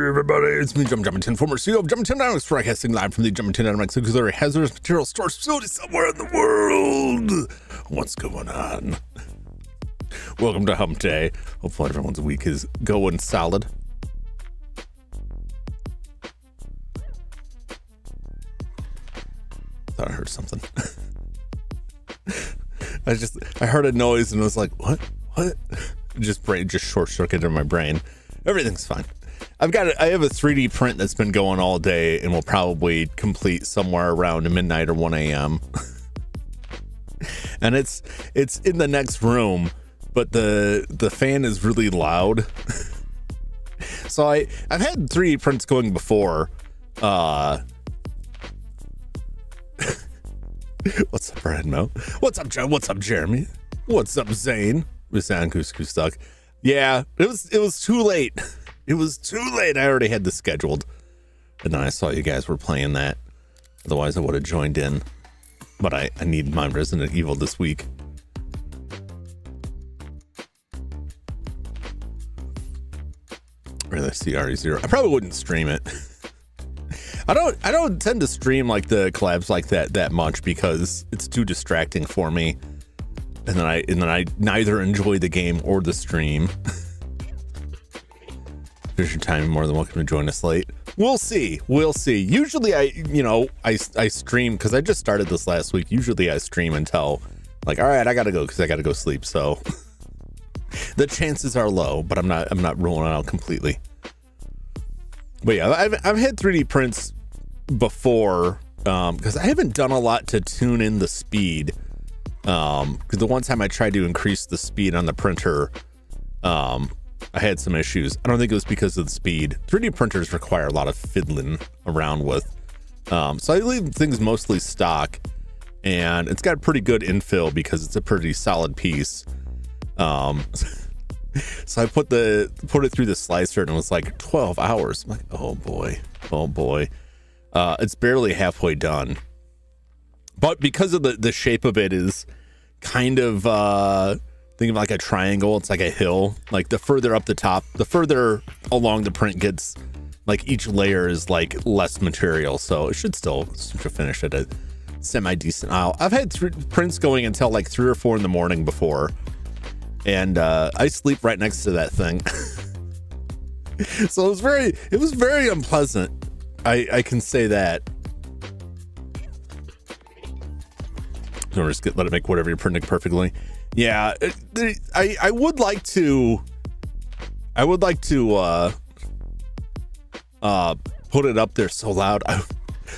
Everybody, it's me, Jum Jumington, former CEO of Jumington Dynamics, broadcasting live from the Jumington Dynamics auxiliary hazardous material storage facility somewhere in the world. What's going on? Welcome to Hump Day. Hopefully everyone's week is going solid. Thought I heard something. I heard a noise and I was like, what? Just short circuited in my brain. Everything's fine. I have a 3D print that's been going all day and will probably complete somewhere around midnight or 1 a.m. And it's in the next room, but the fan is really loud. So I've had 3D prints going before. What's up, Brad? What's up, Joe? What's up, Jeremy? What's up, Zane? We sound stuck. Yeah, it was too late. It was too late. I already had this scheduled. And then I saw you guys were playing that. Otherwise, I would have joined in. But I need my Resident Evil this week. Or the CRE0. I probably wouldn't stream it. I don't tend to stream like the collabs like that much because it's too distracting for me. And then I neither enjoy the game or the stream. If there's your time, more than welcome to join us late. We'll see. Usually I stream because I just started this last week. Usually I stream until like, all right, I gotta go because I gotta go sleep. So the chances are low, but I'm not ruling it out completely. But yeah, I've had 3D prints before because I haven't done a lot to tune in the speed. Because the one time I tried to increase the speed on the printer, I had some issues. I don't think it was because of the speed. 3D printers require a lot of fiddling around with. So I leave things mostly stock. and it's got pretty good infill because it's a pretty solid piece. So I put it through the slicer and it was like 12 hours. I'm like, oh boy. It's barely halfway done. But because of the shape of it is kind of, think of like a triangle. It's like a hill. Like the further up the top, the further along the print gets, like each layer is like less material. So it should finish at a semi-decent aisle. I've had prints going until like 3 or 4 in the morning before. And I sleep right next to that thing. So it was very unpleasant. I can say that. Don't just let it make whatever you're printing perfectly. Yeah, I would like to put it up there so loud.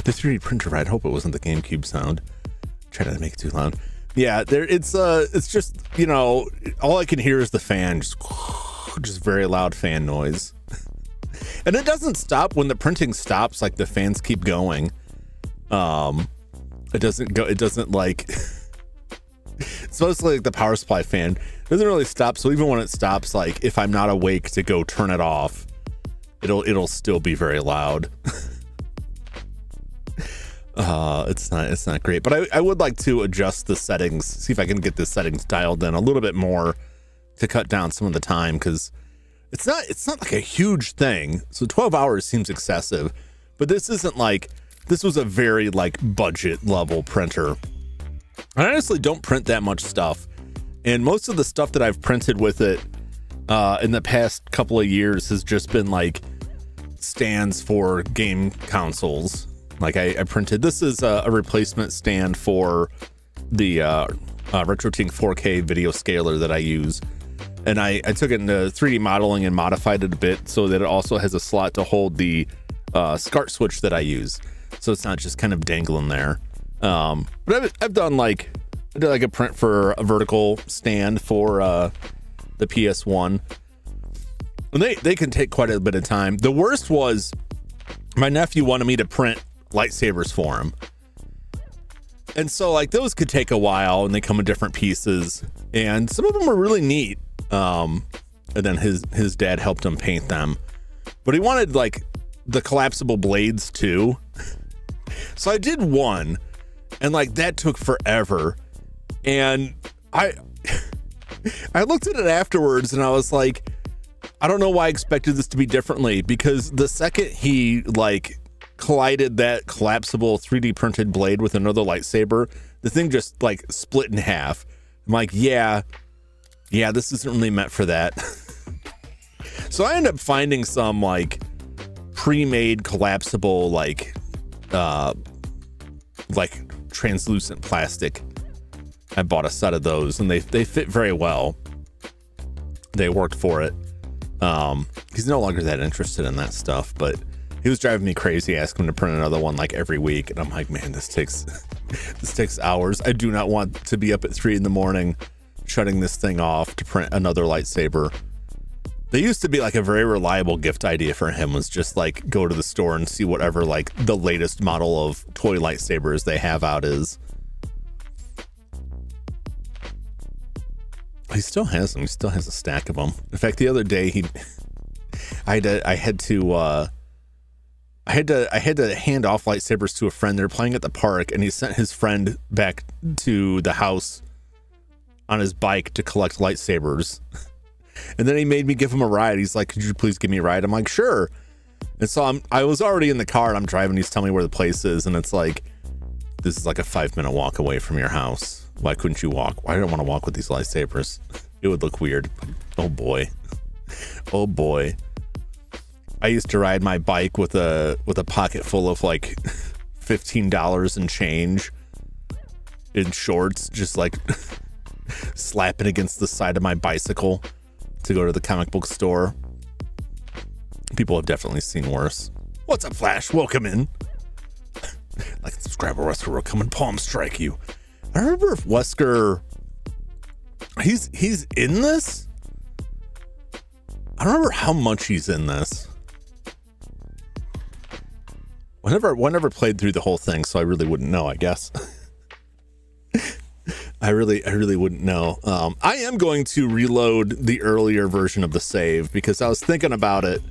The 3D printer, I hope it wasn't the GameCube sound. Try not to make it too loud. Yeah, it's just, you know, all I can hear is the fan, just very loud fan noise. And it doesn't stop when the printing stops, like the fans keep going. It doesn't like, it's mostly like the power supply fan. It doesn't really stop, so even when it stops, like if I'm not awake to go turn it off, it'll still be very loud. It's not great, but I would like to adjust the settings, see if I can get the settings dialed in a little bit more to cut down some of the time, because it's not like a huge thing. So 12 hours seems excessive, but this was a very like budget level printer. I honestly don't print that much stuff, and most of the stuff that I've printed with it in the past couple of years has just been like stands for game consoles. Like I printed, this is a replacement stand for the RetroTink 4K video scaler that I use. And I took it into 3D modeling and modified it a bit so that it also has a slot to hold the SCART switch that I use. So it's not just kind of dangling there. But I've done I did like a print for a vertical stand for the PS1. And they can take quite a bit of time. The worst was my nephew wanted me to print lightsabers for him, and so like those could take a while, and they come in different pieces, and some of them are really neat. And then his dad helped him paint them, but he wanted like the collapsible blades too. So I did one, and like that took forever, and I looked at it afterwards and I was like, I don't know why I expected this to be differently, because the second he like collided that collapsible 3D printed blade with another lightsaber, the thing just like split in half. I'm like, yeah, this isn't really meant for that. So I ended up finding some like pre-made collapsible like translucent plastic. I bought a set of those, and they fit very well. They worked for it. He's no longer that interested in that stuff, but he was driving me crazy asking him to print another one like every week. And I'm like, man, this takes hours. I do not want to be up at 3 a.m. shutting this thing off to print another lightsaber. They used to be like a very reliable gift idea for him, was just like go to the store and see whatever like the latest model of toy lightsabers they have out is. He still has them. He still has a stack of them. In fact, the other day I had to hand off lightsabers to a friend. They're playing at the park, and he sent his friend back to the house on his bike to collect lightsabers. And then he made me give him a ride. He's like, could you please give me a ride? I'm like, sure. And so I was already in the car, and I'm driving. He's telling me where the place is, and it's like, this is like a 5-minute walk away from your house. Why couldn't you walk? Why don't I want to walk with these lightsabers? It would look weird. Oh boy. Oh boy. I used to ride my bike with a pocket full of like $15 in change in shorts, just like slapping against the side of my bicycle to go to the comic book store. People have definitely seen worse. What's up, Flash? Welcome in. Like and subscribe, or Wesker will come and palm strike you. I remember if Wesker, he's in this. I don't remember how much he's in this. I never played through the whole thing, so I really wouldn't know, I guess. I really wouldn't know. I am going to reload the earlier version of the save because I was thinking about it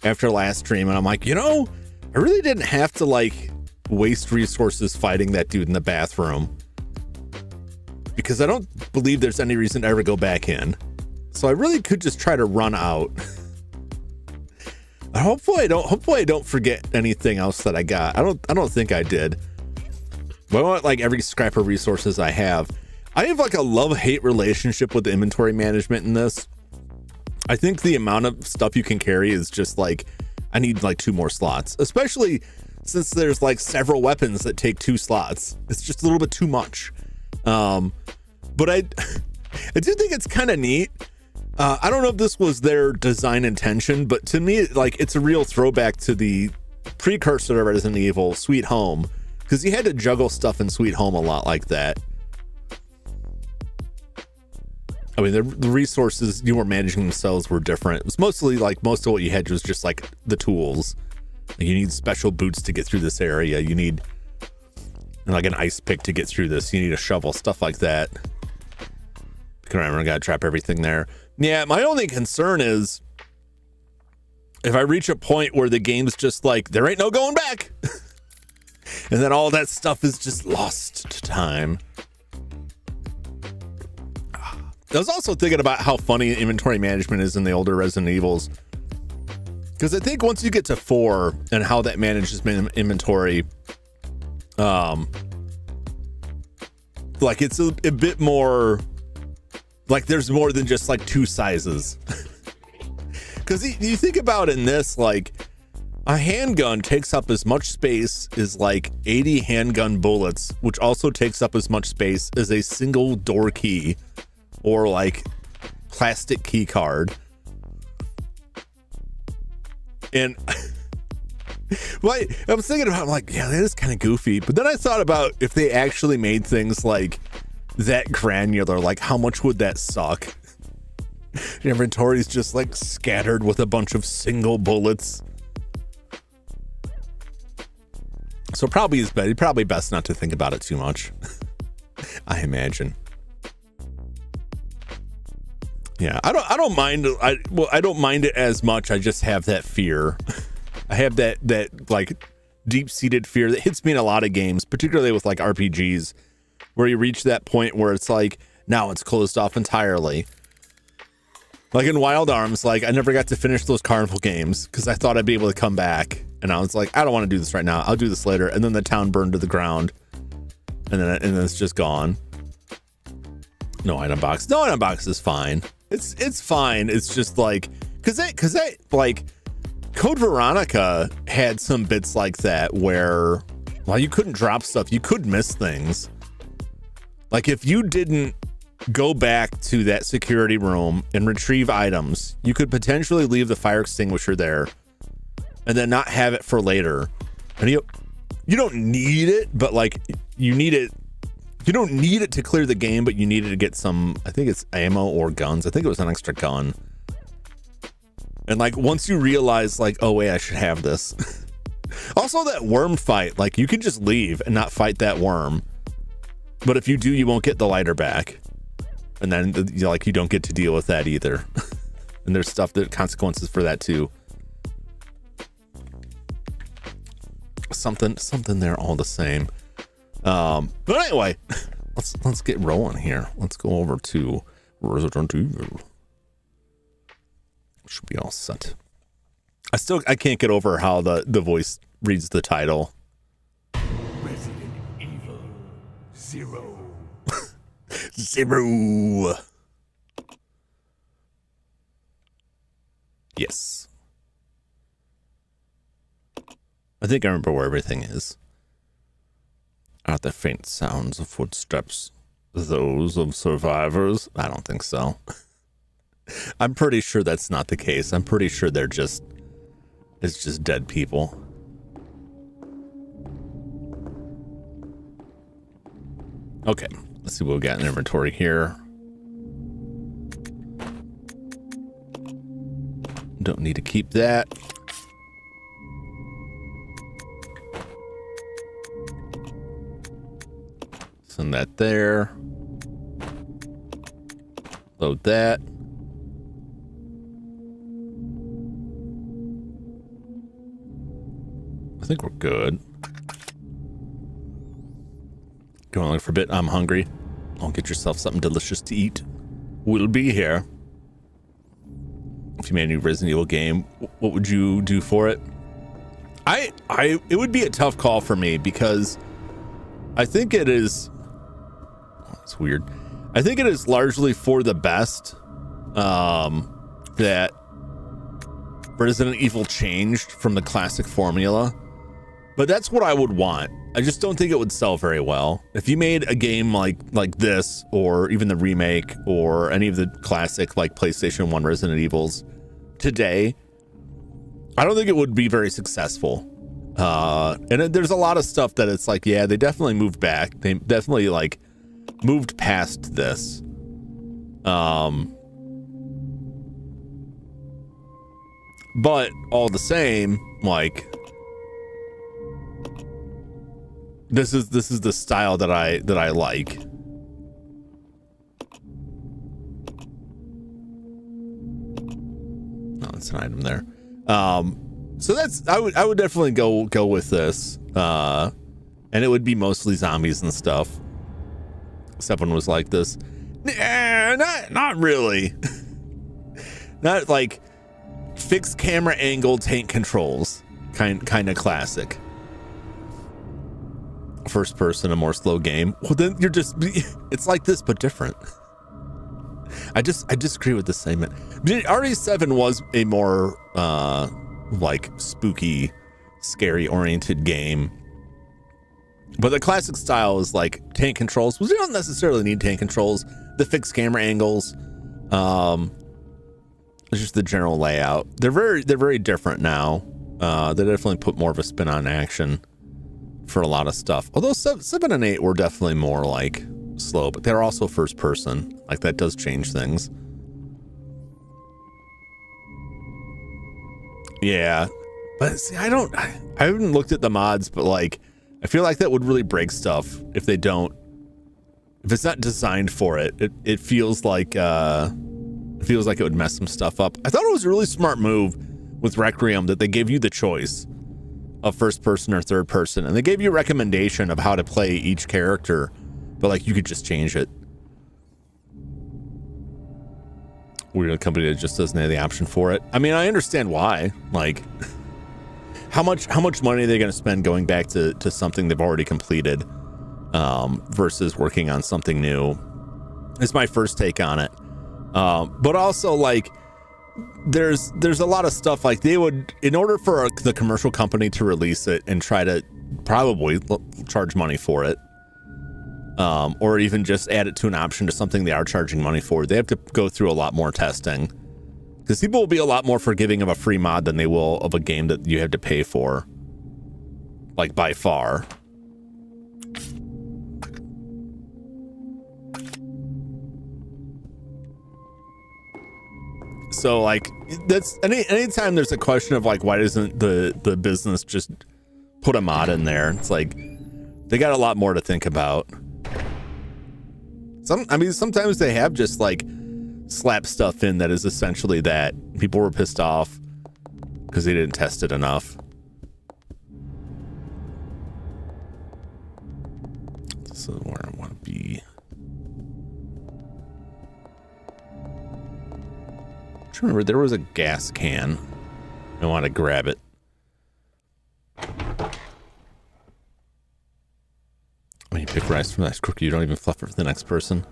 after last stream, and I'm like, I really didn't have to like waste resources fighting that dude in the bathroom because I don't believe there's any reason to ever go back in. So I really could just try to run out. Hopefully I don't forget anything else that I got. I don't think I did. But I want like every scrap of resources I have. I have like a love-hate relationship with the inventory management in this. I think the amount of stuff you can carry is just like, I need like 2 more slots, especially since there's like several weapons that take 2 slots. It's just a little bit too much. But I do think it's kind of neat. I don't know if this was their design intention, but to me, like, it's a real throwback to the precursor to Resident Evil, Sweet Home, because you had to juggle stuff in Sweet Home a lot like that. I mean, the resources you were managing themselves were different. It was mostly like most of what you had was just like the tools. Like, you need special boots to get through this area. You need like an ice pick to get through this. You need a shovel, stuff like that. I gotta trap everything there. Yeah, my only concern is if I reach a point where the game's just like, there ain't no going back. And then all that stuff is just lost to time. I was also thinking about how funny inventory management is in the older Resident Evils. Because I think once you get to 4 and how that manages inventory, like it's a bit more, like there's more than just like 2 sizes. Because you think about in this, like a handgun takes up as much space as like 80 handgun bullets, which also takes up as much space as a single door key or like plastic key card. And I was thinking about, like, yeah, that is kind of goofy. But then I thought about if they actually made things like that granular, like how much would that suck? Your inventory is just like scattered with a bunch of single bullets. So probably best not to think about it too much. I imagine. Yeah, I don't mind. I don't mind it as much. I just have that fear. I have that like deep-seated fear that hits me in a lot of games, particularly with like RPGs, where you reach that point where it's like, now it's closed off entirely. Like in Wild Arms, like I never got to finish those carnival games because I thought I'd be able to come back, and I was like, I don't want to do this right now. I'll do this later. And then the town burned to the ground, and then it's just gone. No item box. No item box is fine. It's fine. It's just like because that like Code Veronica had some bits like that where while you couldn't drop stuff, you could miss things. Like if you didn't go back to that security room and retrieve items, you could potentially leave the fire extinguisher there and then not have it for later. And you don't need it, but like you need it. You don't need it to clear the game, but you needed to get some, I think it's ammo or guns. I think it was an extra gun. And like, once you realize like, oh wait, I should have this. Also that worm fight, like you can just leave and not fight that worm. But if you do, you won't get the lighter back. And then you don't get to deal with that either. And there's consequences for that too. Something there all the same. But anyway, let's get rolling here. Let's go over to Resident Evil. Should be all set. I can't get over how the voice reads the title. Resident Evil 0. 0. Yes. I think I remember where everything is. Are the faint sounds of footsteps those of survivors? I don't think so. I'm pretty sure that's not the case. I'm pretty sure it's just dead people. Okay, let's see what we got in inventory here. Don't need to keep that. Send that there. Load that. I think we're good. Going like for a bit. I'm hungry. I'll get yourself something delicious to eat. We'll be here. If you made a new Resident Evil game, what would you do for it? It would be a tough call for me because I think it is. Oh, it's weird. I think it is largely for the best that Resident Evil changed from the classic formula. But that's what I would want. I just don't think it would sell very well. If you made a game like this, or even the remake, or any of the classic like PlayStation 1 Resident Evils today, I don't think it would be very successful. There's a lot of stuff that it's like, yeah, they definitely moved back. They definitely like moved past this. But all the same, like, this is the style that I like. Oh, that's an item there. So that's I would definitely go with this. And it would be mostly zombies and stuff. Someone was like this. Nah, not really. Not like fixed camera angle tank controls. Kind of classic. First person, a more slow game. Well, then you're just, it's like this but different. I disagree with the statement. RE7 was a more like spooky, scary oriented game, but the classic style is like tank controls. Well, you don't necessarily need tank controls. The fixed camera angles, it's just the general layout. They're very different now. They definitely put more of a spin on action for a lot of stuff. Although 7 and 8 were definitely more like slow, but they're also first person. Like that does change things. Yeah, but see, I haven't looked at the mods, but like I feel like that would really break stuff if it's not designed for it. It feels like it would mess some stuff up. I thought it was a really smart move with Requiem that they gave you the choice of first person or third person, and they gave you a recommendation of how to play each character, but like you could just change it. We're a company that just doesn't have the option for it. I mean, I understand why. Like, how much money are they going to spend going back to something they've already completed versus working on something new? Is my first take on it. But also, like, there's a lot of stuff like they would, in order for the commercial company to release it and try to probably charge money for it, or even just add it to an option to something they are charging money for, they have to go through a lot more testing, because people will be a lot more forgiving of a free mod than they will of a game that you have to pay for, like by far. So like that's anytime there's a question of like, why doesn't the business just put a mod in there? It's like they got a lot more to think about. Sometimes they have just like slap stuff in that is essentially that people were pissed off because they didn't test it enough. This is where I want to be. Remember, there was a gas can. I want to grab it. When you pick rice from the next cookie, you don't even fluff it for the next person.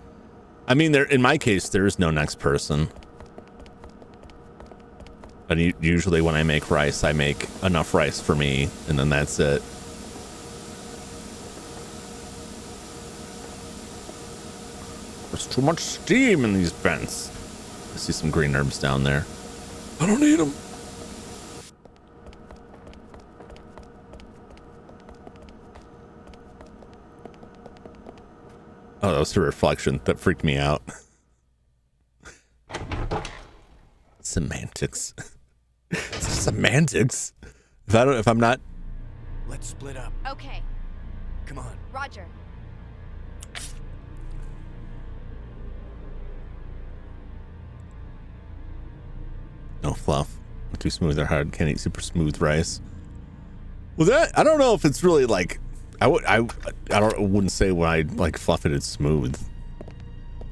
I mean, in my case, there is no next person. And usually when I make rice, I make enough rice for me, and then that's it. There's too much steam in these vents. I see some green herbs down there. I don't need them. Oh, that was the reflection. That freaked me out. Semantics. Semantics. If I'm not. Let's split up. Okay. Come on. Roger. No fluff. Too smooth or hard. Can't eat super smooth rice. Well, that I don't know if it's really like I wouldn't say when I like fluff it, it's smooth.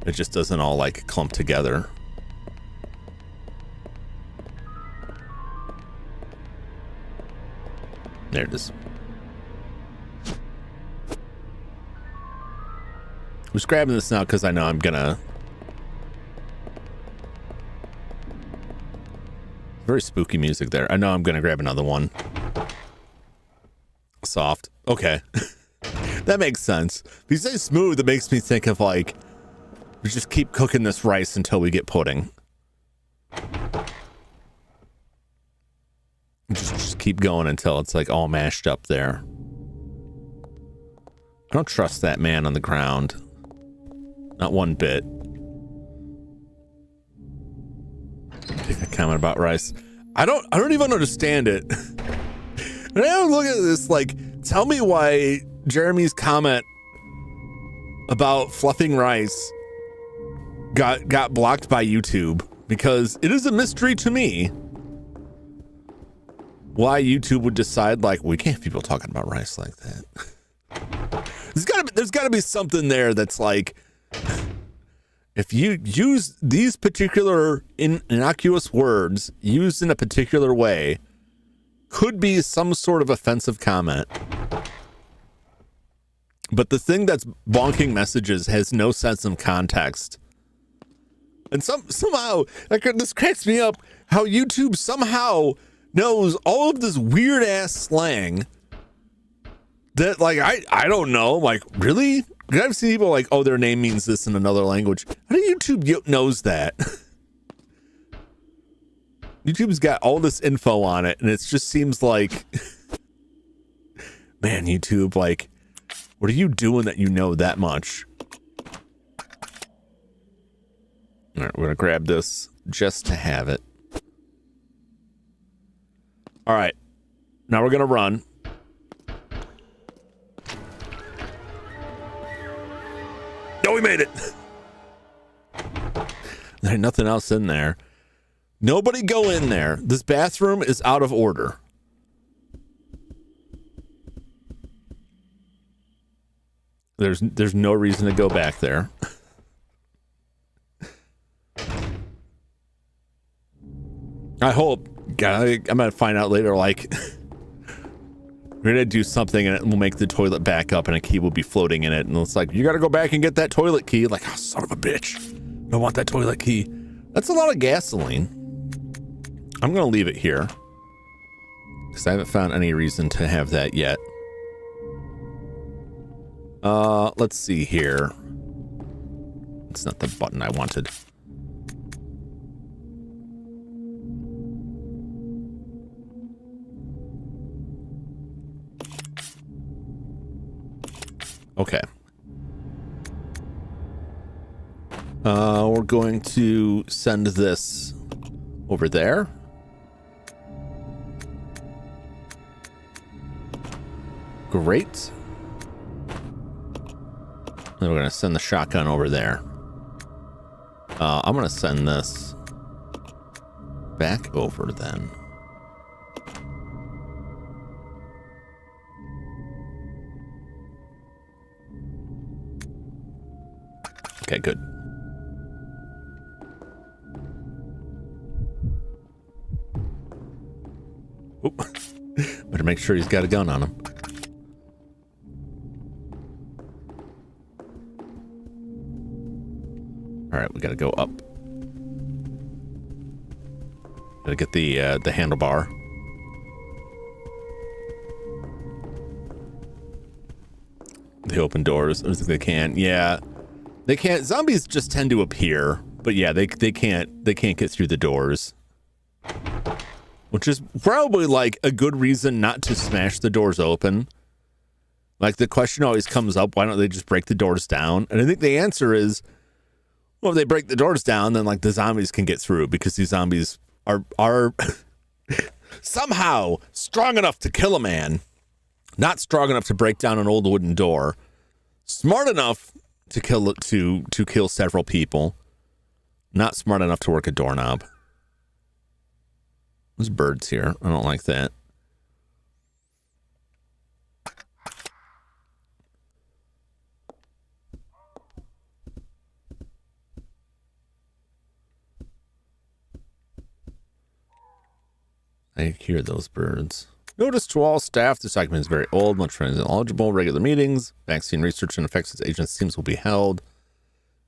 It just doesn't all like clump together. There it is. I'm just grabbing this now because I know I'm gonna. Very spooky music there. I know I'm gonna grab another one. Soft. Okay. That makes sense. If you say smooth, it makes me think of like, we just keep cooking this rice until we get pudding. Just keep going until it's like all mashed up there. I don't trust that man on the ground. Not one bit. Make a comment about rice. I don't even understand it. And I look at this like, tell me why Jeremy's comment about fluffing rice got blocked by YouTube, because it is a mystery to me why YouTube would decide like, we can't have people talking about rice like that. There's gotta be something there that's like, if you use these particular innocuous words used in a particular way, could be some sort of offensive comment. But the thing that's bonking messages has no sense of context. And somehow, like, this cracks me up how YouTube somehow knows all of this weird ass slang that, like, I don't know, like, really? I've seen people like, oh, their name means this in another language. How do YouTube knows that? YouTube's got all this info on it, and it just seems like, man, YouTube, like, what are you doing that you know that much? All right, we're gonna grab this just to have it. All right, now we're gonna run. No, we made it. There's nothing else in there. Nobody go in there. This bathroom is out of order. There's no reason to go back there. I hope. God, I'm gonna find out later. Like, we're gonna do something and it will make the toilet back up, and a key will be floating in it. And it's like, you gotta go back and get that toilet key. Like, oh, son of a bitch! I want that toilet key. That's a lot of gasoline. I'm gonna leave it here because I haven't found any reason to have that yet. Let's see here. It's not the button I wanted. Okay. We're going to send this over there. Great. Then we're going to send the shotgun over there. I'm going to send this back over then. Okay, good. Oop. Better make sure he's got a gun on him. All right, we gotta go up. Gotta get the handlebar. They open doors. I don't think they can. Yeah, they can't. Zombies just tend to appear, but yeah, they can't get through the doors. Which is probably like a good reason not to smash the doors open. Like, the question always comes up, why don't they just break the doors down? And I think the answer is, well, if they break the doors down, then like the zombies can get through, because these zombies are somehow strong enough to kill a man, not strong enough to break down an old wooden door, smart enough to kill several people, not smart enough to work a doorknob. There's birds here. I don't like that. I hear those birds. Notice to all staff, this document is very old, much friends and eligible. Regular meetings, vaccine research and infectious agents teams will be held.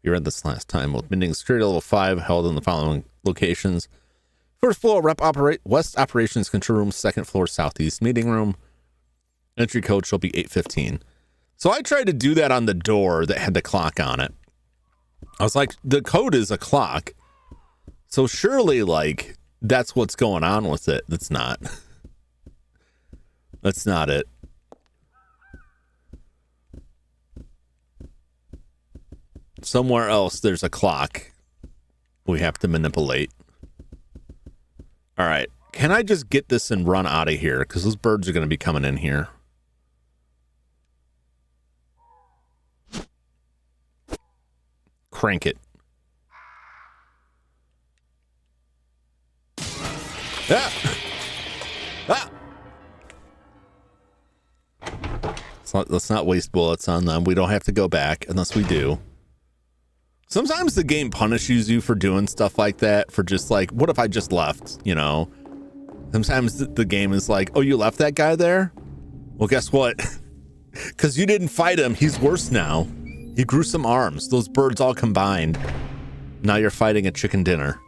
We read this last time. With meeting security level 5 held in the following locations. First floor, West Operations Control Room. Second floor, Southeast Meeting Room. Entry code shall be 815. So I tried to do that on the door that had the clock on it. I was like, the code is a clock. So surely, like, that's what's going on with it. That's not. That's not it. Somewhere else, there's a clock we have to manipulate. All right. Can I just get this and run out of here? Because those birds are going to be coming in here. Crank it. Ah! Ah! Let's not waste bullets on them. We don't have to go back unless we do. Sometimes the game punishes you for doing stuff like that, for just like, what if I just left, you know? Sometimes the game is like, oh, you left that guy there? Well, guess what? Because you didn't fight him, he's worse now. He grew some arms. Those birds all combined. Now you're fighting a chicken dinner.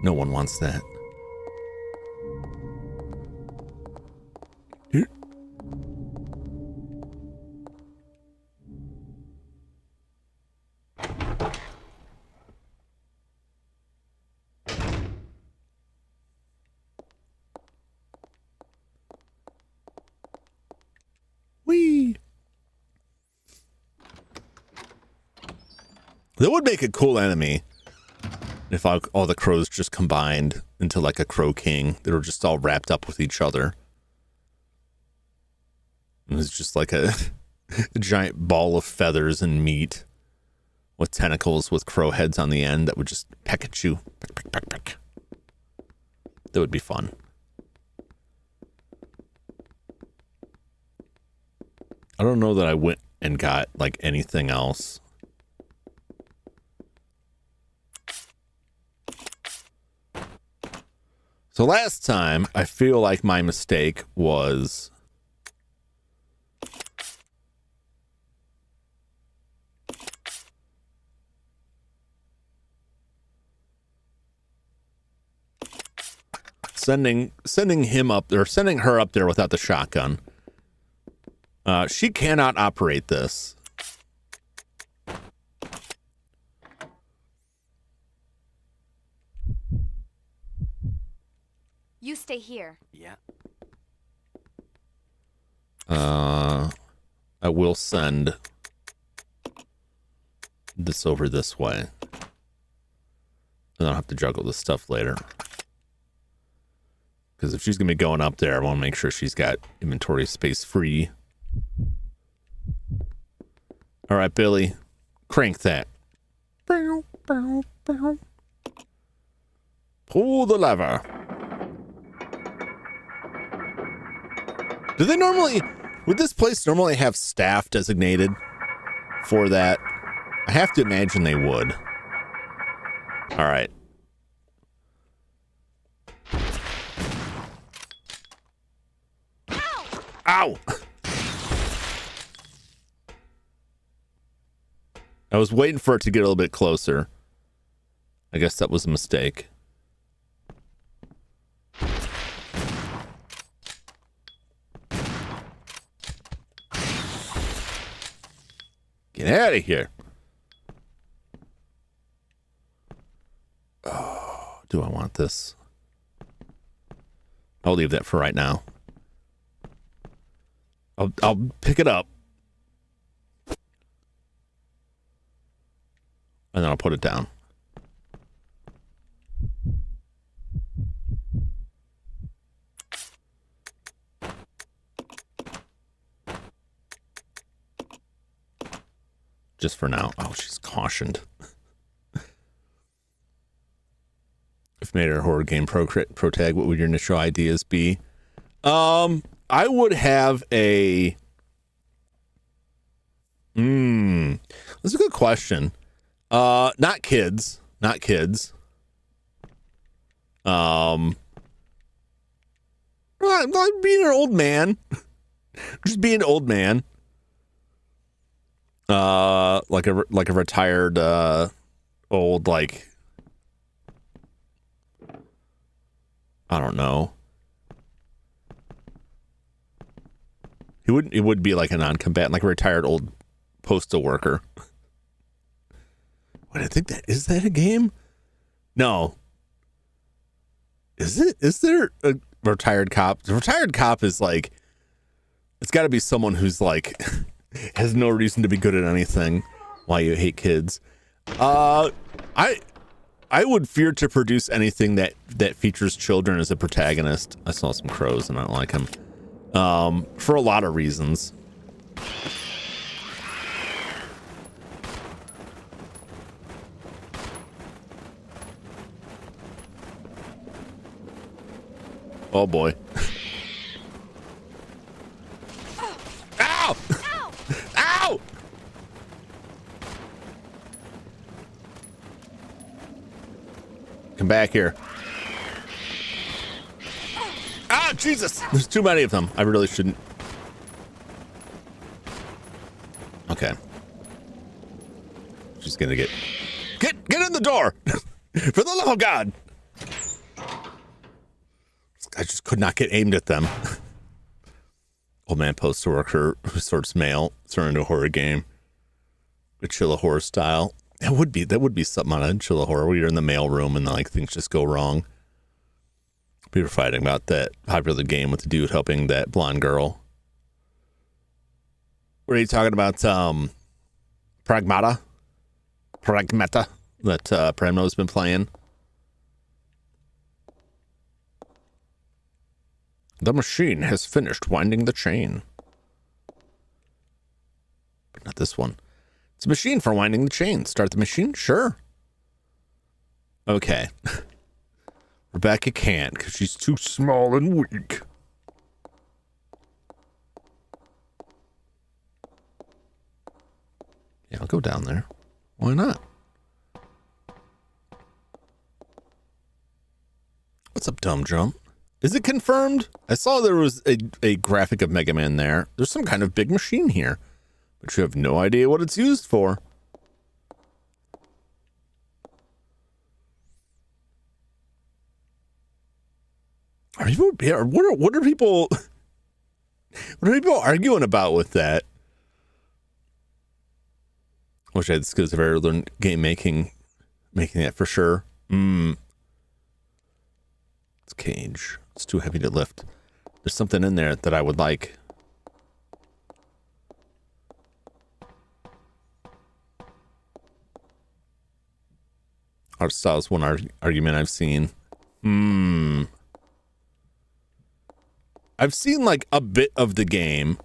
No one wants that. Whee! That would make a cool enemy if all the crows just combined into like a crow king. They were just all wrapped up with each other. It was just like a giant ball of feathers and meat with tentacles with crow heads on the end that would just peck at you. Peck, peck, peck, peck. That would be fun. I don't know that I went and got like anything else. So last time, I feel like my mistake was sending him up there, sending her up there without the shotgun. She cannot operate this. You stay here. Yeah. I will send this over this way. And I'll have to juggle this stuff later. Because if she's going to be going up there, I want to make sure she's got inventory space free. All right, Billy, crank that. Pull the lever. Do they normally, would this place normally have staff designated for that? I have to imagine they would. All right. Ow! I was waiting for it to get a little bit closer. I guess that was a mistake. Get out of here. Oh, do I want this? I'll leave that for right now. I'll pick it up. And then I'll put it down. Just for now. Oh, she's cautioned. If you made a horror game protag, what would your initial ideas be? I would have a. That's a good question. Not kids. Being an old man. Just being an old man. Like a retired old, like, I don't know. It would be like a non-combatant, like a retired old postal worker. Wait, I think is that a game? No. Is it? Is there a retired cop? The retired cop is like, it's got to be someone who's like has no reason to be good at anything. Why you hate kids? I would fear to produce anything that features children as a protagonist. I saw some crows and I don't like them. For a lot of reasons. Oh boy. Ow! Ow! Ow! Come back here. Ah, Jesus! There's too many of them. I really shouldn't. Okay. She's gonna get in the door! For the love of God! I just could not get aimed at them. Old man postal worker who sorts mail, turned into a horror game. A Chilla horror style. That would be something on a Chilla horror where you're in the mail room and like things just go wrong. We were fighting about that popular game with the dude helping that blonde girl. What are you talking about? Pragmata that Premno's been playing. The machine has finished winding the chain. But not this one. It's a machine for winding the chain. Start the machine? Sure. Okay. Rebecca can't because she's too small and weak. Yeah, I'll go down there. Why not? What's up, Dumb Jump? Is it confirmed? I saw there was a graphic of Mega Man there. There's some kind of big machine here, but you have no idea what it's used for. Are people? What are people? What are people arguing about with that? Wish I had the skills if I ever learned game making that for sure. It's cage. It's too heavy to lift. There's something in there that I would like. Art style is one argument I've seen. I've seen like a bit of the game,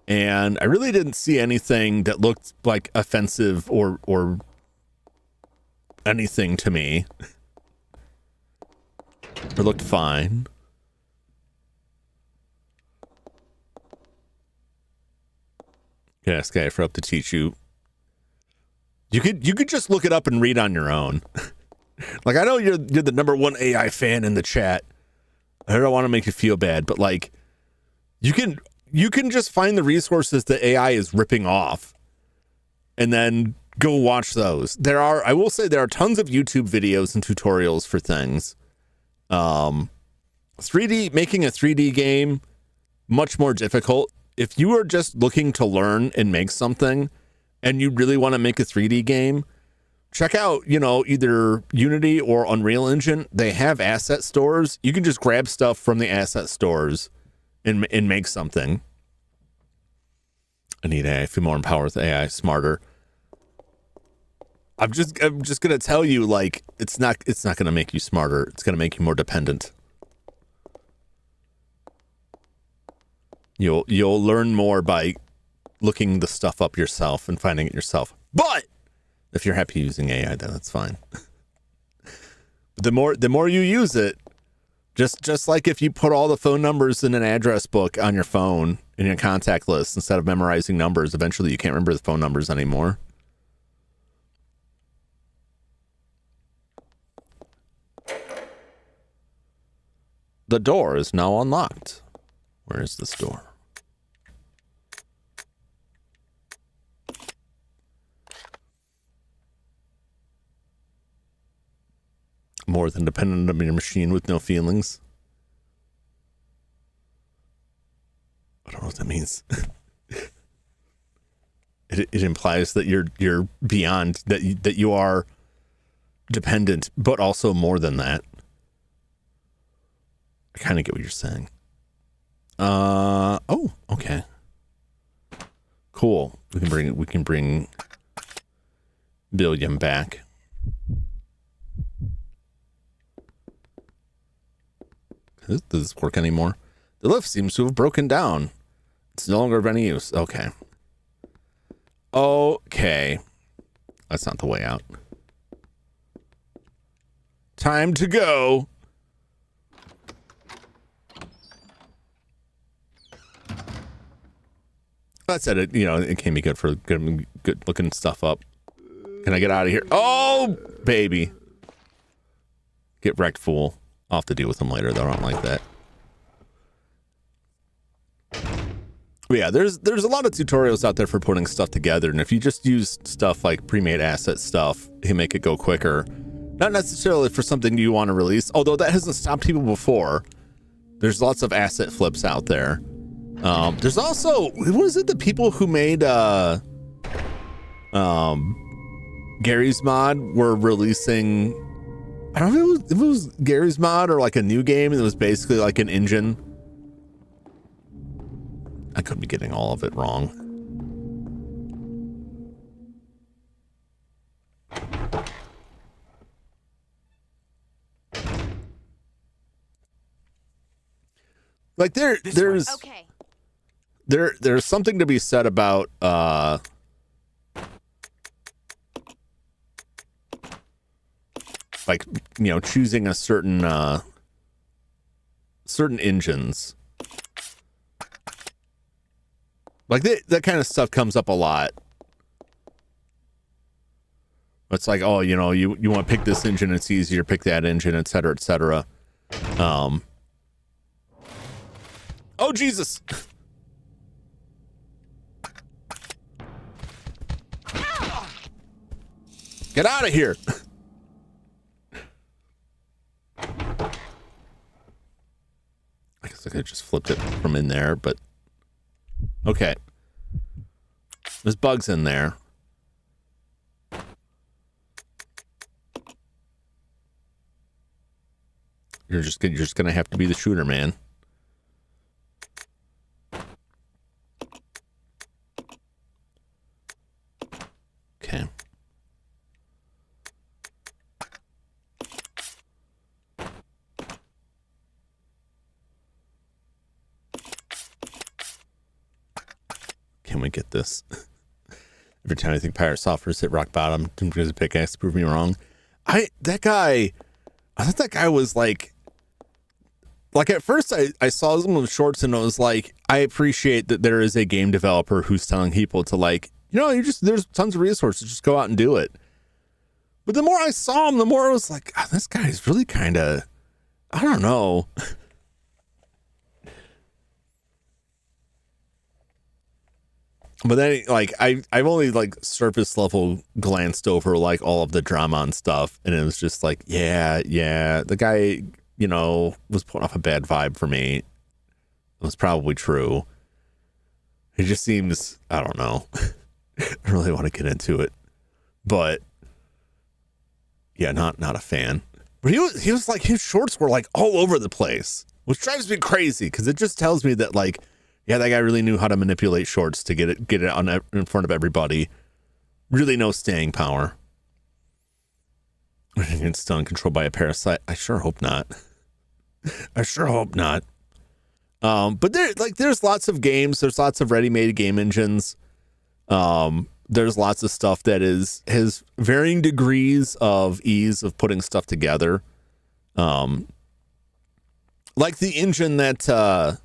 and I really didn't see anything that looked like offensive or anything to me. It looked fine. Yeah, Sky for up to teach you. You could just look it up and read on your own. Like, I know you're the number one AI fan in the chat. I don't want to make you feel bad, but like, you can just find the resources that AI is ripping off, and then go watch those. I will say there are tons of YouTube videos and tutorials for things. 3D, making a 3D game, much more difficult. If you are just looking to learn and make something, and you really want to make a 3D game, check out, either Unity or Unreal Engine. They have asset stores. You can just grab stuff from the asset stores and make something. I need AI. I feel more empowered with AI, smarter. I'm just gonna tell you, like, it's not gonna make you smarter. It's gonna make you more dependent. You'll learn more by looking the stuff up yourself and finding it yourself. But if you're happy using AI, then that's fine. The more you use it, just like if you put all the phone numbers in an address book on your phone in your contact list instead of memorizing numbers, eventually you can't remember the phone numbers anymore. The door is now unlocked. Where is this door? More than dependent on your machine with no feelings. I don't know what that means. It implies that you're beyond that you are dependent, but also more than that. I kind of get what you're saying. Oh, okay. Cool. We can bring Billiam back. Does this work anymore? The lift seems to have broken down. It's no longer of any use. Okay. Okay. That's not the way out. Time to go. That said, it can be good for good looking stuff up. Can I get out of here? Oh, baby. Get wrecked, fool. I'll have to deal with them later, though. I don't like that. But yeah, there's a lot of tutorials out there for putting stuff together, and if you just use stuff like pre-made asset stuff, it can make it go quicker. Not necessarily for something you want to release, although that hasn't stopped people before. There's lots of asset flips out there. There's also, what is it, the people who made Gary's Mod were releasing, I don't know if it was Gary's Mod or like a new game, and it was basically like an engine. I could be getting all of it wrong. Like there's okay. There's something to be said about like, choosing a certain engines. Like that kind of stuff comes up a lot. It's like, oh, you want to pick this engine, it's easier to pick that engine, et cetera, et cetera. Oh, Jesus. Get out of here. I guess I could have just flipped it from in there, but okay. There's bugs in there. You're just gonna have to be the shooter, man. Okay. Can we get this? Every time I think Pirate Software's hit rock bottom, because a pickaxe to prove me wrong. I thought that guy was like at first I saw some of the shorts and it was like, I appreciate that there is a game developer who's telling people to there's tons of resources, just go out and do it. But the more I saw him, the more I was like, oh, this guy is really kind of, I don't know. But then, I've only surface level glanced over all of the drama and stuff, and it was just like, yeah, the guy, was putting off a bad vibe for me. It was probably true. It just seems, I don't know. I don't really want to get into it, but yeah, not a fan. But he was like, his shorts were all over the place, which drives me crazy because it just tells me that yeah, that guy really knew how to manipulate shorts to get it in front of everybody. Really no staying power. It's still controlled by a parasite. I sure hope not. But there's lots of games. There's lots of ready-made game engines. There's lots of stuff that has varying degrees of ease of putting stuff together. Like the engine that oh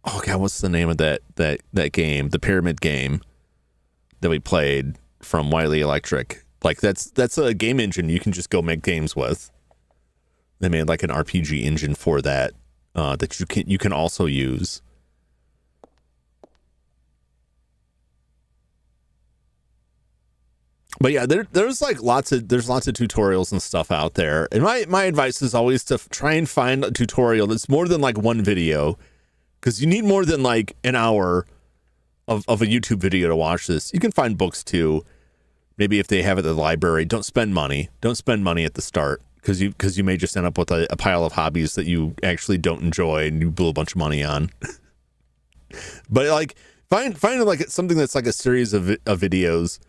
god, what's the name of that game, the pyramid game that we played from Wiley Electric? Like that's a game engine you can just go make games with. They made like an RPG engine for that that you can also use. But yeah, there's lots of tutorials and stuff out there. And my advice is always to try and find a tutorial that's more than like one video, because you need more than like an hour of a YouTube video to watch this. You can find books too. Maybe if they have it at the library, don't spend money. Don't spend money at the start, because you may just end up with a pile of hobbies that you actually don't enjoy and you blew a bunch of money on. But like find like something that's like a series of videos.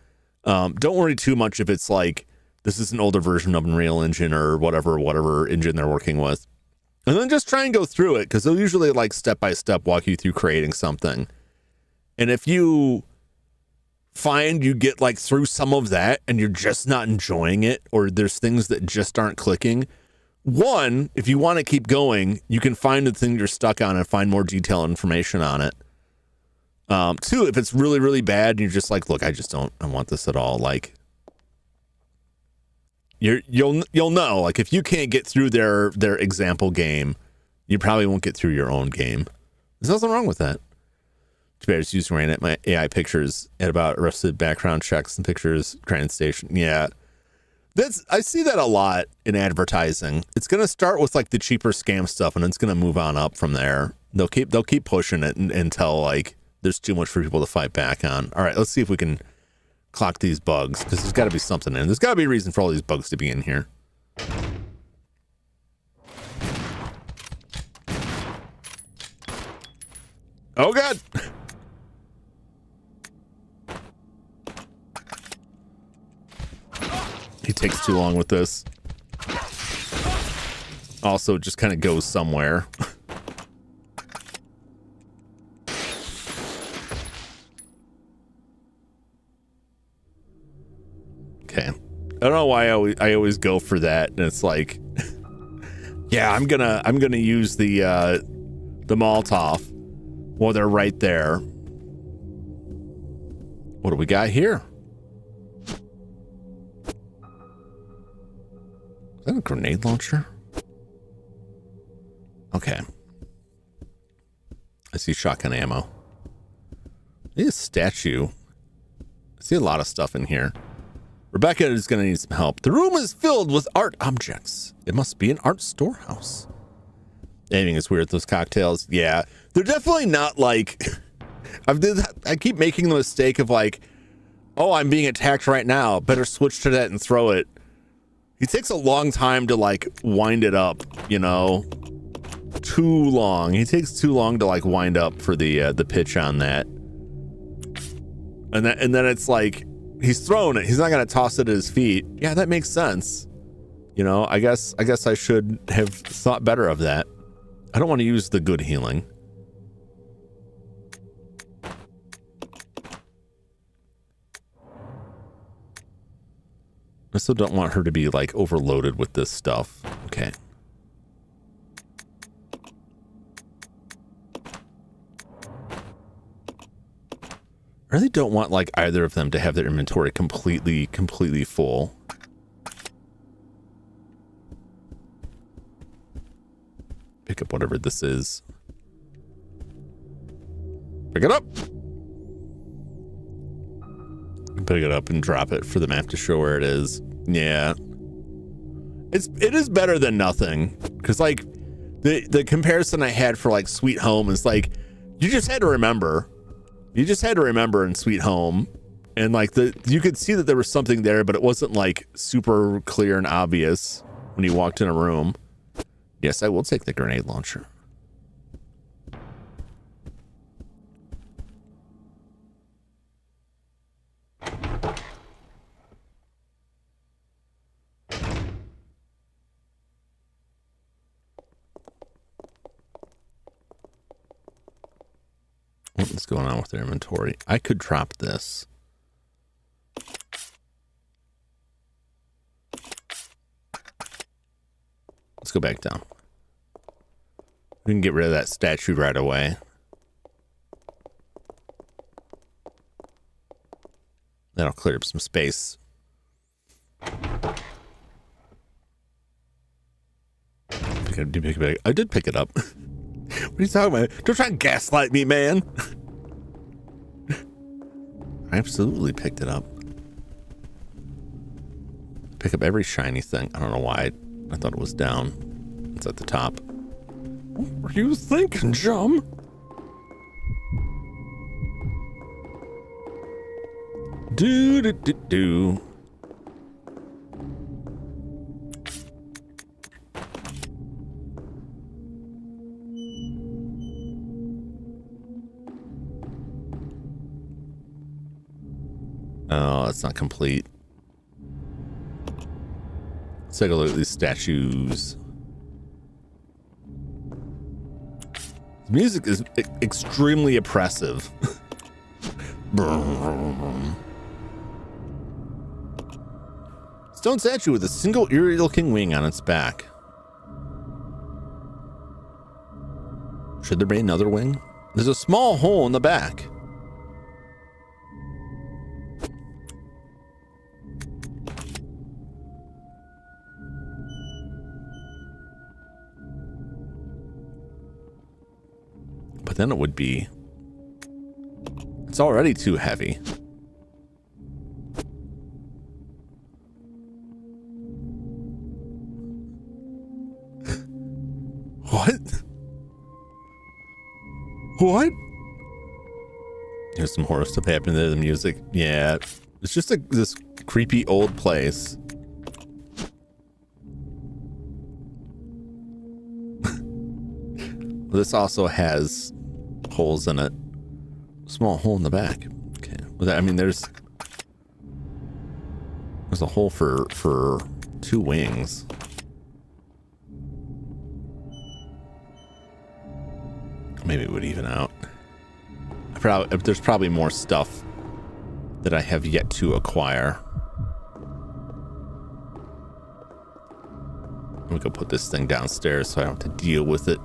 Don't worry too much if it's like this is an older version of Unreal Engine or whatever engine they're working with. And then just try and go through it, because they'll usually like step by step walk you through creating something. And if you find you get like through some of that and you're just not enjoying it, or there's things that just aren't clicking, one, if you want to keep going, you can find the thing you're stuck on and find more detailed information on it. Two, if it's really, really bad and you're just like, look, I want this at all. Like you'll know, like if you can't get through their example game, you probably won't get through your own game. There's nothing wrong with that. Too bad it's using at my AI pictures at about arrested background checks and pictures, Grand Station. Yeah. I see that a lot in advertising. It's going to start with like the cheaper scam stuff, and it's going to move on up from there. They'll keep pushing it until like there's too much for people to fight back on. All right, let's see if we can clock these bugs, because there's got to be something in. There's got to be a reason for all these bugs to be in here. Oh god. He takes too long with this. Also, just kind of goes somewhere. Okay. I don't know why I always go for that, and it's like, yeah, I'm gonna use the Molotov while they're right there. What do we got here? Is that a grenade launcher? Okay. I see shotgun ammo. I see a statue. I see a lot of stuff in here. Rebecca is going to need some help. The room is filled with art objects. It must be an art storehouse. Anything is weird with those cocktails. Yeah. They're definitely not like... I keep making the mistake of like, oh, I'm being attacked right now. Better switch to that and throw it. He takes a long time to like wind it up, you know. Too long. He takes too long to like wind up for the pitch on that. And then it's like he's throwing it. He's not gonna toss it at his feet. Yeah, that makes sense. You know, I guess I should have thought better of that. I don't want to use the good healing. I still don't want her to be like overloaded with this stuff. Okay. I really don't want like either of them to have their inventory completely full. Pick up whatever this is. Pick it up. Pick it up and drop it for the map to show where it is. Yeah. It is better than nothing. Cause like the comparison I had for like Sweet Home is like, you just had to remember. You just had to remember in Sweet Home, and like you could see that there was something there, but it wasn't like super clear and obvious when you walked in a room. Yes, I will take the grenade launcher. What's going on with their inventory? I could drop this. go back down. We can get rid of that statue right away. That'll clear up some space. I did pick it up. What are you talking about? Don't try and gaslight me, man. I absolutely picked it up. Pick up every shiny thing. I don't know why. I thought it was down. It's at the top. What were you thinking, Jum? Do do do do. Oh, it's not complete. Let's take a look at these statues. The music is extremely oppressive. Stone statue with a single eerie looking wing on its back. Should there be another wing? There's a small hole in the back. But then it would be... It's already too heavy. What? What? There's some horror stuff happening there. The music. Yeah. It's just this creepy old place. This also has holes in it. Small hole in the back. Okay. Well, I mean, there's a hole for 2 wings. Maybe it would even out. There's probably more stuff that I have yet to acquire. I'm gonna go put this thing downstairs so I don't have to deal with it.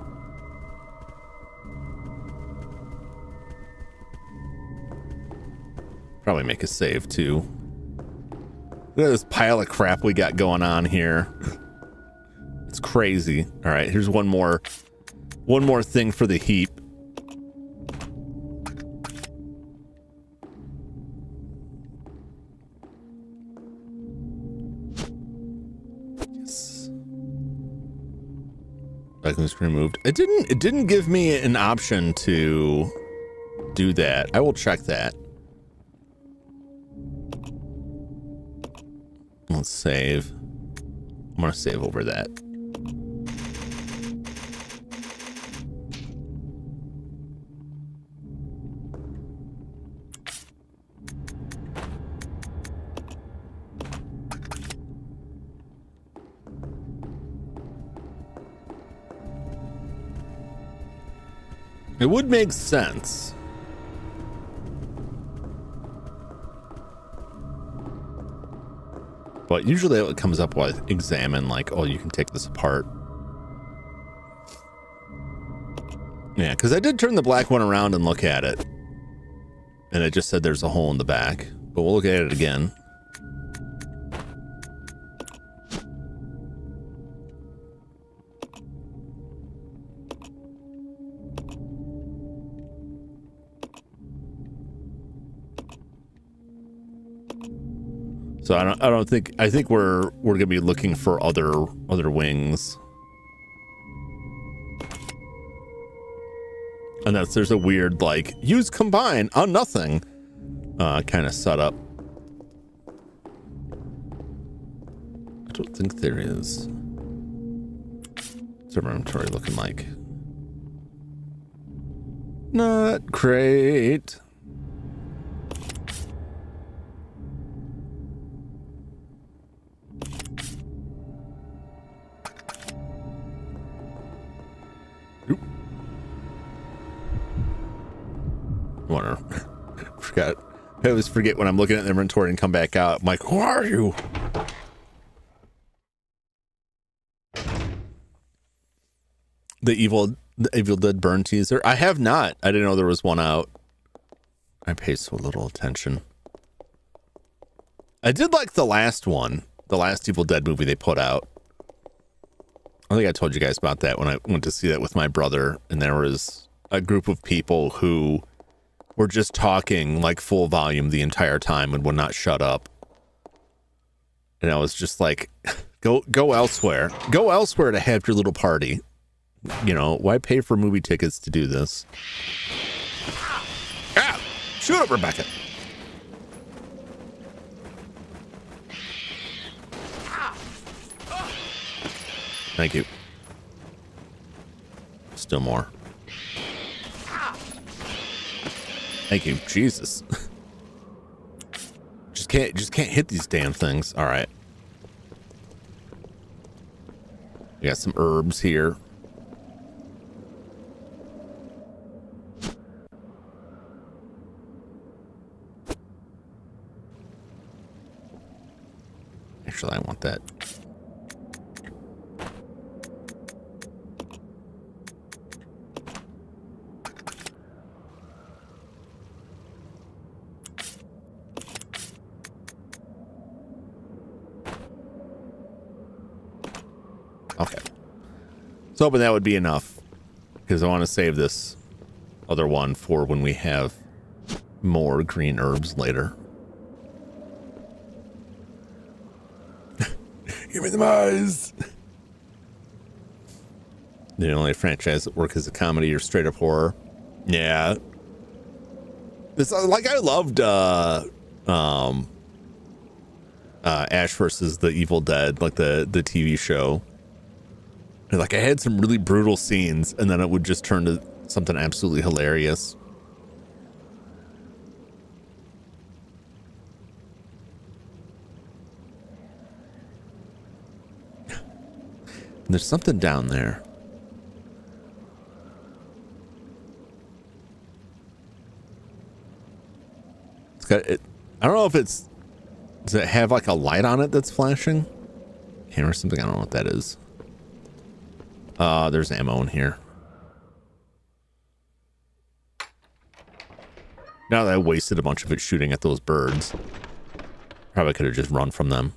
Probably make a save too. Look at this pile of crap we got going on here. It's crazy. All right, here's one more thing for the heap. Yes. Vacuum screen removed. It didn't give me an option to do that. I will check that. Let's save. I'm gonna save over that. It would make sense. But usually it comes up with examine, like, oh, you can take this apart. Yeah, because I did turn the black one around and look at it. And it just said there's a hole in the back. But we'll look at it again. So I think we're gonna be looking for other wings. Unless there's a weird like use combine on nothing kind of setup. I don't think there is. What's our inventory looking like? Not great. Forgot. I always forget when I'm looking at the inventory and come back out. I'm like, who are you? the Evil Dead burn teaser? I have not. I didn't know there was one out. I pay so little attention. I did like the last one, the last Evil Dead movie they put out. I think I told you guys about that when I went to see that with my brother, and there was a group of people who were just talking like full volume the entire time and would not shut up. And I was just like, go elsewhere. Go elsewhere to have your little party. You know, why pay for movie tickets to do this? Ah! Shoot up, Rebecca. Thank you. Still more. Thank you. Jesus. Just can't hit these damn things. All right. We got some herbs here. Actually, I want that. Okay. So hoping that would be enough, because I want to save this other one for when we have more green herbs later. Give me the eyes. The only franchise that work as a comedy or straight up horror. Yeah. It's like I loved Ash versus the Evil Dead, like the TV show. And like I had some really brutal scenes, and then it would just turn to something absolutely hilarious. There's something down there. It's got it. I don't know if it's. Does it have like a light on it that's flashing? Camera or something? I don't know what that is. There's ammo in here. Now that I wasted a bunch of it shooting at those birds, probably could have just run from them.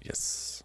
Yes.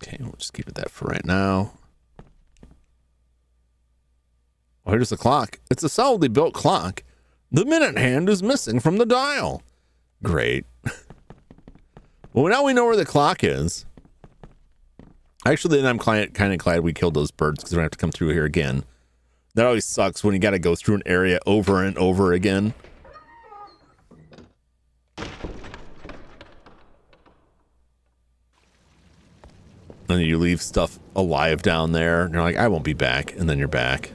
Okay, we'll just keep it that for right now. Oh, here's the clock. It's a solidly built clock. The minute hand is missing from the dial. Great. Well, now we know where the clock is. Actually, then I'm kind of glad we killed those birds because we don't have to come through here again. That always sucks when you got to go through an area over and over again. And you leave stuff alive down there, and you're like, I won't be back, and then you're back.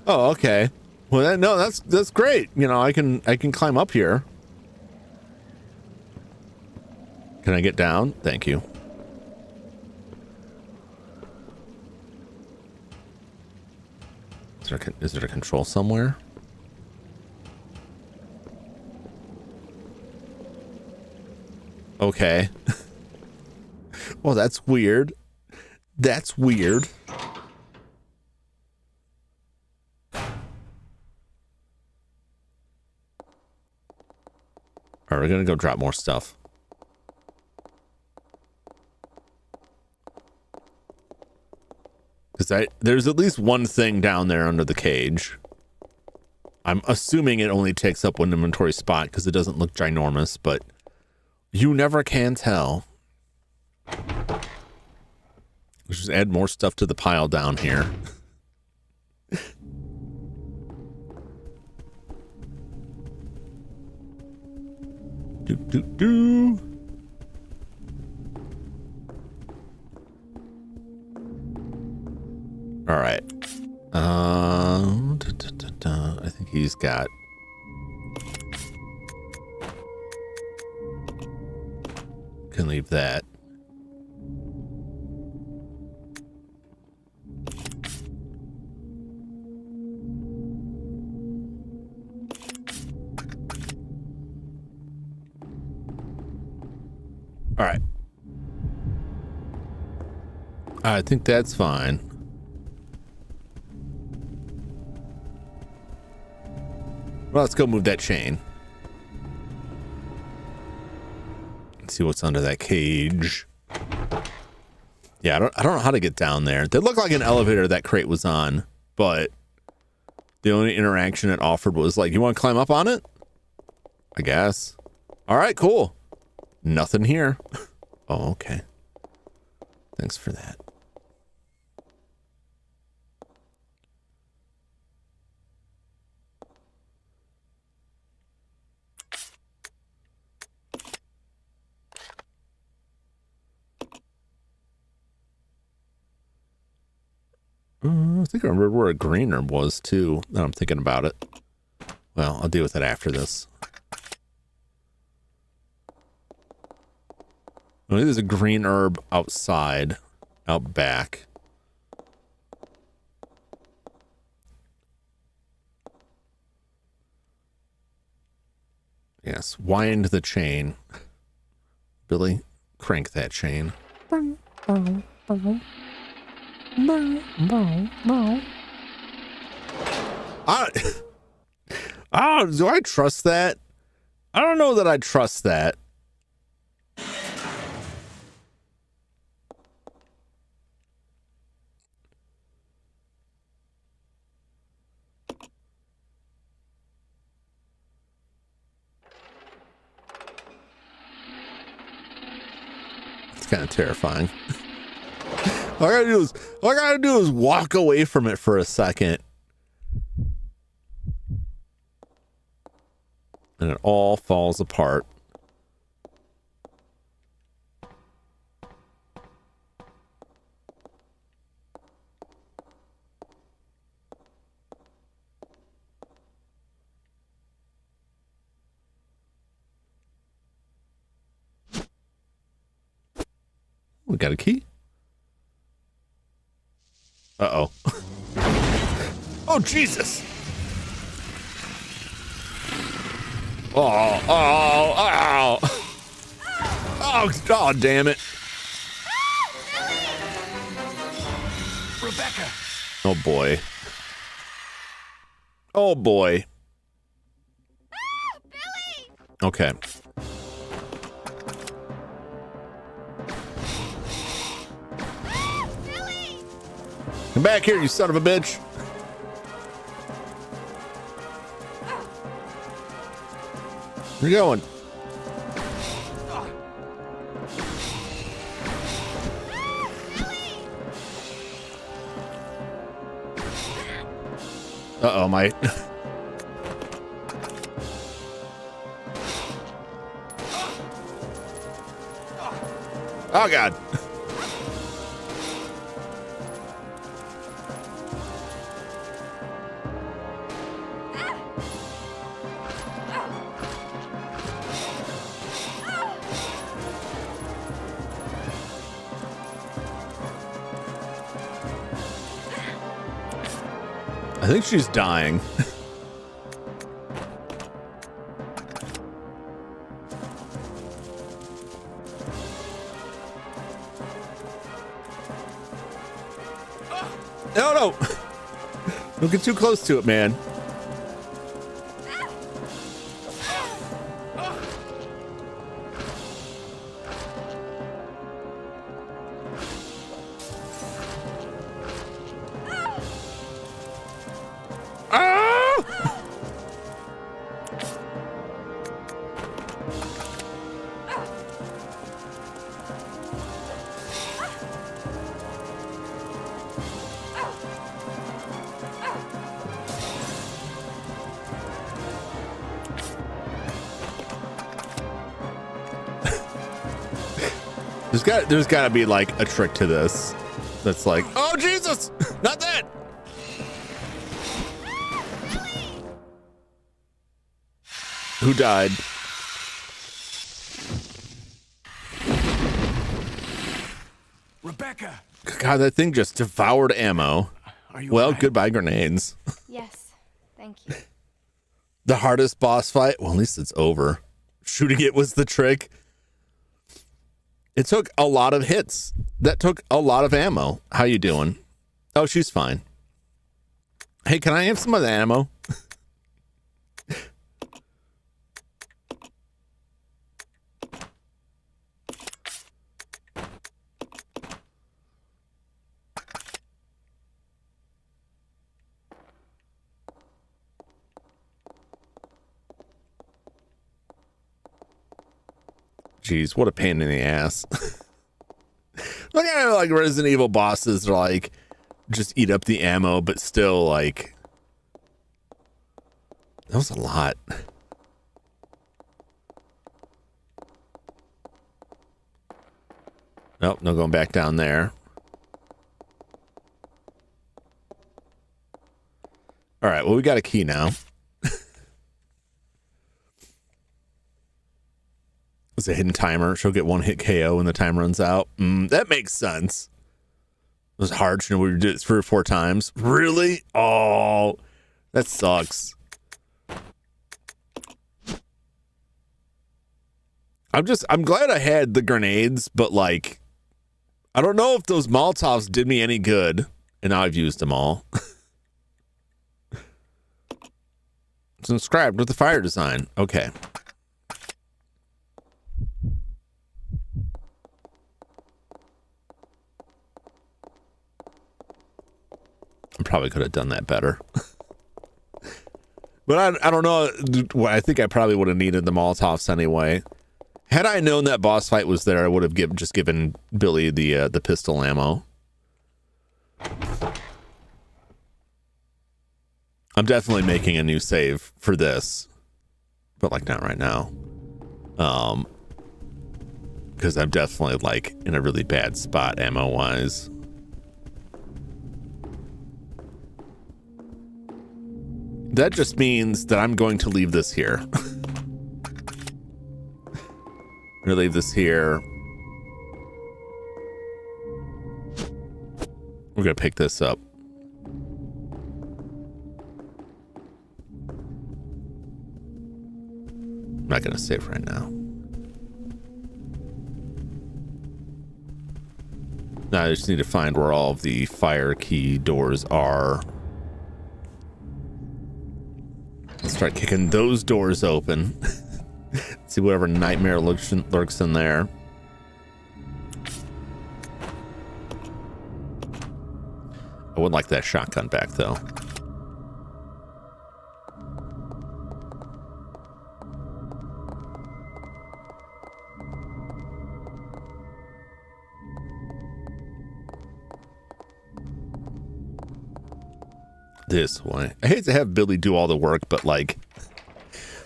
Oh, okay. Well, no, that's great. You know, I can climb up here. Can I get down? Thank you. Is there a control somewhere? Okay. Well, that's weird. That's weird. All right, we're gonna go drop more stuff. Because there's at least one thing down there under the cage. I'm assuming it only takes up one inventory spot because it doesn't look ginormous, but you never can tell. Let's just add more stuff to the pile down here. do. All right. I think he's got. Can leave that. All right. I think that's fine. Well, let's go move that chain. Let's see what's under that cage. Yeah, I don't know how to get down there. They look like an elevator that crate was on, but the only interaction it offered was like, you want to climb up on it? I guess. All right, cool. Nothing here. Oh, okay. Thanks for that. I think I remember where a green herb was too. Now I'm thinking about it. Well, I'll deal with it after this. Oh, there's a green herb outside, out back. Yes, wind the chain. Billy, crank that chain. Do I trust that? I don't know that I trust that. It's kind of terrifying. All I gotta do is walk away from it for a second. And it all falls apart. We got a key. Uh-oh. Oh, Jesus. Oh, damn it. Rebecca. Oh, boy. Oh, boy. Billy! Okay. Billy! Come back here, you son of a bitch. Where you going? Uh-oh, mate. Oh, God. I think she's dying. No. Don't get too close to it, man. There's got to be like a trick to this. That's like, oh Jesus, not that. Who died? Rebecca! God, that thing just devoured ammo. Are you Well, all right? goodbye grenades. Yes, thank you. The hardest boss fight? Well, at least it's over. Shooting it was the trick. It took a lot of hits. That took a lot of ammo. How you doing? Oh, she's fine. Hey, can I have some of the ammo? Jeez, what a pain in the ass. Look at it, like Resident Evil bosses are like just eat up the ammo, but still like that was a lot. Nope, no going back down there. All right, well, we got a key now. It's a hidden timer. She'll get one hit KO when the time runs out. That makes sense. It was hard. You know, we did it 3 or 4 times. Really? Oh, that sucks. I'm glad I had the grenades, but like, I don't know if those Molotovs did me any good. And now I've used them all. It's inscribed with the fire design. Okay. I probably could have done that better. But I don't know. I think I probably would have needed the Molotovs anyway. Had I known that boss fight was there, I would have just given Billy the pistol ammo. I'm definitely making a new save for this, but like not right now. Because I'm definitely like in a really bad spot ammo wise. That just means that I'm going to leave this here. I'm gonna leave this here. We're gonna pick this up. I'm not gonna save right now. Now I just need to find where all of the fire key doors are. Start kicking those doors open. See whatever nightmare lurks in there. I would like that shotgun back though. This way. I hate to have Billy do all the work, but like,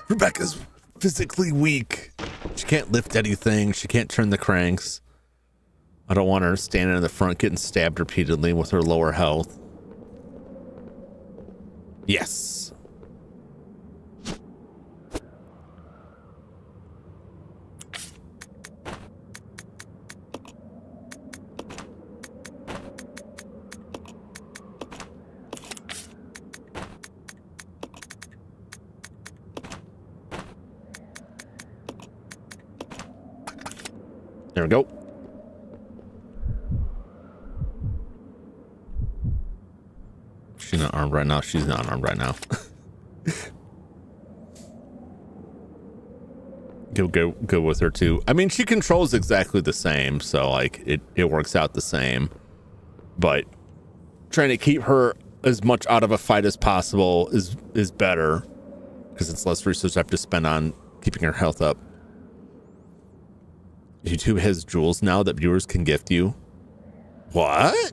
Rebecca's physically weak. She can't lift anything. She can't turn the cranks. I don't want her standing in the front getting stabbed repeatedly with her lower health. Yes. There we go. She's not armed right now. She's not armed right now. Go with her too. I mean, she controls exactly the same, so like it works out the same. But trying to keep her as much out of a fight as possible is better because it's less resources I have to spend on keeping her health up. YouTube has jewels now that viewers can gift you. What?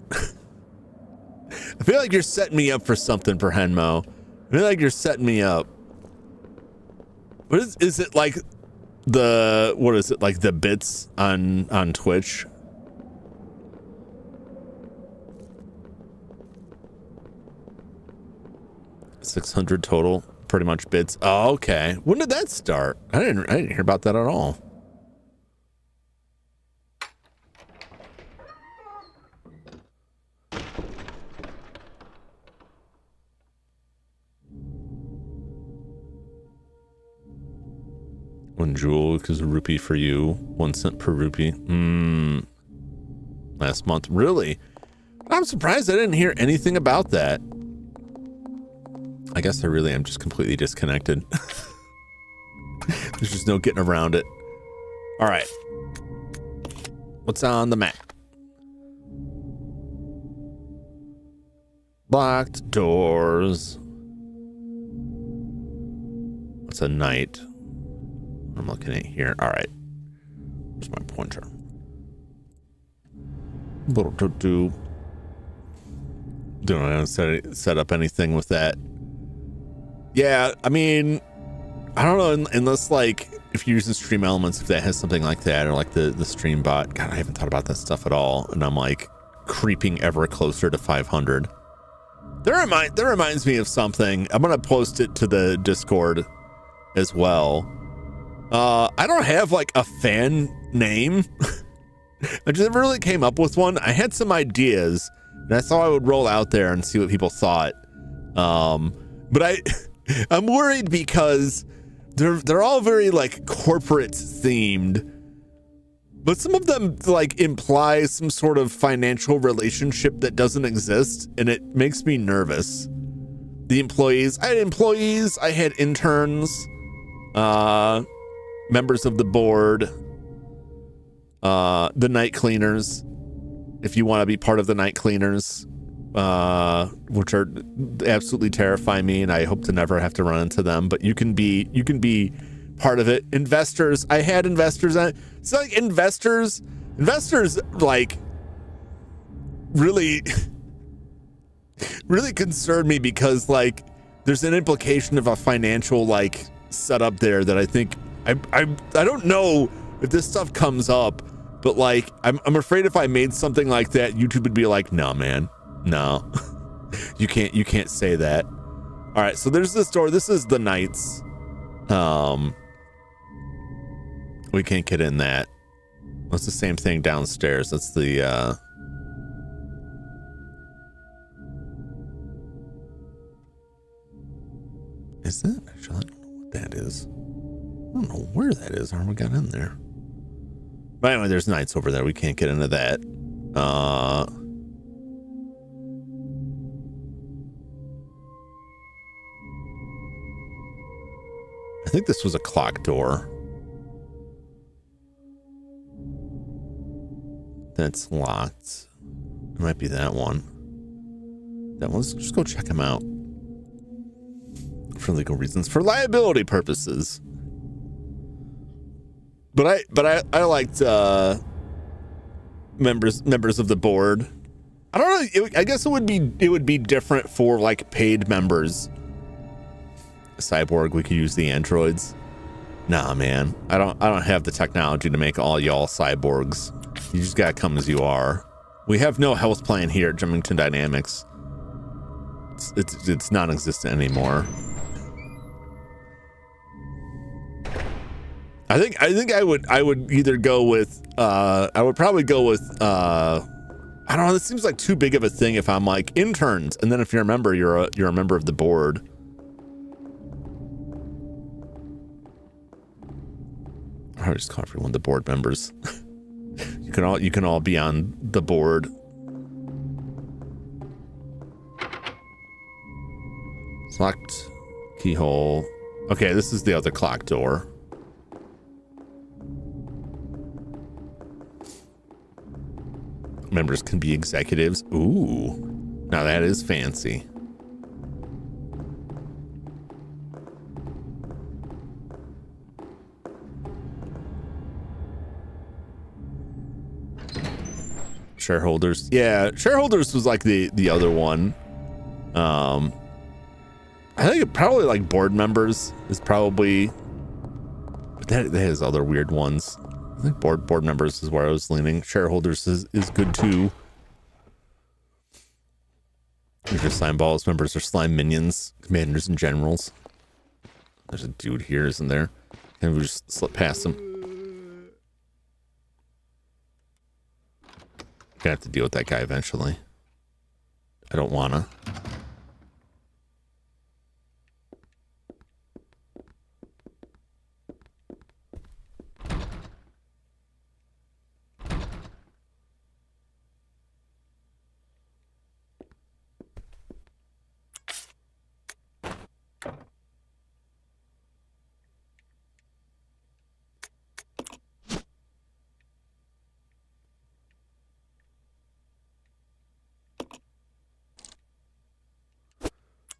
I feel like you're setting me up for something for Henmo. I feel like you're setting me up. What is it like? the, what is it, like the bits on Twitch. $600 total, pretty much bits. Oh, okay. When did that start? I didn't hear about that at all. One jewel because a rupee for you, 1 cent per rupee. Last month, really? I'm surprised I didn't hear anything about that. I guess I really am just completely disconnected. There's just no getting around it. All right. What's on the map? Locked doors. What's a night? I'm looking at here. All right. Where's my pointer? Don't set up anything with that. Yeah, I mean, I don't know, unless like if you use the stream elements, if that has something like that, or like the stream bot. God, I haven't thought about that stuff at all, and I'm like creeping ever closer to 500. That reminds me of something. I'm gonna post it to the Discord as well. I don't have like a fan name. I just never really came up with one. I had some ideas, and I thought I would roll out there and see what people thought. But I'm worried because they're all very like corporate themed, but some of them like imply some sort of financial relationship that doesn't exist, and it makes me nervous. The employees, I had interns, members of the board, the night cleaners, if you want to be part of the night cleaners, which are absolutely terrify me, and I hope to never have to run into them, but you can be part of it. Investors, I had investors on. It's like investors like really concern me, because like there's an implication of a financial like setup there that I think I don't know if this stuff comes up, but like I'm afraid if I made something like that, YouTube would be like, no man, no. you can't say that. All right, so there's this door. This is the Knights. We can't get in that. That's the same thing downstairs. That's the is it? Actually, I don't know what that is. I don't know where that is. How we got in there? But anyway, there's Knights over there. We can't get into that. I think this was a clock door. That's locked. It might be that one. That one. Let's just go check him out. For legal reasons, for liability purposes. But I liked members of the board. I don't know. I guess it would be different for like paid members. Cyborg, we could use the androids. Nah, man, I don't have the technology to make all y'all cyborgs. You just gotta come as you are. We have no health plan here at Jumington Dynamics. It's non-existent anymore. I think I would either go with I would probably go with I don't know, this seems like too big of a thing if I'm like interns, and then if you're a member, you're a member of the board. I just call everyone the board members. You can all be on the board. It's locked. Keyhole. Okay, this is the other clock door. Members can be executives. Ooh, now that is fancy. Shareholders. Yeah, shareholders was like the other one. I think it probably like board members is probably But that has other weird ones. I think board members is where I was leaning. Shareholders is good too. They're just slime balls. Members are slime minions. Commanders and generals. There's a dude here, isn't there? And we just slip past him. Gonna have to deal with that guy eventually. I don't wanna.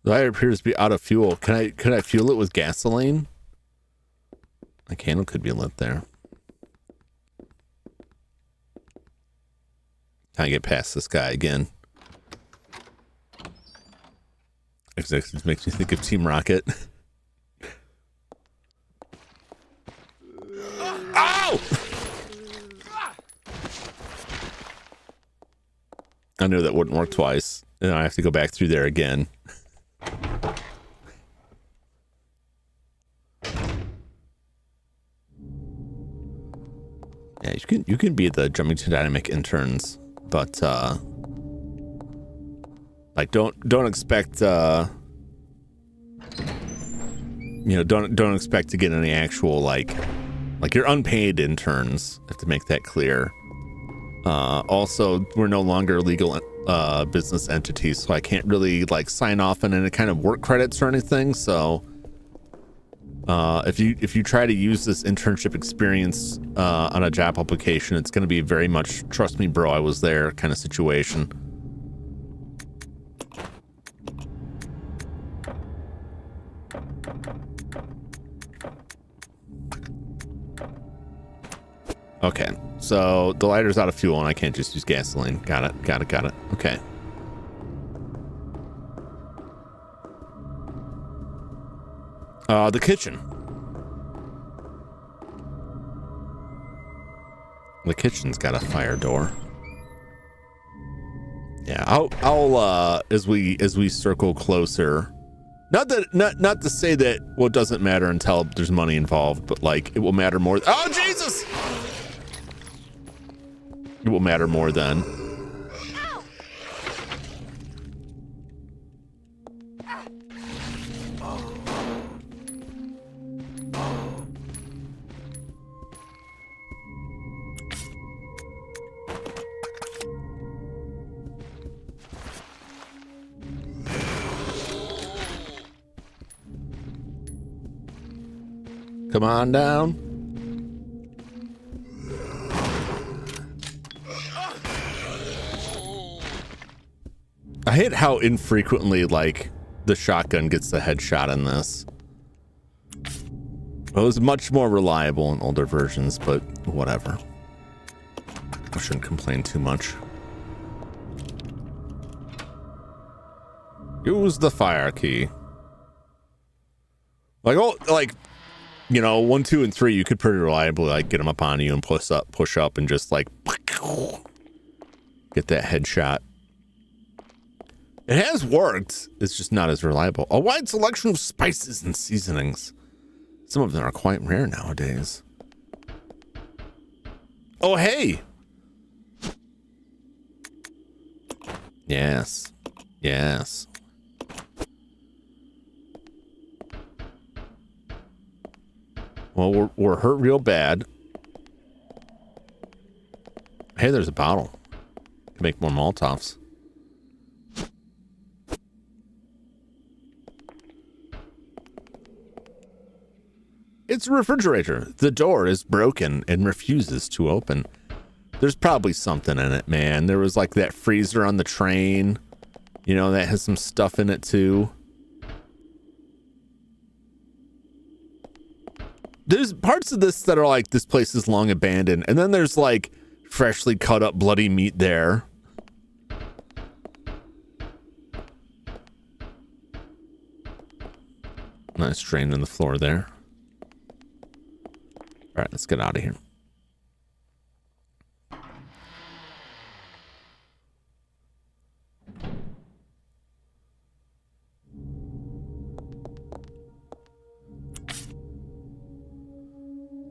The lighter appears to be out of fuel. Can I fuel it with gasoline? My candle could be lit there. Can I get past this guy again? It makes me think of Team Rocket. Ow! I knew that wouldn't work twice. And I have to go back through there again. Yeah, you can be the Jumington Dynamic interns, but like don't expect don't expect to get any actual like you're unpaid interns. I have to make that clear. Also, we're no longer legal business entities, so I can't really like sign off on any kind of work credits or anything. So if you try to use this internship experience on a job application, it's going to be very much trust me bro, I was there kind of situation. Okay, so the lighter's out of fuel and I can't just use gasoline. Got it. Okay. The kitchen. The kitchen's got a fire door. Yeah, I'll as we circle closer. Not to say that it doesn't matter until there's money involved, but like it will matter more. Oh Jesus! It will matter more then. Come on down. I hate how infrequently like the shotgun gets the headshot in this. It was much more reliable in older versions, but whatever. I shouldn't complain too much. Use the fire key. Like, oh, like, you know, 1, 2, and 3, you could pretty reliably like get them up on you and push up and just like get that headshot. It has worked. It's just not as reliable. A wide selection of spices and seasonings. Some of them are quite rare nowadays. Oh, hey. Yes. Yes. Well, we're hurt real bad. Hey, there's a bottle. Can make more Molotovs. It's a refrigerator. The door is broken and refuses to open. There's probably something in it, man. There was like that freezer on the train. You know, that has some stuff in it too. There's parts of this that are like, this place is long abandoned. And then there's like freshly cut up bloody meat there. Nice drain in the floor there. All right, let's get out of here.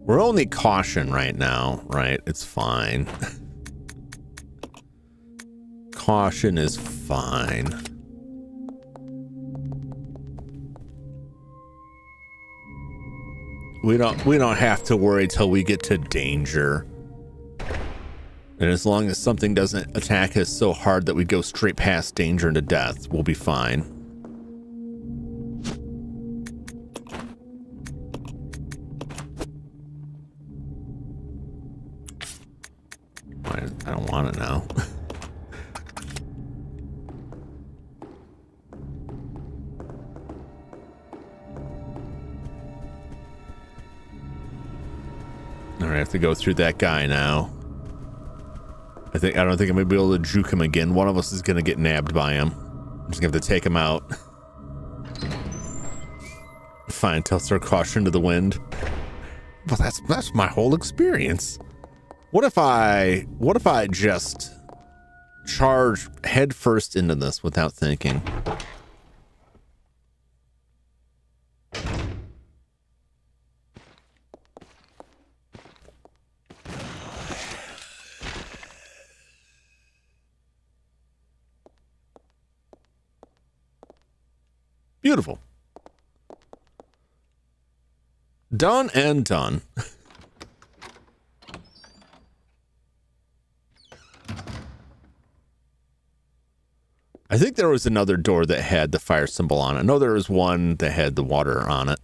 We're only caution right now, right? It's fine. Caution is fine. We don't have to worry till we get to danger. And as long as something doesn't attack us so hard that we go straight past danger into death, we'll be fine. I don't want to know. All right, I have to go through that guy now. I don't think I'm gonna be able to juke him again. One of us is gonna get nabbed by him. I'm just gonna have to take him out. Fine, toss our caution to the wind. Well, that's my whole experience. What if I just charge headfirst into this without thinking? Beautiful. Done and done. I think there was another door that had the fire symbol on it. I know there was one that had the water on it.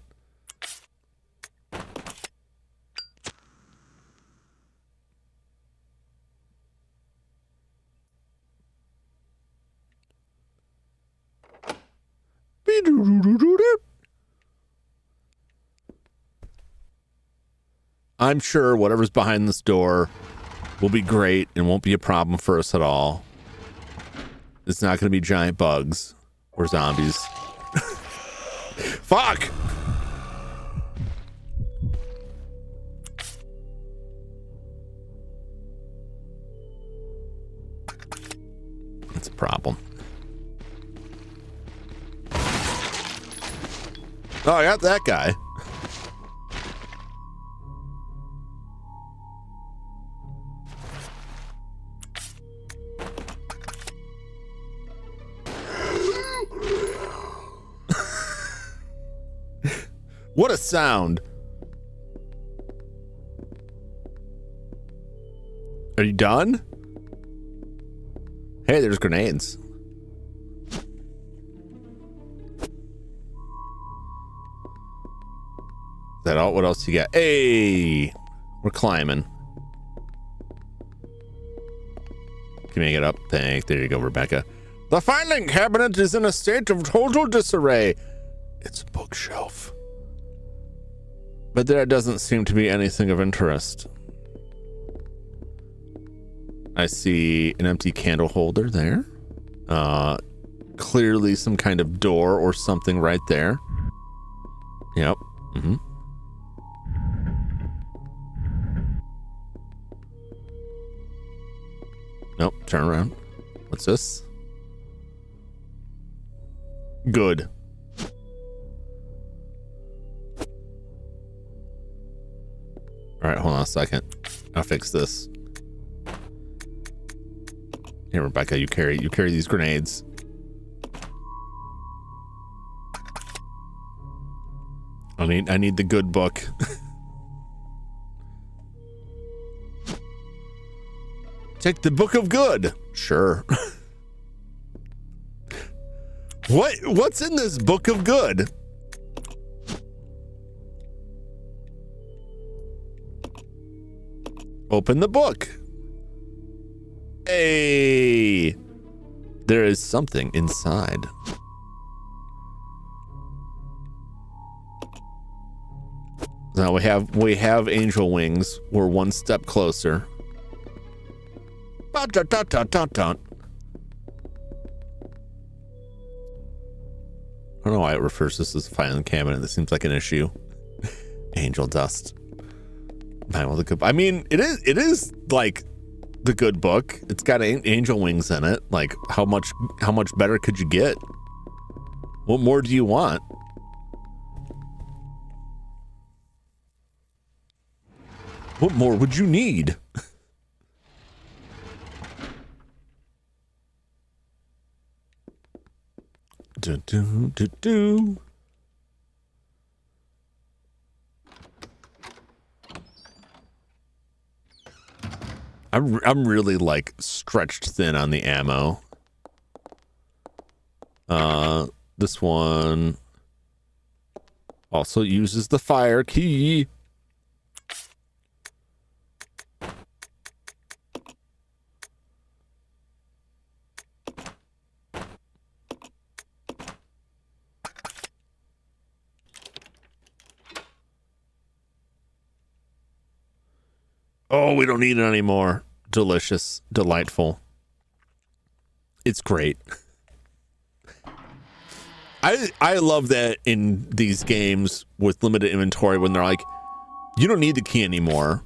I'm sure whatever's behind this door will be great and won't be a problem for us at all. It's not going to be giant bugs or zombies. Fuck! That's a problem. Oh, I got that guy. What a sound. Are you done? Hey, there's grenades. Is that all? What else you got? Hey, we're climbing. Can you make it up? Thanks. There you go, Rebecca. The filing cabinet is in a state of total disarray. It's a bookshelf. But there doesn't seem to be anything of interest. I see an empty candle holder there. Clearly some kind of door or something right there. Yep. Mm-hmm. Nope. Turn around. What's this? Good. All right, hold on a second. I'll fix this. Here, Rebecca, you carry these grenades. I need the good book. Take the book of good. Sure. What's in this book of good? Open the book. Hey, there is something inside. Now we have angel wings. We're one step closer. I don't know why it refers to this as filing cabinet. This seems like an issue. Angel dust. Well, the good. I mean, it is like the good book. It's got angel wings in it. Like, how much better could you get? What more do you want? What more would you need? I'm really like stretched thin on the ammo. This one also uses the fire key. Oh, we don't need it anymore. Delicious, delightful. It's great. I love that in these games with limited inventory when they're like, you don't need the key anymore.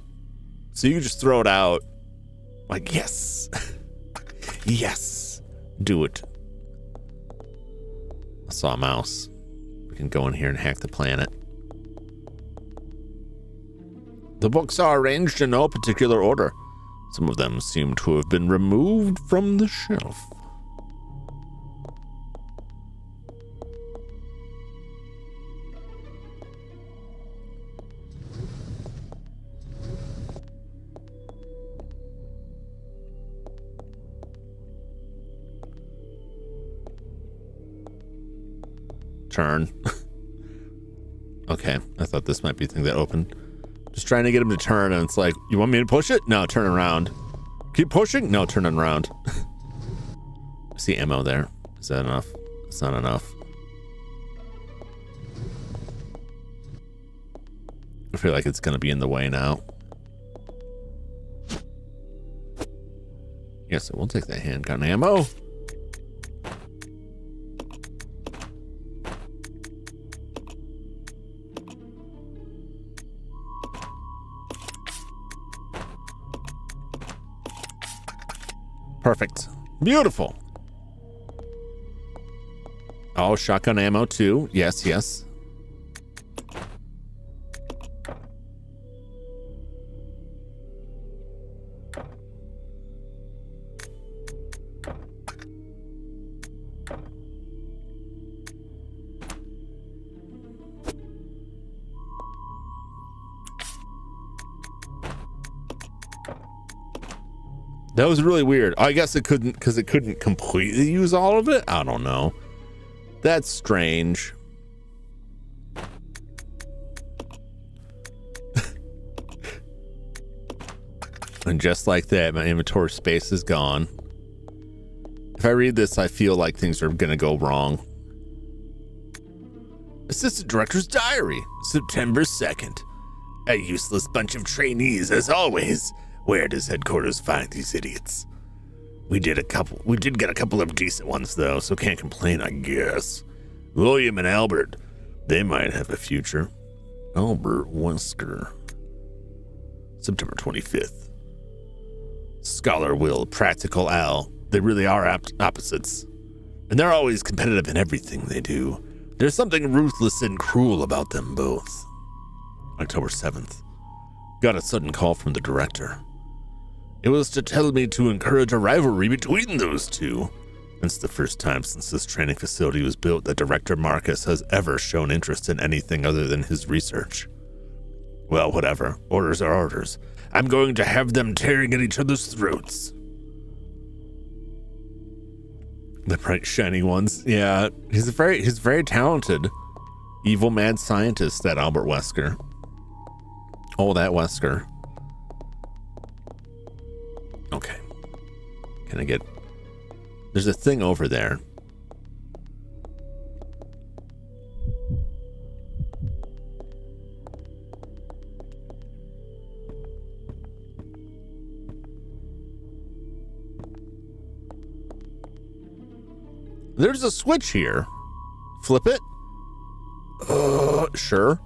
So you just throw it out. Like, yes. Yes. Do it. I saw a mouse. We can go in here and hack the planet. The books are arranged in no particular order. Some of them seem to have been removed from the shelf. Turn. Okay, I thought this might be the thing that opened. Just trying to get him to turn, and it's like, you want me to push it? No, turn around. Keep pushing? No, turn around. I see ammo there. Is that enough? It's not enough. I feel like it's going to be in the way now. Yes, we'll take that handgun ammo. Perfect. Beautiful. Oh, shotgun ammo too. Yes, yes. That was really weird. I guess it couldn't, because it couldn't completely use all of it. I don't know. That's strange. And just like that, my inventory space is gone. If I read this, I feel like things are going to go wrong. Assistant Director's Diary, September 2nd. A useless bunch of trainees, as always. Where does headquarters find these idiots? We did get a couple of decent ones, though, so can't complain, I guess. William and Albert, they might have a future. Albert Wesker. September 25th. Scholar Will, Practical Al. They really are opposites. And they're always competitive in everything they do. There's something ruthless and cruel about them both. October 7th. Got a sudden call from the director. It was to tell me to encourage a rivalry between those two. It's the first time since this training facility was built that Director Marcus has ever shown interest in anything other than his research. Well, whatever. Orders are orders. I'm going to have them tearing at each other's throats. The bright, shiny ones. Yeah, he's very talented. Evil mad scientist, that Albert Wesker. Oh, that Wesker. Okay. Can I get... There's a thing over there. There's a switch here. Flip it? Sure.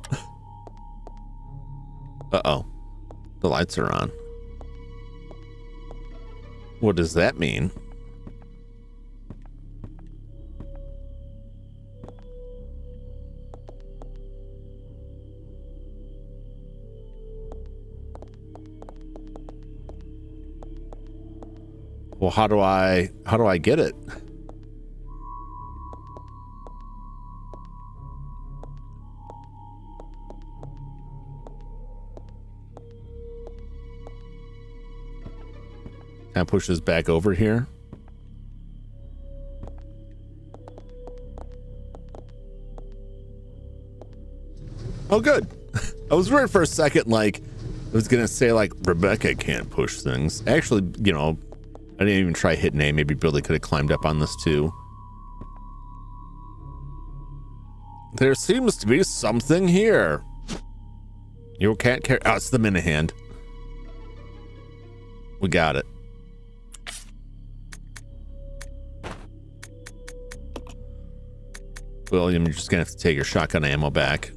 Uh-oh. The lights are on. What does that mean? Well, how do I get it? Can I push this back over here? Oh, good. I was worried for a second, like, I was gonna say, like, Rebecca can't push things. Actually, you know, I didn't even try hitting A. Maybe Billy could have climbed up on this too. There seems to be something here. You can't carry. Oh, it's the minute hand. We got it. William, you're just gonna have to take your shotgun ammo back.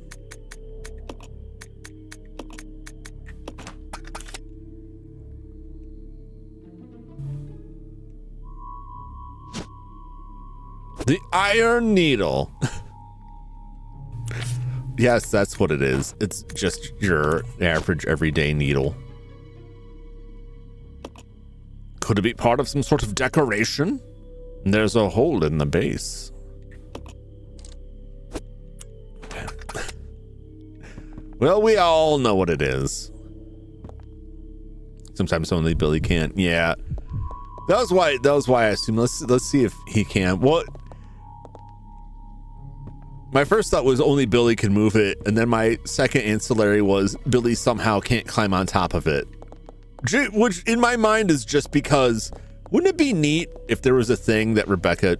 The Iron Needle. Yes, that's what it is. It's just your average everyday needle. Could it be part of some sort of decoration? There's a hole in the base. Okay. Well, we all know what it is. Sometimes only Billy can't. Yeah. That was why I assumed. Let's see if he can. What? My first thought was only Billy can move it, and then my second ancillary was Billy somehow can't climb on top of it. Which in my mind is just because, wouldn't it be neat if there was a thing that Rebecca,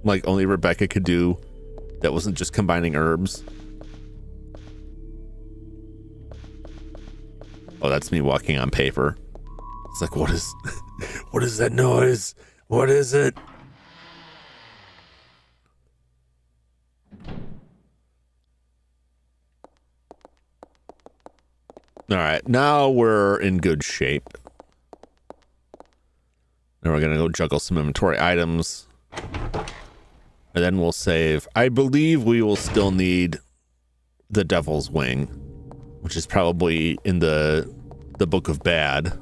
like only Rebecca could do, that wasn't just combining herbs? Oh, that's me walking on paper. It's like, what is that noise? What is it? All right, now we're in good shape. Now we're gonna go juggle some inventory items, and then we'll save. I believe we will still need the Devil's Wing, which is probably in the Book of Bad.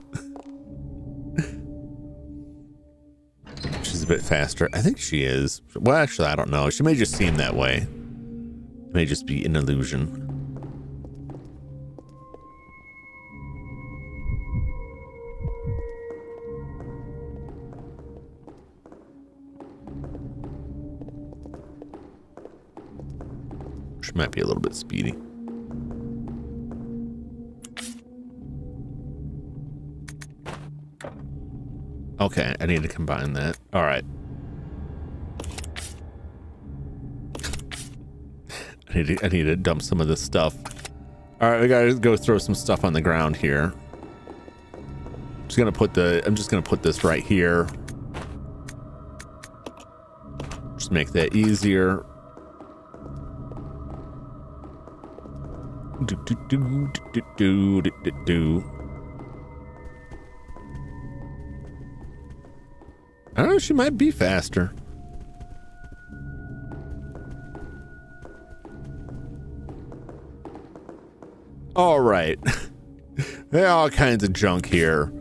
She's a bit faster. I think she is. Well, actually, I don't know. She may just seem that way. It may just be an illusion. She might be a little bit speedy. Okay, I need to combine that. All right. I need to dump some of this stuff. All right, we gotta go throw some stuff on the ground here. I'm just gonna put this right here. Just make that easier. I don't know, she might be faster. All right. There are all kinds of junk here.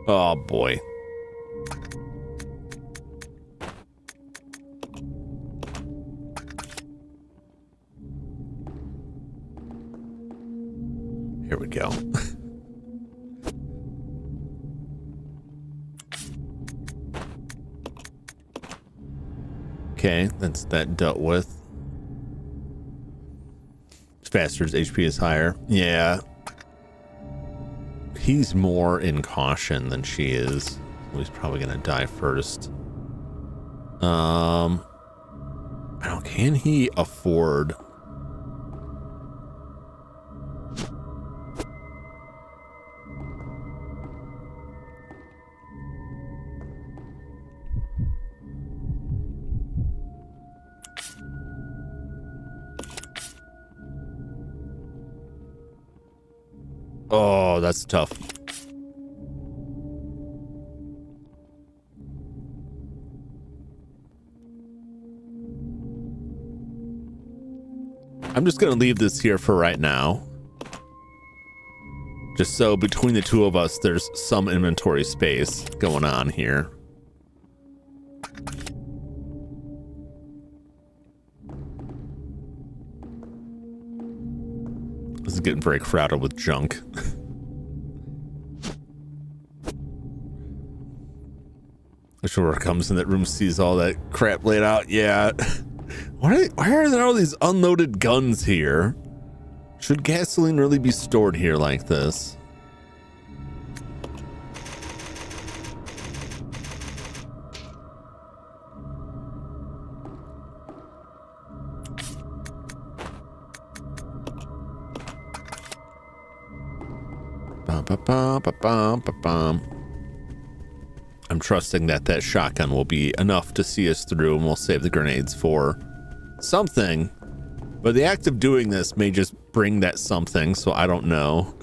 Oh boy. Here we go. Okay, that's that dealt with. Faster's HP is higher. Yeah. He's more in caution than she is. He's probably gonna die first. I don't. Can he afford? Oh, that's tough. I'm just going to leave this here for right now. Just so between the two of us, there's some inventory space going on here. This is getting very crowded with junk. Whoever comes in that room sees all that crap laid out. Yeah. Why are there all these unloaded guns here? Should gasoline really be stored here like this? I'm trusting that shotgun will be enough to see us through, and we'll save the grenades for something. But the act of doing this may just bring that something, so I don't know.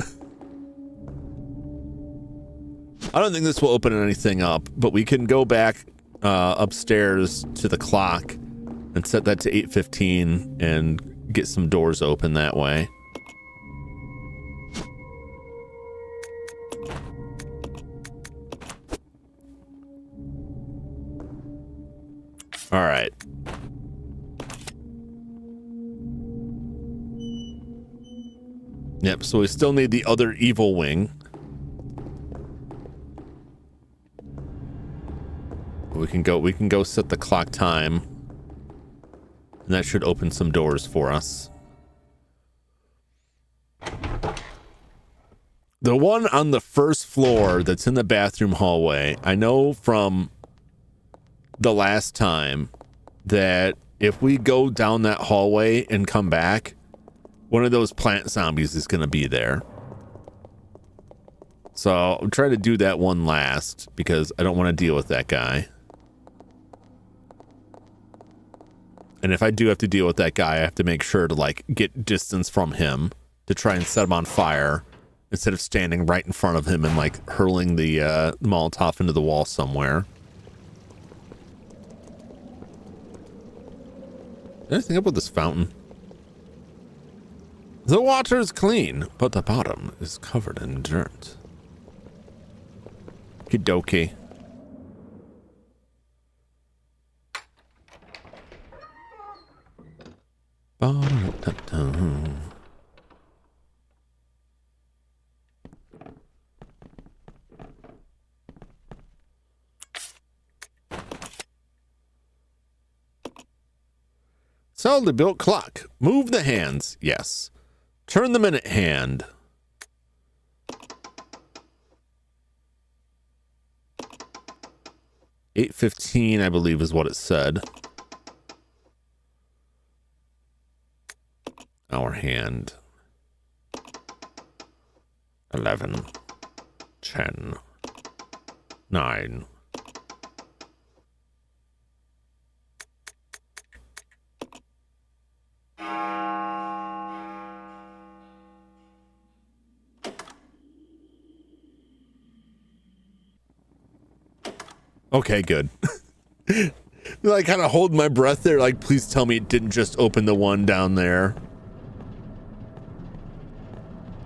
I don't think this will open anything up, but we can go back upstairs to the clock and set that to 8:15 and get some doors open that way. All right. Yep, so we still need the other evil wing. We can go set the clock time. And that should open some doors for us. The one on the first floor that's in the bathroom hallway, I know from the last time that if we go down that hallway and come back, one of those plant zombies is going to be there. So I'm trying to do that one last because I don't want to deal with that guy. And if I do have to deal with that guy, I have to make sure to like get distance from him to try and set him on fire instead of standing right in front of him and like hurling the Molotov into the wall somewhere. Anything up with this fountain? The water is clean, but the bottom is covered in dirt. Kidoki. Solidly built clock. Move the hands. Yes. Turn the minute hand. $8:15, I believe, is what it said. Hour hand. 11. 10. 9. Okay, good. I kind of hold my breath there, like, please tell me it didn't just open the one down there.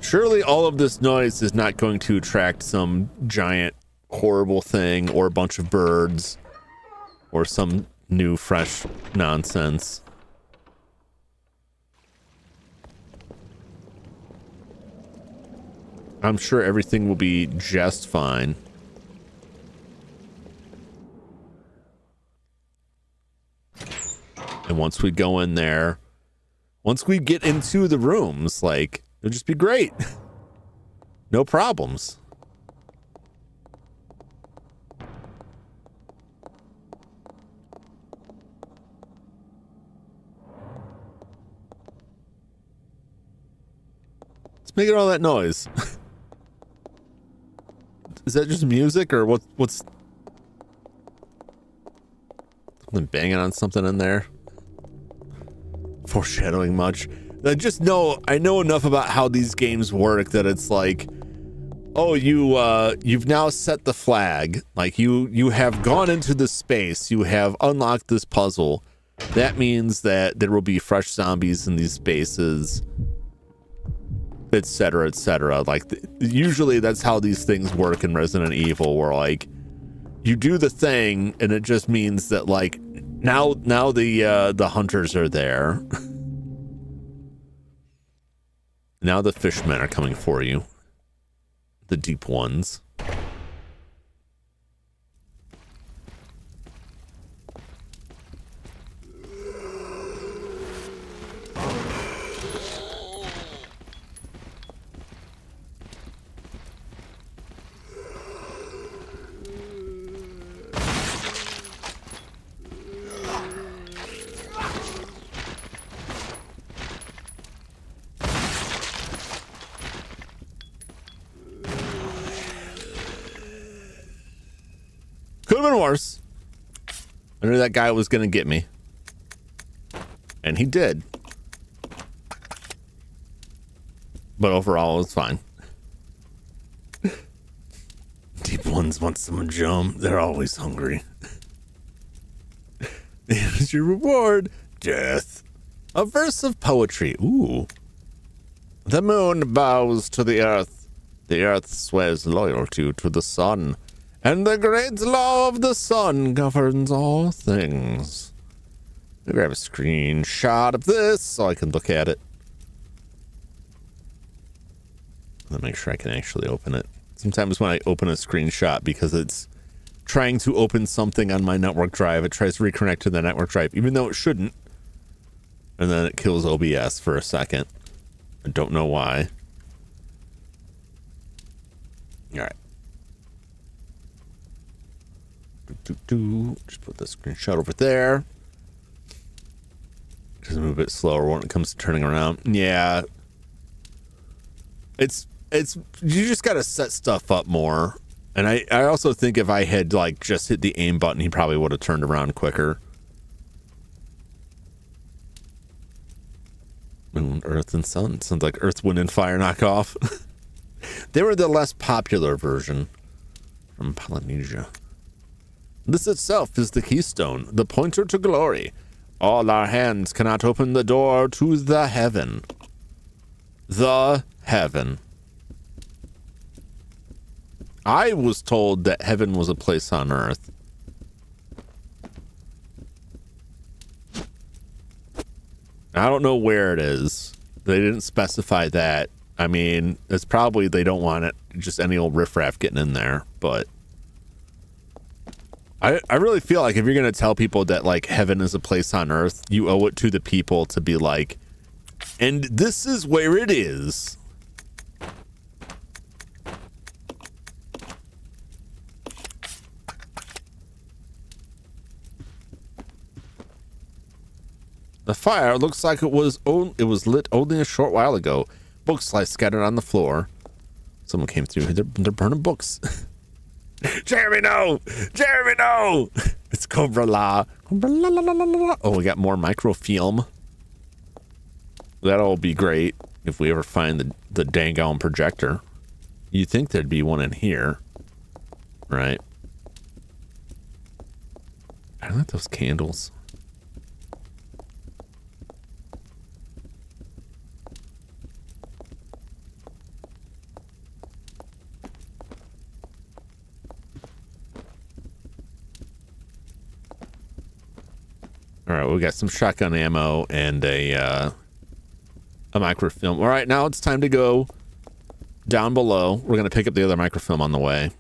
Surely all of this noise is not going to attract some giant horrible thing or a bunch of birds or some new fresh nonsense. I'm sure everything will be just fine. And once we go in there, once we get into the rooms, like, it'll just be great. No problems. It's making all that noise. Is that just music or what's something banging on something in there? Foreshadowing much. I know enough about how these games work that it's like, oh, you've now set the flag. Like you have gone into this space. You have unlocked this puzzle. That means that there will be fresh zombies in these spaces, etc., etc. Like usually that's how these things work in Resident Evil, where like you do the thing and it just means that like now the hunters are there. Now the fishmen are coming for you. The deep ones. Could have been worse. I knew that guy was going to get me. And he did. But overall, it was fine. Deep ones want some Jum. They're always hungry. Here's your reward. Death. A verse of poetry. Ooh. The moon bows to the earth. The earth swears loyalty to the sun. And the great law of the sun governs all things. I'll grab a screenshot of this so I can look at it. Let me make sure I can actually open it. Sometimes when I open a screenshot, because it's trying to open something on my network drive, it tries to reconnect to the network drive, even though it shouldn't. And then it kills OBS for a second. I don't know why. All right. Just put the screenshot over there. Just move a bit slower when it comes to turning around. Yeah. It's you just got to set stuff up more. And I also think if I had like just hit the aim button, he probably would have turned around quicker. Moon, Earth, and Sun. Sounds like Earth, Wind, and Fire knockoff. They were the less popular version from Polynesia. This itself is the keystone, the pointer to glory. All our hands cannot open the door to the heaven. The heaven. I was told that heaven was a place on earth. I don't know where it is. They didn't specify that. I mean, it's probably they don't want it, just any old riffraff getting in there, but I really feel like if you're going to tell people that like heaven is a place on earth, you owe it to the people to be like, and this is where it is. The fire looks like it was lit only a short while ago. Books lie scattered on the floor. Someone came through. They're burning books. Jeremy, no! Jeremy, no! It's Cobra La. Oh, we got more microfilm. That'll be great if we ever find the dang on projector. You'd think there'd be one in here, right? I like those candles. All right, we got some shotgun ammo and a microfilm. All right, now it's time to go down below. We're going to pick up the other microfilm on the way.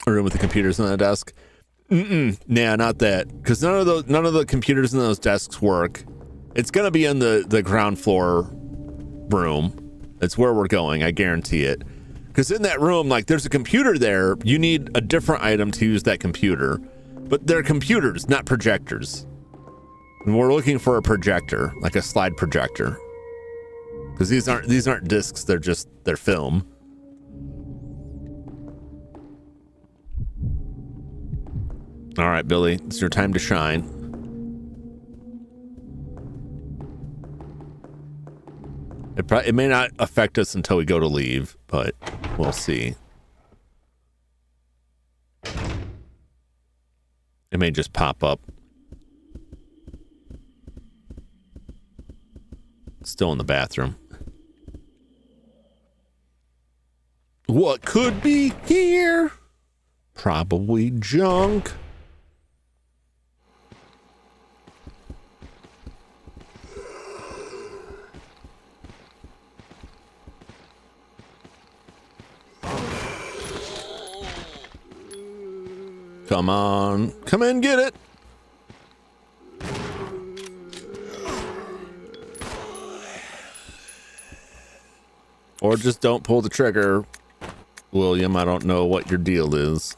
A room with the computers on the desk. Nah, not that. Because none of the computers in those desks work. It's going to be in the ground floor room. It's where we're going. I guarantee it. Because in that room, like, there's a computer there. You need a different item to use that computer. But they're computers, not projectors. And we're looking for a projector, like a slide projector. Because these aren't discs, they're film. All right, Billy, it's your time to shine. It may not affect us until we go to leave, but we'll see. It may just pop up. Still in the bathroom. What could be here? Probably junk. Come on. Come and get it. Or just don't pull the trigger, William. I don't know what your deal is.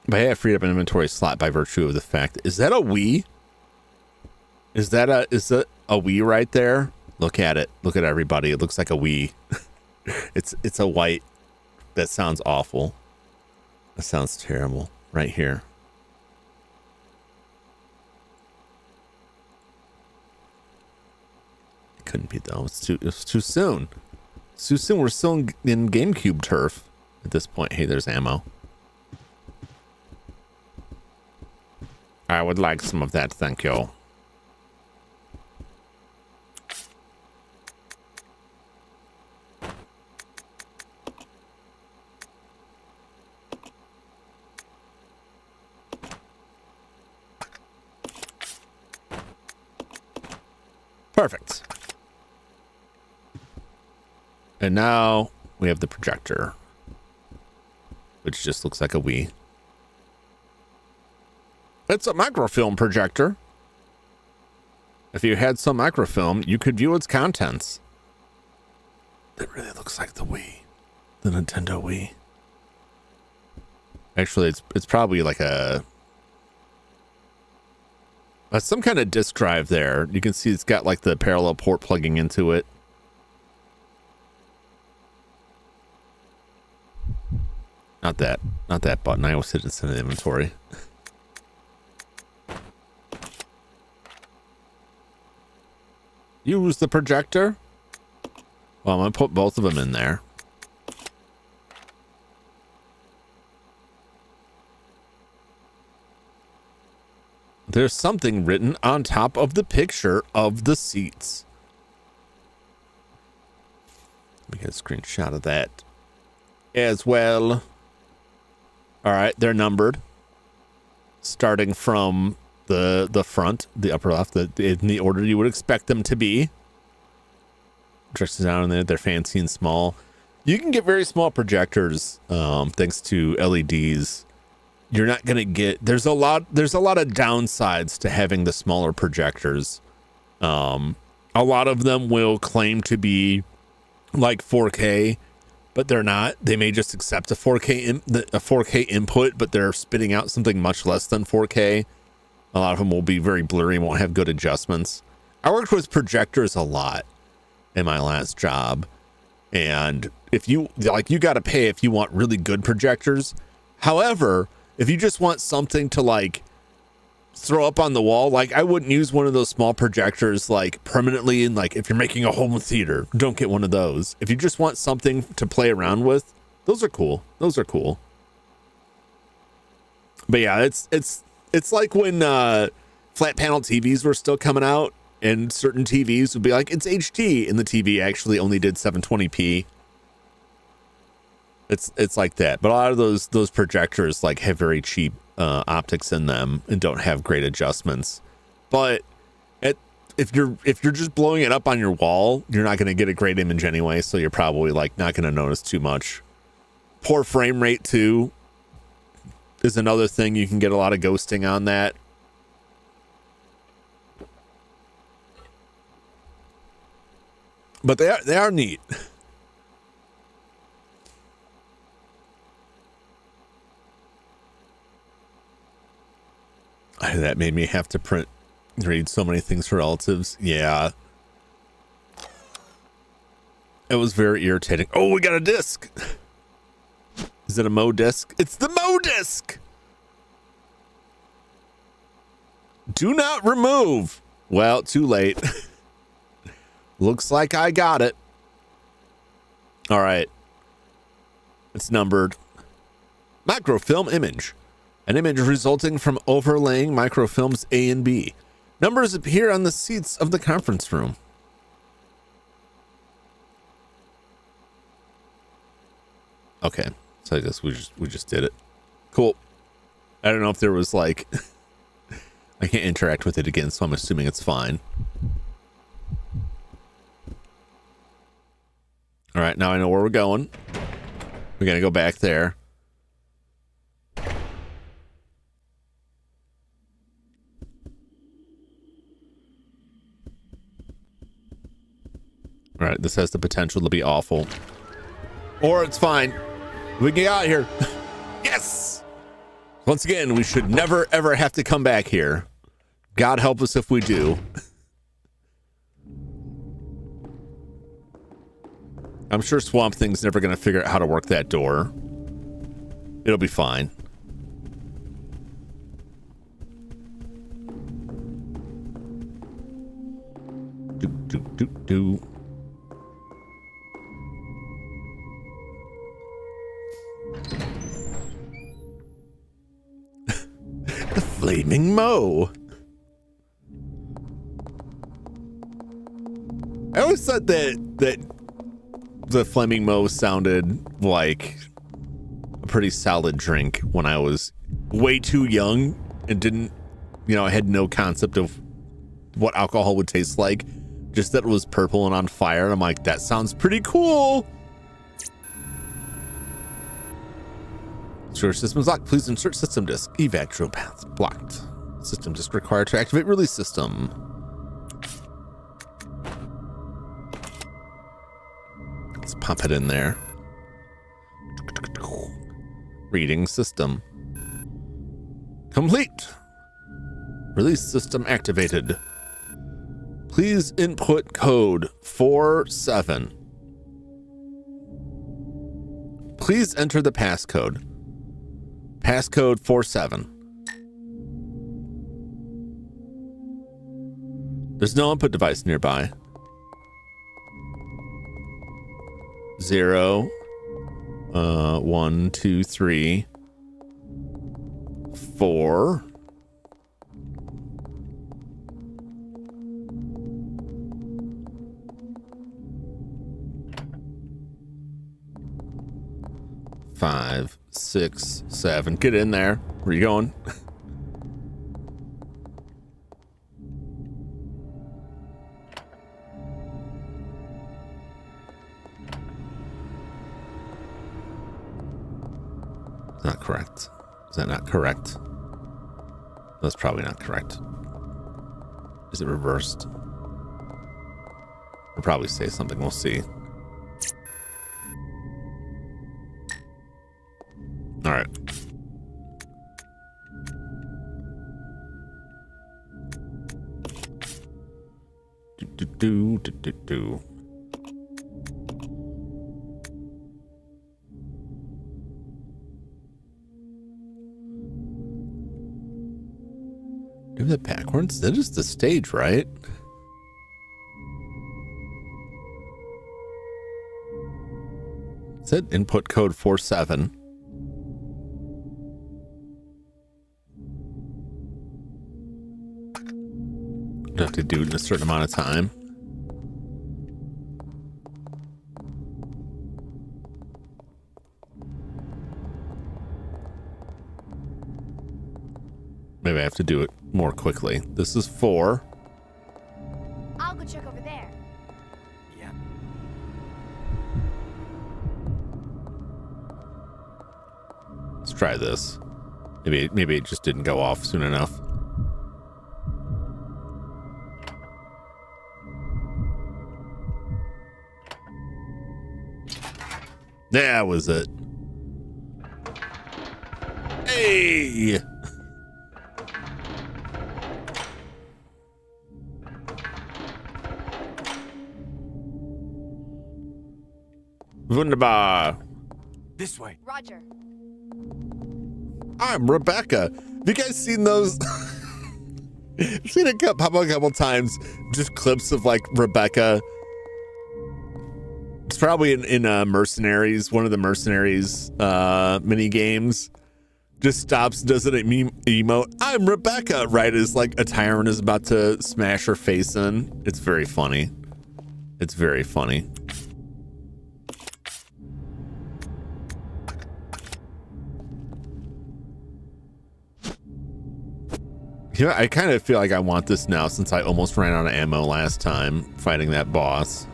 But hey, I freed up an inventory slot by virtue of the fact. Is that a Wii? Is that a Wii right there? Look at it. Look at everybody. It looks like a Wii. It's a white. That sounds awful. That sounds terrible. Right here. It couldn't be though. It's too soon. It's too soon. We're still in GameCube turf at this point. Hey, there's ammo. I would like some of that, thank you. Perfect. And now we have the projector, which just looks like a Wii. It's a microfilm projector. If you had some microfilm, you could view its contents. It really looks like the Wii, the Nintendo Wii. Actually, it's probably like some kind of disk drive there. You can see it's got like the parallel port plugging into it. Not that button. I always hit it in the inventory. Use the projector. Well, I'm gonna put both of them in there. There's something written on top of the picture of the seats. Let me get a screenshot of that as well. All right, they're numbered. Starting from the front, the upper left, in the order you would expect them to be. Dressed down in there, they're fancy and small. You can get very small projectors thanks to LEDs. You're not gonna get. There's a lot of downsides to having the smaller projectors. A lot of them will claim to be like 4K, but they're not. They may just accept a 4K input, but they're spitting out something much less than 4K. A lot of them will be very blurry and won't have good adjustments. I worked with projectors a lot in my last job, and if you got to pay if you want really good projectors. However, if you just want something to like throw up on the wall, like I wouldn't use one of those small projectors like permanently. And like if you're making a home theater, don't get one of those. If you just want something to play around with, those are cool. Those are cool. But yeah, it's like when flat panel TVs were still coming out, and certain TVs would be like, it's HD, and the TV actually only did 720p. It's like that. But a lot of those projectors like have very cheap optics in them and don't have great adjustments. But if you're just blowing it up on your wall, you're not going to get a great image anyway, so you're probably like not going to notice too much. Poor frame rate too is another thing. You can get a lot of ghosting on that. But they are neat. That made me have to read so many things for relatives. Yeah. It was very irritating. Oh, we got a disc. Is it a Mo disc? It's the Mo disc. Do not remove. Well, too late. Looks like I got it. All right. It's numbered. Microfilm image. An image resulting from overlaying microfilms A and B. Numbers appear on the seats of the conference room. Okay. So I guess we just did it. Cool. I don't know if there was like I can't interact with it again, so I'm assuming it's fine. All right, now I know where we're going. We're gonna go back there. All right, this has the potential to be awful. Or it's fine. We can get out of here. Yes! Once again, we should never, ever have to come back here. God help us if we do. I'm sure Swamp Thing's never going to figure out how to work that door. It'll be fine. Do. The Flaming Moe. I always thought that the Flaming Moe sounded like a pretty solid drink when I was way too young and didn't, I had no concept of what alcohol would taste like. Just that it was purple and on fire. And I'm like, that sounds pretty cool. Storage system is locked. Please insert system disk. Evac drill path blocked. System disk required to activate release system. Let's pop it in there. Reading system complete. Release system activated. Please input code 47. Please enter the passcode. Passcode 47. There's no input device nearby. 0, 1, 2, 3, 4. Five, 6, 7. Get in there. Where are you going? Not correct. Is that not correct? That's probably not correct. Is it reversed? I'll probably say something. We'll see. All right. Do. Do that backwards? That is the stage, right? It said input code 47. You have to do it in a certain amount of time. Maybe I have to do it more quickly. This is 4. I'll go check over there. Yeah. Let's try this. Maybe it just didn't go off soon enough. That was it. Hey! Wunderbar. This way. Roger. I'm Rebecca. Have you guys seen those? I've seen it pop up a couple times. Just clips of like Rebecca It's probably in Mercenaries, one of the Mercenaries mini games. Just stops, does it emote. I'm Rebecca, right as like a tyrant is about to smash her face in. It's very funny. It's very funny. You know, I kind of feel like I want this now since I almost ran out of ammo last time fighting that boss.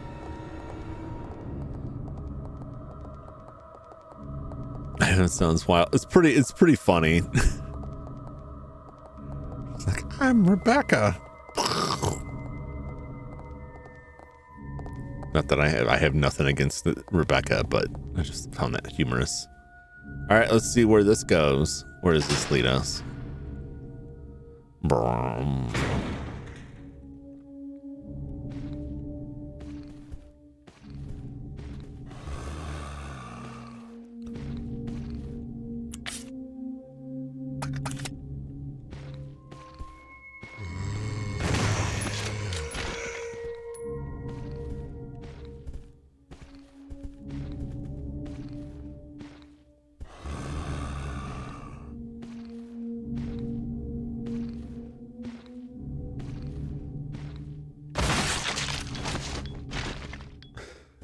That sounds wild. It's pretty funny. It's like, I'm Rebecca. Not that I have nothing against Rebecca, but I just found that humorous. All right, let's see where this goes. Where does this lead us? Brum.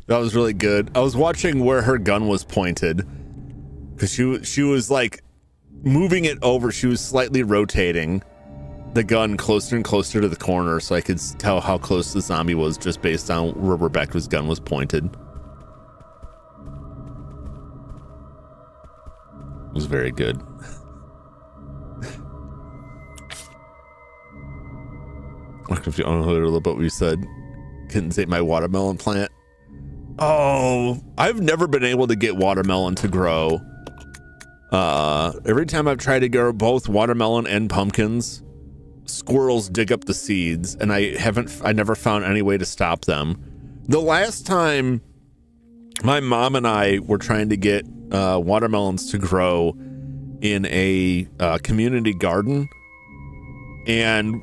That was really good. I was watching where her gun was pointed because she was like moving it over. She was slightly rotating the gun closer and closer to the corner so I could tell how close the zombie was just based on where Rebecca's gun was pointed. It was very good. I'm confused a little bit what you said. Couldn't ate my watermelon plant. Oh, I've never been able to get watermelon to grow. Every time I've tried to grow both watermelon and pumpkins, squirrels dig up the seeds, and I never found any way to stop them. The last time my mom and I were trying to get watermelons to grow in a community garden, and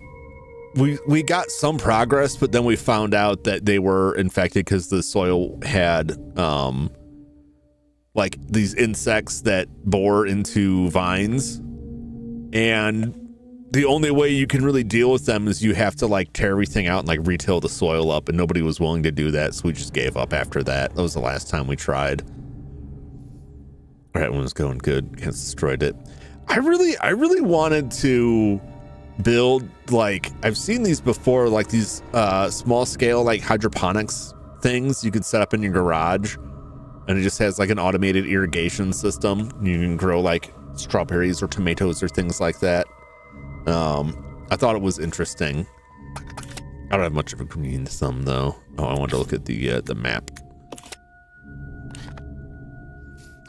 we got some progress, but then we found out that they were infected because the soil had like these insects that bore into vines, and the only way you can really deal with them is you have to like tear everything out and like retill the soil up, and nobody was willing to do that, so we just gave up after that. That was the last time we tried. All right, one was going good. Against destroyed it. I really wanted to build, like, I've seen these before, like these small scale like hydroponics things you could set up in your garage, and it just has like an automated irrigation system. You can grow like strawberries or tomatoes or things like that. I thought it was interesting. I don't have much of a green thumb though. Oh, I wanted to look at the map.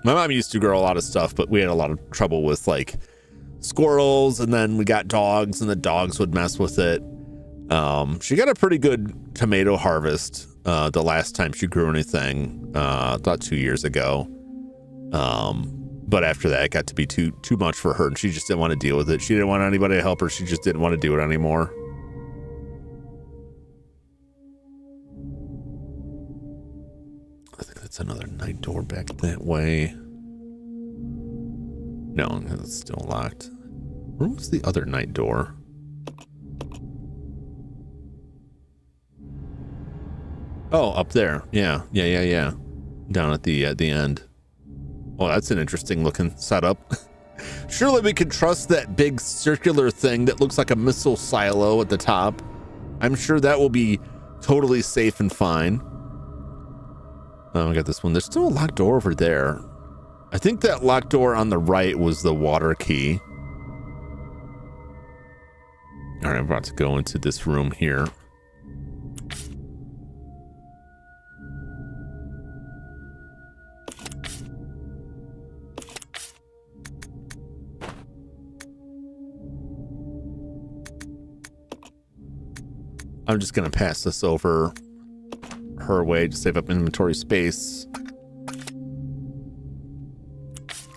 My mom used to grow a lot of stuff, but we had a lot of trouble with like squirrels, and then we got dogs, and the dogs would mess with it. She got a pretty good tomato harvest the last time she grew anything, about 2 years ago. But after that, it got to be too much for her, and she just didn't want to deal with it. She didn't want anybody to help her. She just didn't want to do it anymore. I think that's another night door back that way. No, it's still locked. Where was the other night door? Oh, up there. Yeah. Down at the end. Well, that's an interesting looking setup. Surely we could trust that big circular thing that looks like a missile silo at the top. I'm sure that will be totally safe and fine. Oh, I got this one. There's still a locked door over there. I think that locked door on the right was the water key. All right, I'm about to go into this room here. I'm just going to pass this over her way to save up inventory space. I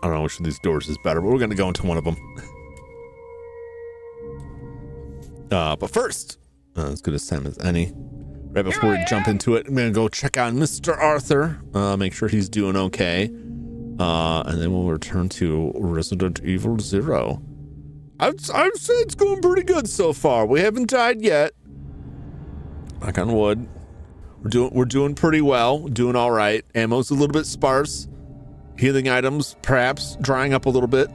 don't know which of these doors is better, but we're going to go into one of them. But first, as good as time as any. right before we jump into it, I'm gonna go check on Mr. Arthur, make sure he's doing okay, and then we'll return to Resident Evil 0. I'd say it's going pretty good so far. We haven't died yet. Knock on wood. We're doing pretty well. Doing all right. Ammo's a little bit sparse. Healing items perhaps drying up a little bit.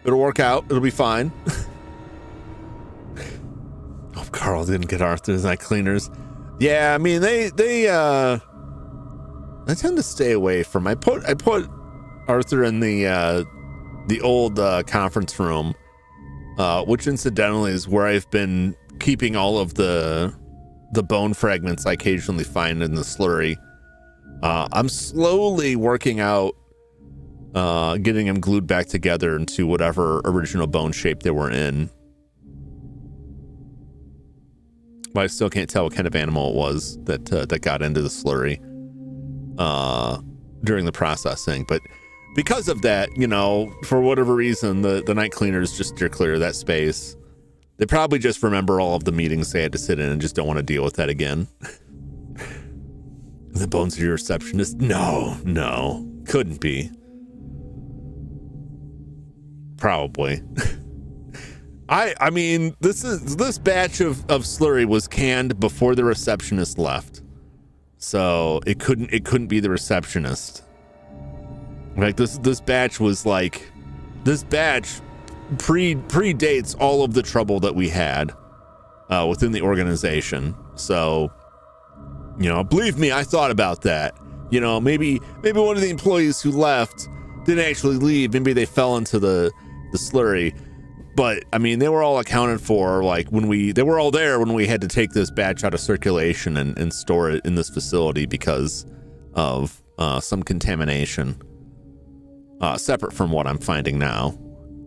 It'll work out. It'll be fine. Oh, Carl didn't get Arthur's night cleaners. Yeah, I mean they tend to stay away from. I put Arthur in the old conference room, which incidentally is where I've been keeping all of the bone fragments I occasionally find in the slurry. I'm slowly working out getting them glued back together into whatever original bone shape they were in. But I still can't tell what kind of animal it was that got into the slurry during the processing. But because of that, you know, for whatever reason, the night cleaners just steer clear of that space. They probably just remember all of the meetings they had to sit in and just don't want to deal with that again. The bones of your receptionist? No, couldn't be. Probably. I mean, this batch of slurry was canned before the receptionist left, so it couldn't be the receptionist. Like this batch was like, this batch predates all of the trouble that we had within the organization. So, you know, believe me, I thought about that. You know, maybe one of the employees who left didn't actually leave. Maybe they fell into the slurry. But I mean, they were all accounted for. Like they were all there when we had to take this batch out of circulation and store it in this facility because of some contamination. Separate from what I'm finding now.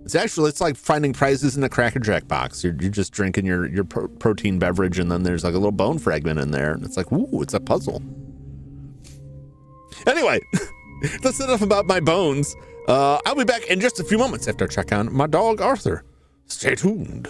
It's like finding prizes in a Cracker Jack box. You're just drinking your protein beverage, and then there's like a little bone fragment in there, and it's like, ooh, it's a puzzle. Anyway, that's enough about my bones. I'll be back in just a few moments after I check on my dog Arthur. Stay tuned.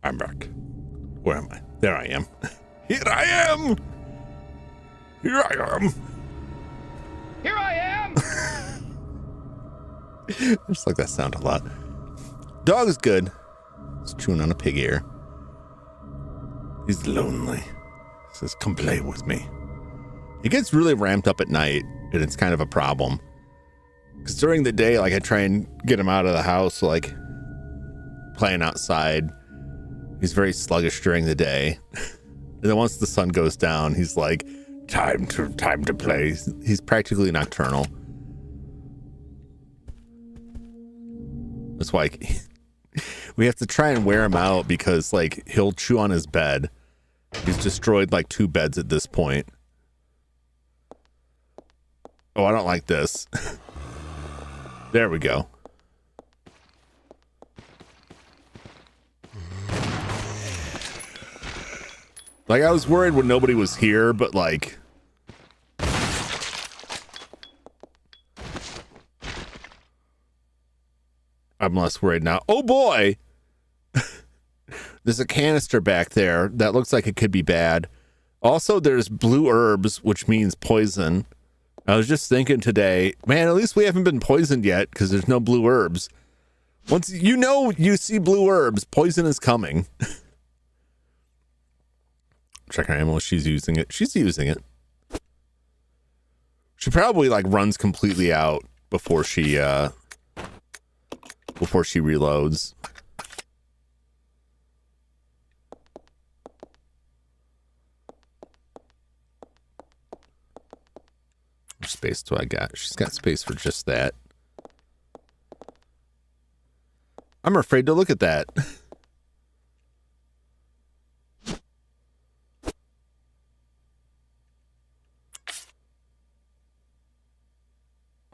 I'm back. Where am I? There I am. Here I am. Here I am. Here I am. I just like that sound a lot. Dog's good. He's chewing on a pig ear. He's lonely. He says, come play with me. He gets really ramped up at night, and it's kind of a problem. Because during the day, like, I try and get him out of the house, like, playing outside. He's very sluggish during the day. And then once the sun goes down, he's like, time to play. He's practically nocturnal. That's why we have to try and wear him out, because like he'll chew on his bed. He's destroyed like 2 beds at this point. Oh, I don't like this. There we go. Like, I was worried when nobody was here, but like, I'm less worried now. Oh boy! There's a canister back there that looks like it could be bad. Also, there's blue herbs, which means poison. I was just thinking today, man, at least we haven't been poisoned yet, because there's no blue herbs. Once you see blue herbs, poison is coming. Check her ammo. She's using it. She's using it. She probably like runs completely out before she reloads. How much space do I got? She's got space for just that. I'm afraid to look at that.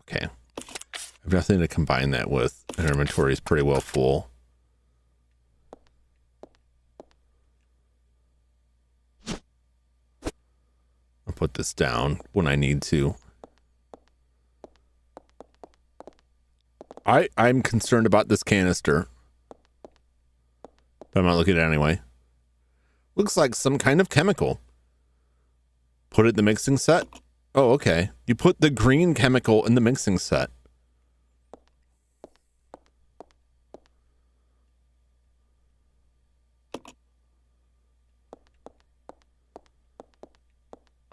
Okay. I have nothing to combine that with. Our inventory is pretty well full. I'll put this down when I need to. I'm concerned about this canister. But I'm not looking at it anyway. Looks like some kind of chemical. Put it in the mixing set. Oh, okay. You put the green chemical in the mixing set.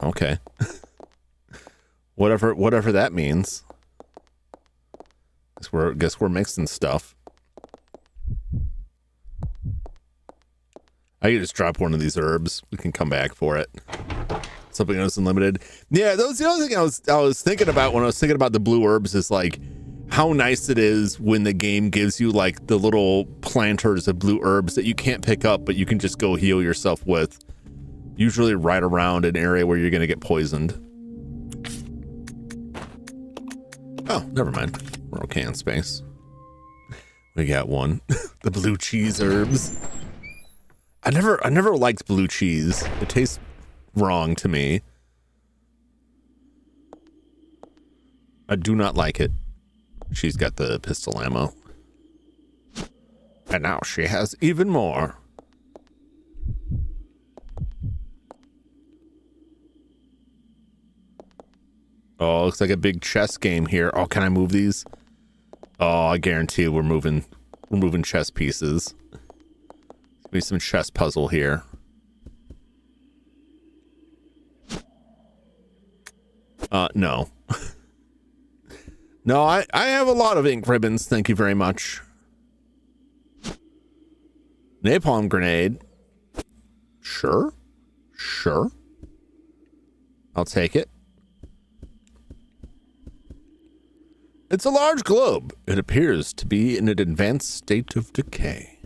Okay. Whatever that means. Guess we're mixing stuff. I can just drop one of these herbs. We can come back for it. Something else unlimited. Yeah, that was the other thing I was thinking about when I was thinking about the blue herbs, is like how nice it is when the game gives you like the little planters of blue herbs that you can't pick up, but you can just go heal yourself with. Usually right around an area where you're going to get poisoned. Oh, never mind. We're okay in space. We got one. The blue cheese herbs. I never liked blue cheese. It tastes wrong to me. I do not like it. She's got the pistol ammo. And now she has even more. Oh, looks like a big chess game here. Oh, can I move these? Oh, I guarantee we're moving chess pieces. Maybe some chess puzzle here. No. No, I have a lot of ink ribbons. Thank you very much. Napalm grenade. Sure. Sure. I'll take it. It's a large globe. It appears to be in an advanced state of decay.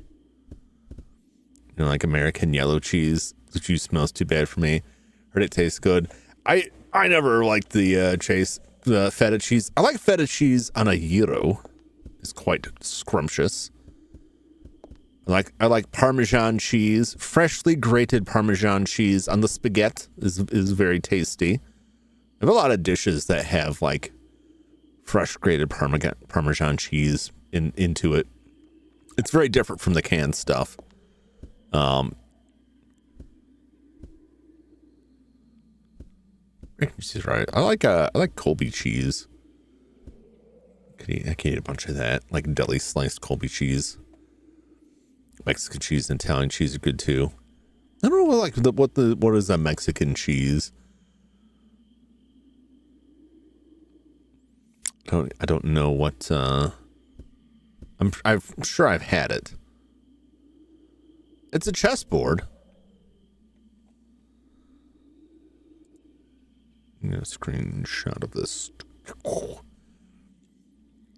You know, like American yellow cheese. The cheese smells too bad for me. Heard it tastes good. I never liked the feta cheese. I like feta cheese on a gyro. It's quite scrumptious. I like Parmesan cheese. Freshly grated Parmesan cheese on the spaghetti is very tasty. I have a lot of dishes that have like fresh grated Parmesan cheese into it. It's very different from the canned stuff. She's right. I like Colby cheese. I can eat a bunch of that. Like deli sliced Colby cheese. Mexican cheese and Italian cheese are good too. I don't know what is a Mexican cheese. I don't know what. I'm sure I've had it. It's a chessboard. I'm gonna screenshot of this.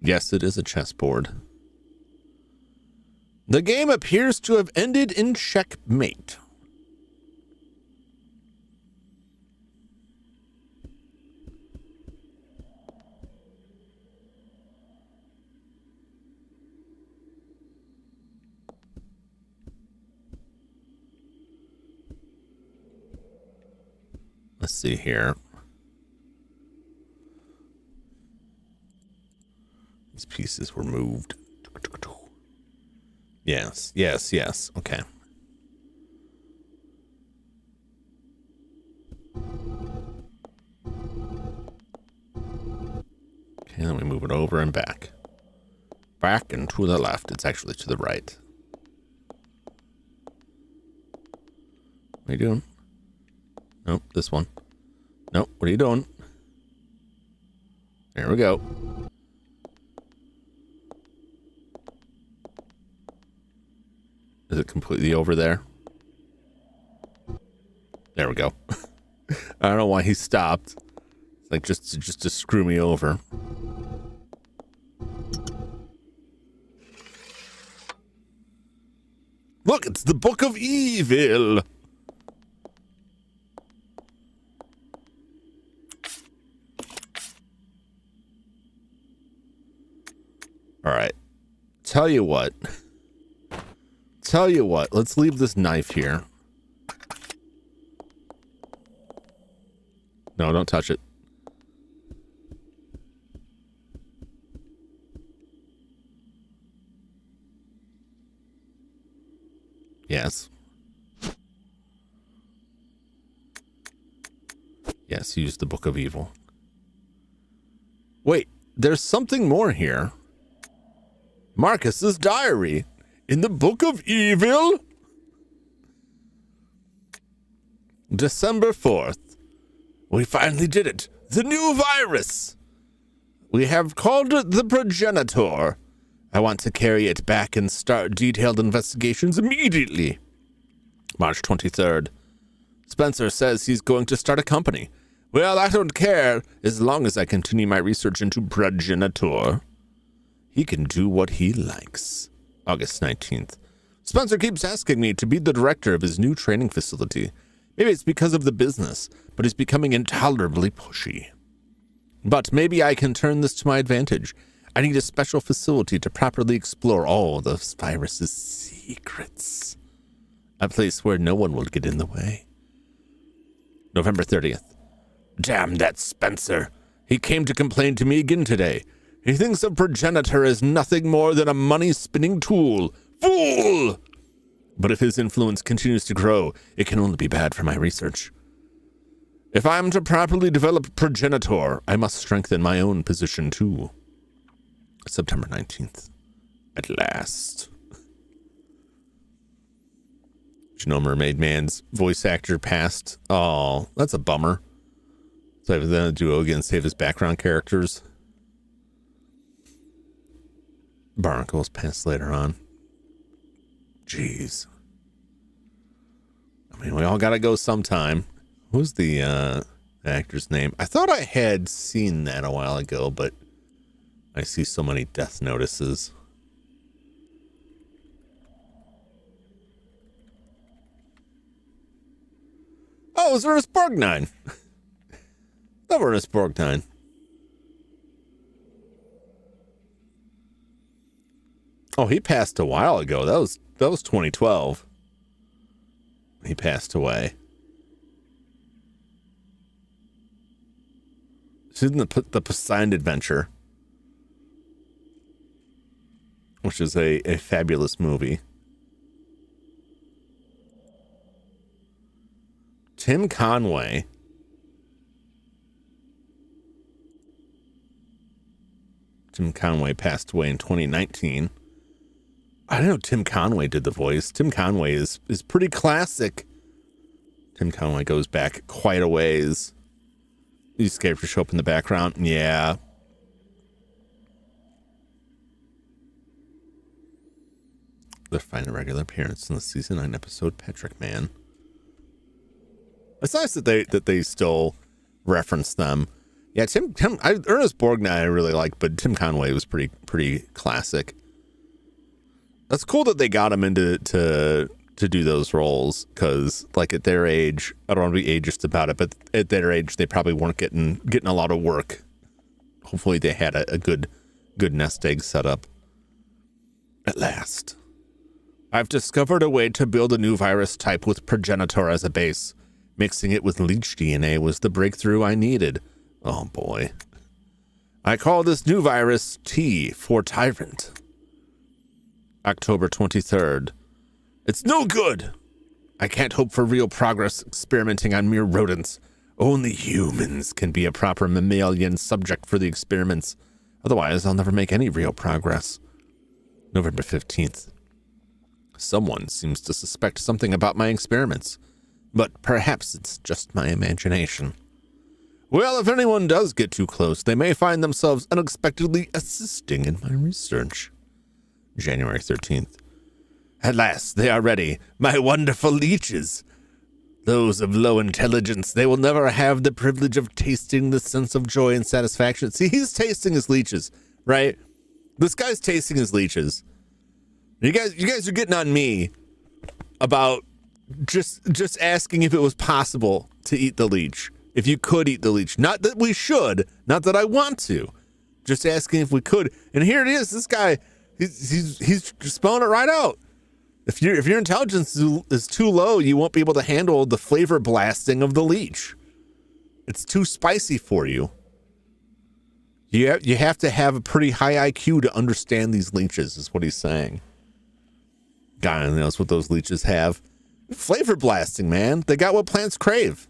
Yes, it is a chessboard. The game appears to have ended in checkmate. Let's see here. These pieces were moved. Yes, yes, yes. Okay. Okay, then we move it over and back. Back and to the left. It's actually to the right. What are you doing? Nope, this one. Nope, what are you doing? There we go. Is it completely over there? There we go. I don't know why he stopped. It's like just to screw me over. Look, it's the Book of Evil. All right. Tell you what, let's leave this knife here. No, don't touch it. Yes. Yes, use the Book of Evil. Wait, there's something more here. Marcus's diary. In the Book of Evil? December 4th. We finally did it. The new virus. We have called it the progenitor. I want to carry it back and start detailed investigations immediately. March 23rd. Spencer says he's going to start a company. Well, I don't care as long as I continue my research into progenitor. He can do what he likes. August 19th. Spencer keeps asking me to be the director of his new training facility. Maybe it's because of the business, but he's becoming intolerably pushy. But maybe I can turn this to my advantage. I need a special facility to properly explore all the virus's secrets. A place where no one will get in the way. November 30th. Damn that Spencer. He came to complain to me again today. He thinks a progenitor is nothing more than a money-spinning tool. Fool! But if his influence continues to grow, it can only be bad for my research. If I am to properly develop a progenitor, I must strengthen my own position too. September 19th. At last. Did you know Mermaid Man's voice actor passed? Oh, that's a bummer. So I have to do again, save his background characters. Barnacles passed later on. Jeez. I mean, we all gotta go sometime. Who's the actor's name? I thought I had seen that a while ago, but I see so many death notices. Oh, it was Ernest Borgnine. Love Ernest Borgnine. Oh, he passed a while ago. That was 2012. He passed away. This is the Poseidon Adventure, which is a fabulous movie. Tim Conway. Tim Conway passed away in 2019. I don't know Tim Conway did the voice. Tim Conway is pretty classic. Tim Conway goes back quite a ways. These characters show up in the background. Yeah. They'll find a regular appearance in the season 9 episode Patrick Man. It's nice that they still reference them. Yeah, Ernest Borgnine I really like, but Tim Conway was pretty classic. That's cool that they got him into to do those roles, because like at their age, I don't want to be ageist about it, but at their age they probably weren't getting a lot of work. Hopefully they had a good nest egg set up. At last, I've discovered a way to build a new virus type with progenitor as a base. Mixing it with leech DNA was the breakthrough I needed. Oh boy. I call this new virus T for Tyrant. October 23rd. It's no good. I can't hope for real progress experimenting on mere rodents. Only humans can be a proper mammalian subject for the experiments. Otherwise, I'll never make any real progress. November 15th. Someone seems to suspect something about my experiments, but perhaps it's just my imagination. Well, if anyone does get too close, they may find themselves unexpectedly assisting in my research. January 13th. At last, they are ready, my wonderful leeches. Those of low intelligence, they will never have the privilege of tasting the sense of joy and satisfaction. See, he's tasting his leeches, right? This guy's tasting his leeches. You guys are getting on me about just asking if it was possible to eat the leech. If you could eat the leech. Not that we should, not that I want to. Just asking if we could. And here it is. This guy, he's spelling it right out. If your intelligence is too low, you won't be able to handle the flavor blasting of the leech. It's too spicy for you. You have to have a pretty high IQ to understand these leeches, is what he's saying. God knows what those leeches have. Flavor blasting, man. They got what plants crave.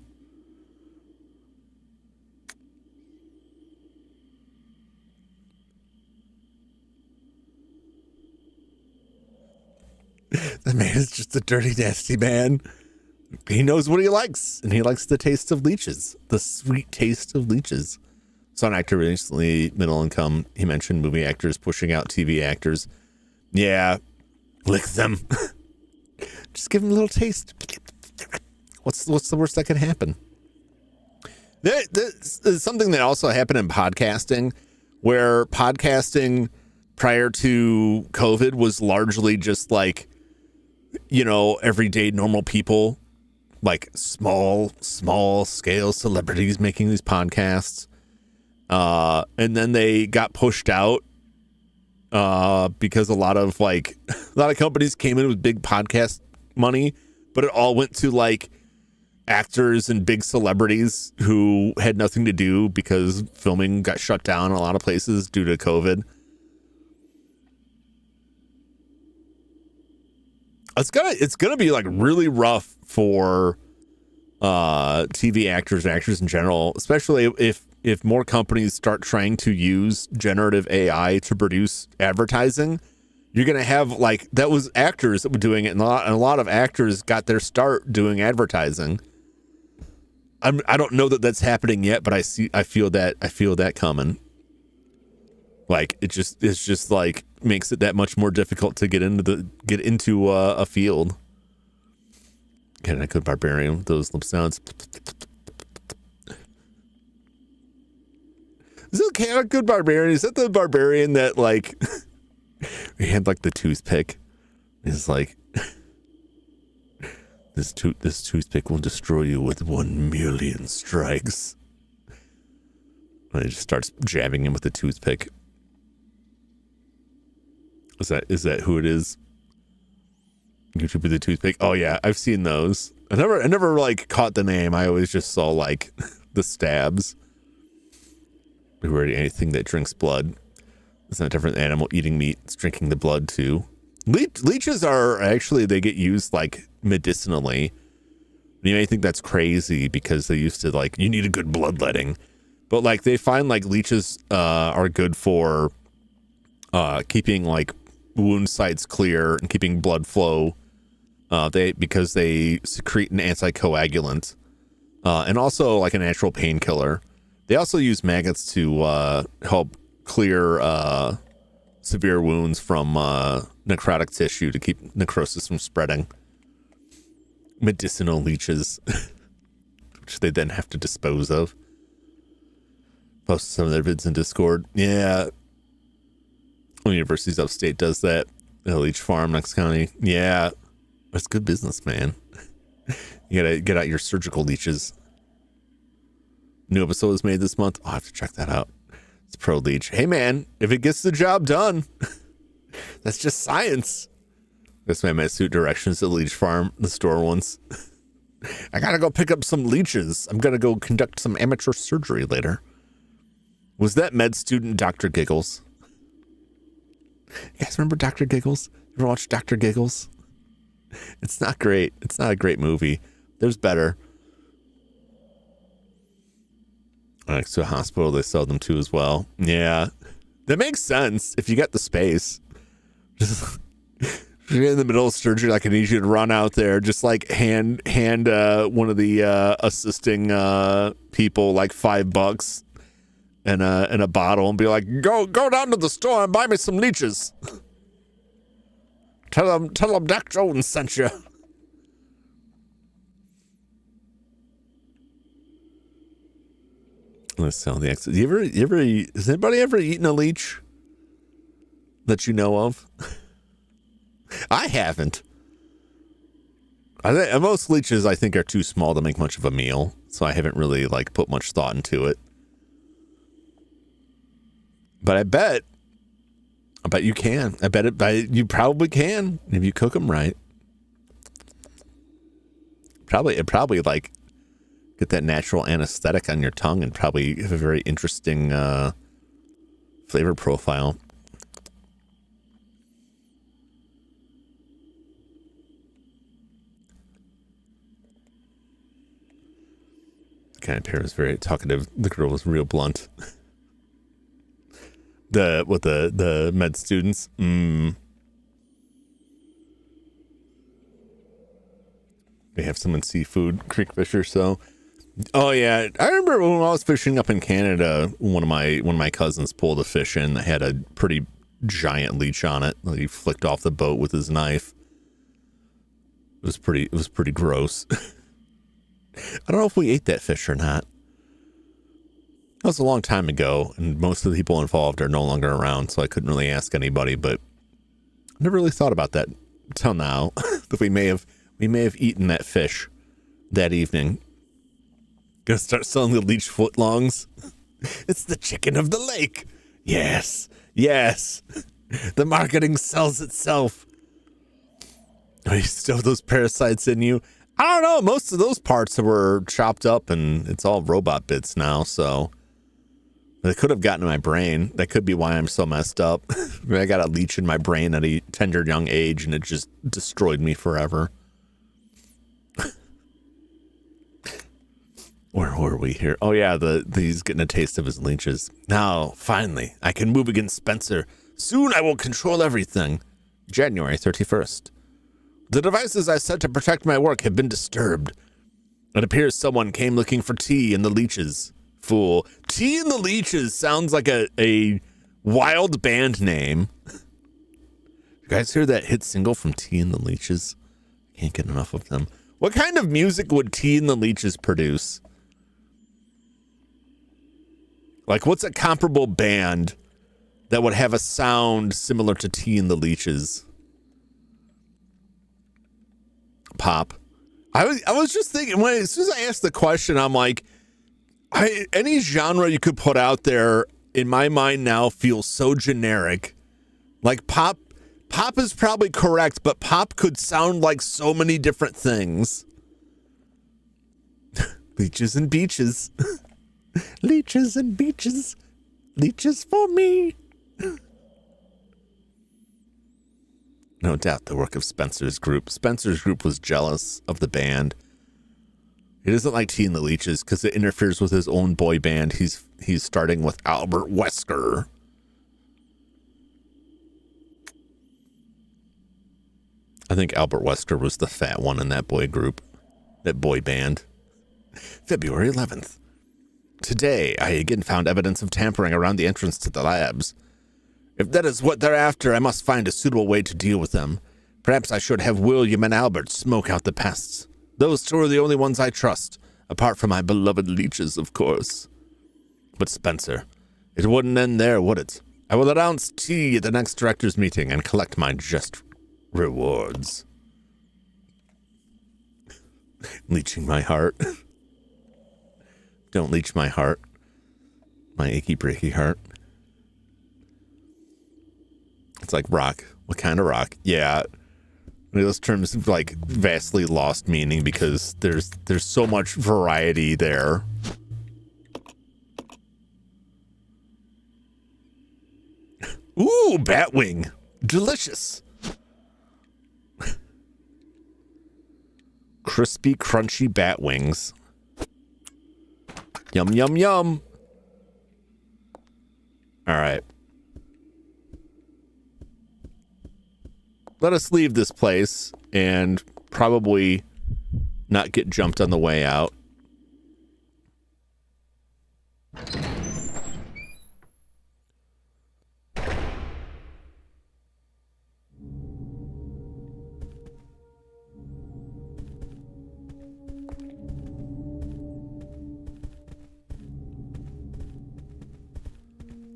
That man is just a dirty, nasty man. He knows what he likes, and he likes the taste of leeches. The sweet taste of leeches. Saw an actor recently, middle income. He mentioned movie actors pushing out TV actors. Yeah, lick them. Just give them a little taste. What's the worst that could happen? There's something that also happened in podcasting, where podcasting prior to COVID was largely just like, you know, everyday normal people, like small scale celebrities making these podcasts. And then they got pushed out because a lot of companies came in with big podcast money, but it all went to like actors and big celebrities who had nothing to do because filming got shut down in a lot of places due to COVID. It's gonna be like really rough for TV actors and actors in general, especially if more companies start trying to use generative AI to produce advertising. You're gonna have like that was actors that were doing it, and a lot of actors got their start doing advertising. I don't know that that's happening yet, but I feel that coming. Like it's just like makes it that much more difficult to get into a field. Getting a good barbarian with those lip sounds. Is it a good barbarian? Is that the barbarian that like he had like the toothpick? He's like, this toothpick will destroy you with 1,000,000 strikes. And he just starts jabbing him with the toothpick. Is that who it is? YouTube with the toothpick. Oh yeah, I've seen those. I never like caught the name. I always just saw like the stabs. Or anything that drinks blood. It's not a different animal eating meat. It's drinking the blood too. Leeches are actually, they get used like medicinally. You may think that's crazy because they used to like, you need a good bloodletting. But like they find like leeches are good for keeping like wound sites clear and keeping blood flow. Because they secrete an anticoagulant and also like a natural painkiller. They also use maggots to help clear severe wounds from necrotic tissue to keep necrosis from spreading. Medicinal leeches, which they then have to dispose of. Post some of their vids in Discord. Yeah. Universities Upstate does that. The leech farm next county. Yeah. That's good business, man. You gotta get out your surgical leeches. New episode was made this month. I'll have to check that out. It's Pro Leech. Hey, man, if it gets the job done, that's just science. This man might suit directions at Leech Farm, the store once. I gotta go pick up some leeches. I'm gonna go conduct some amateur surgery later. Was that med student Dr. Giggles? You guys remember Dr. Giggles? You ever watch Dr. Giggles? It's not great. It's not a great movie. There's better. Next to a hospital, they sell them to as well. Yeah, that makes sense if you got the space. Just if you're in the middle of surgery, like I need you to run out there, just like hand one of the assisting people like $5 and a bottle, and be like, go down to the store and buy me some leeches. Tell them Doc Jones sent you. Let's sell the exit. Has anybody ever eaten a leech that you know of? I haven't. Most leeches I think are too small to make much of a meal, so I haven't really like put much thought into it. But I bet you can. You probably can if you cook them right. Probably like get that natural anesthetic on your tongue and probably have a very interesting flavor profile. The kind of pair was very talkative. The girl was real blunt. The med students. They have some in seafood, creek fisher, so. Oh yeah, I remember when I was fishing up in Canada, one of my cousins pulled a fish in that had a pretty giant leech on it. He flicked off the boat with his knife. It was pretty gross. I don't know if we ate that fish or not. That was a long time ago, and most of the people involved are no longer around, so I couldn't really ask anybody. But I never really thought about that until now. That we may have eaten that fish that evening. Gonna start selling the leech footlongs. It's the chicken of the lake. Yes. The marketing sells itself. Oh, you still have those parasites in you? I don't know. Most of those parts were chopped up and it's all robot bits now. So they could have gotten to my brain. That could be why I'm so messed up. I got a leech in my brain at a tender young age and it just destroyed me forever. Where were we here? Oh yeah, he's getting a taste of his leeches. Now, finally, I can move against Spencer. Soon I will control everything. January 31st. The devices I set to protect my work have been disturbed. It appears someone came looking for tea in the leeches. Fool. Tea in the leeches sounds like a wild band name. You guys hear that hit single from Tea in the Leeches? Can't get enough of them. What kind of music would Tea in the Leeches produce? Like, what's a comparable band that would have a sound similar to Tea in the Leeches? Pop. I was just thinking, as soon as I asked the question, I'm like, any genre you could put out there, in my mind now, feels so generic. Like, pop is probably correct, but pop could sound like so many different things. Leeches and beaches. Leeches and beaches. Leeches for me. No doubt the work of Spencer's group. Spencer's group was jealous of the band. He doesn't like Tea in the Leeches because it interferes with his own boy band. He's starting with Albert Wesker. I think Albert Wesker was the fat one in that boy group, that boy band. February 11th. Today, I again found evidence of tampering around the entrance to the labs. If that is what they're after, I must find a suitable way to deal with them. Perhaps I should have William and Albert smoke out the pests. Those two are the only ones I trust, apart from my beloved leeches, of course. But Spencer, it wouldn't end there, would it? I will announce tea at the next director's meeting and collect my just rewards. Leeching my heart. Don't leech my heart. My achy breaky heart. It's like rock. What kind of rock? Yeah. Those terms have like vastly lost meaning because there's so much variety there. Ooh, batwing. Delicious. Crispy, crunchy bat wings. Yum, yum, yum. All right. Let us leave this place and probably not get jumped on the way out.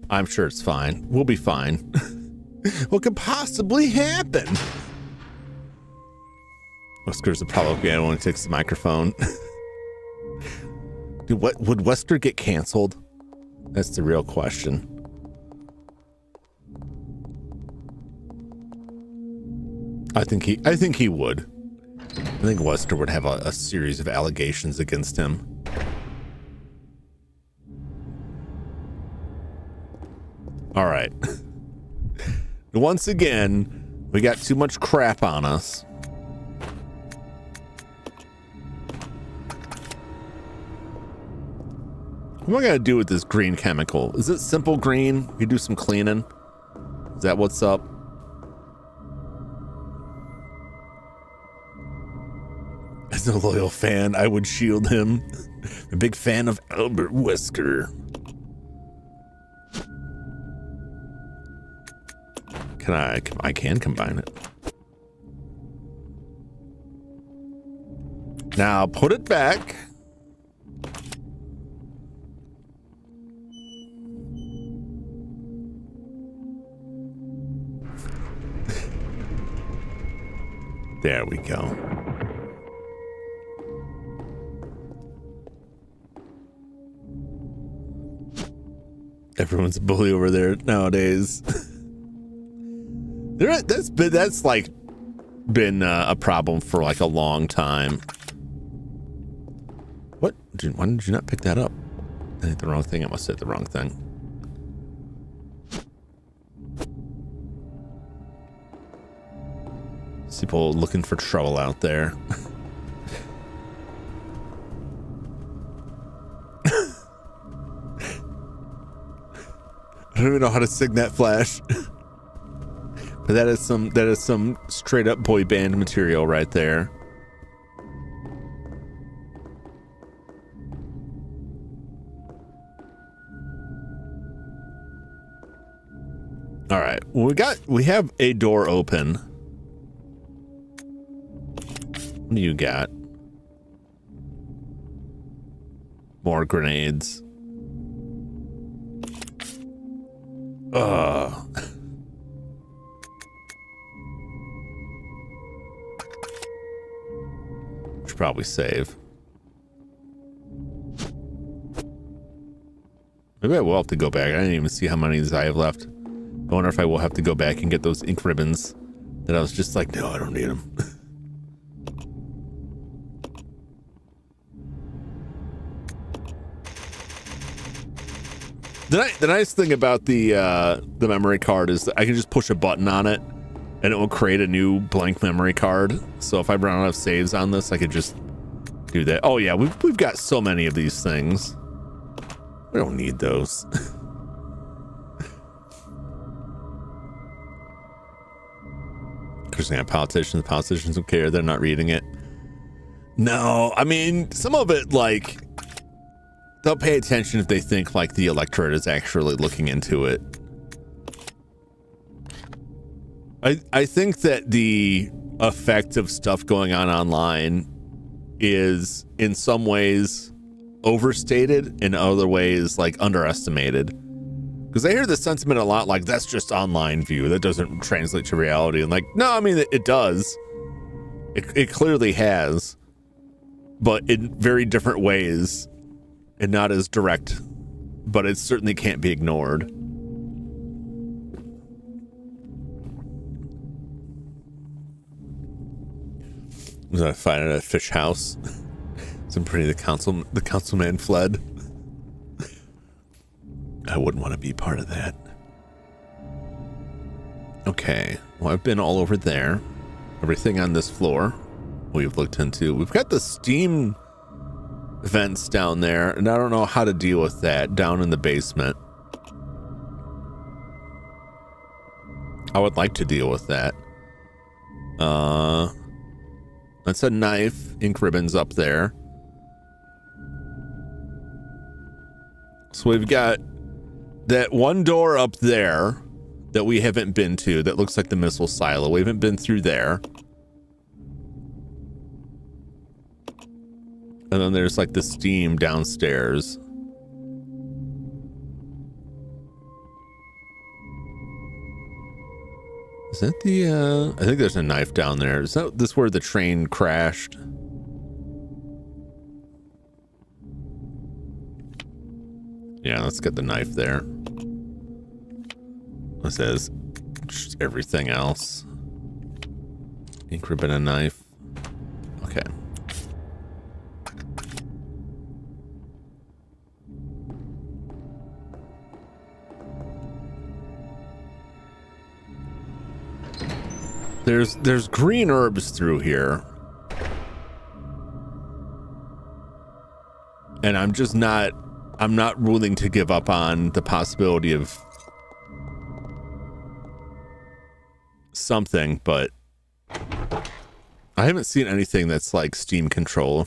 I'm sure it's fine. We'll be fine. What could possibly happen? Wesker's Apollo piano when he takes the microphone. Dude, what would Wesker get canceled? That's the real question. I think he would. I think Wesker would have a series of allegations against him. All right. Once again, we got too much crap on us. What am I gonna do with this green chemical? Is it simple green? We do some cleaning. Is that what's up? As a loyal fan, I would shield him. A big fan of Albert Wesker. I can combine it. Now put it back. There we go. Everyone's a bully over there nowadays. That's like been a problem for like a long time. Why did you not pick that up? I hit the wrong thing. I must hit the wrong thing. People looking for trouble out there. I don't even know how to sing that, Flash. But that is some straight up boy band material right there. All right. Well, we have a door open. What do you got? More grenades. Should probably save. Maybe I will have to go back. I didn't even see how many of these I have left. I wonder if I will have to go back and get those ink ribbons that I was just like, no, I don't need them. The nice thing about the memory card is that I can just push a button on it and it will create a new blank memory card. So if I run out of saves on this, I could just do that. Oh yeah, we've got so many of these things. We don't need those. Because politicians don't care. They're not reading it. No, I mean, some of it, like, they'll pay attention if they think like the electorate is actually looking into it. I think that the effect of stuff going on online is in some ways overstated, in other ways like underestimated. Because I hear the sentiment a lot like, that's just online view, that doesn't translate to reality. And like, no, I mean, it does. It clearly has, but in very different ways and not as direct, but it certainly can't be ignored. Was I finding a fish house? Some pretty the councilman fled. I wouldn't want to be part of that. Okay, well, I've been all over there. Everything on this floor we've looked into. We've got the steam vents down there, and I don't know how to deal with that down in the basement. I would like to deal with that. That's a knife, ink ribbons up there. So we've got that one door up there that we haven't been to that looks like the missile silo. We haven't been through there. And then there's like the steam downstairs. Is that the, I think there's a knife down there. Is that this where the train crashed? Yeah, let's get the knife there. It says just everything else. Ink ribbon and knife. Okay. There's green herbs through here. And I'm not willing to give up on the possibility of something, but I haven't seen anything that's like Steam control.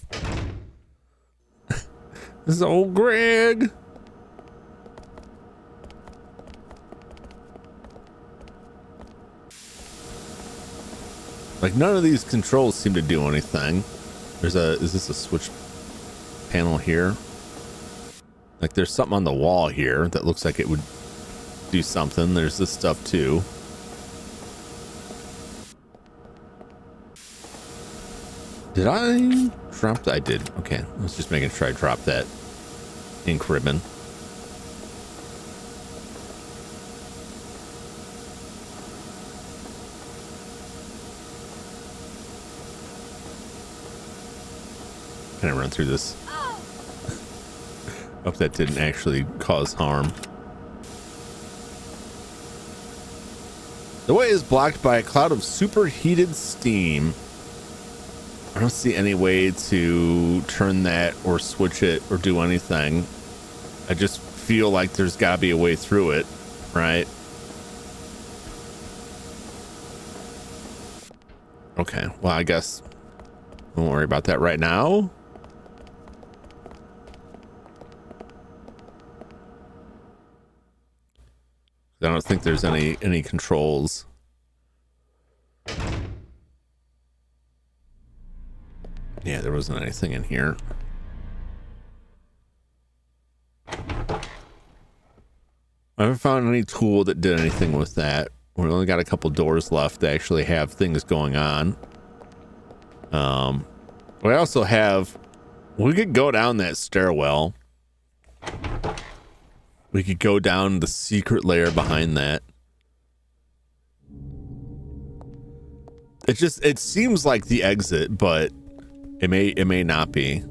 This is old Greg. Like none of these controls seem to do anything. Is this a switch panel here? Like there's something on the wall here that looks like it would do something. There's this stuff too. Did I drop that? I did. Okay. I was just making sure I dropped that ink ribbon. Can I run through this? Hope that didn't actually cause harm. The way is blocked by a cloud of superheated steam. I don't see any way to turn that or switch it or do anything. I just feel like there's gotta be a way through it, right? Okay, well, I guess we won't worry about that right now. I don't think there's any controls. Yeah, there wasn't anything in here. I haven't found any tool that did anything with that. We only got a couple doors left that actually have things going on. We also have, we could go down that stairwell. We could go down the secret layer behind that. It seems like the exit, but it may not be.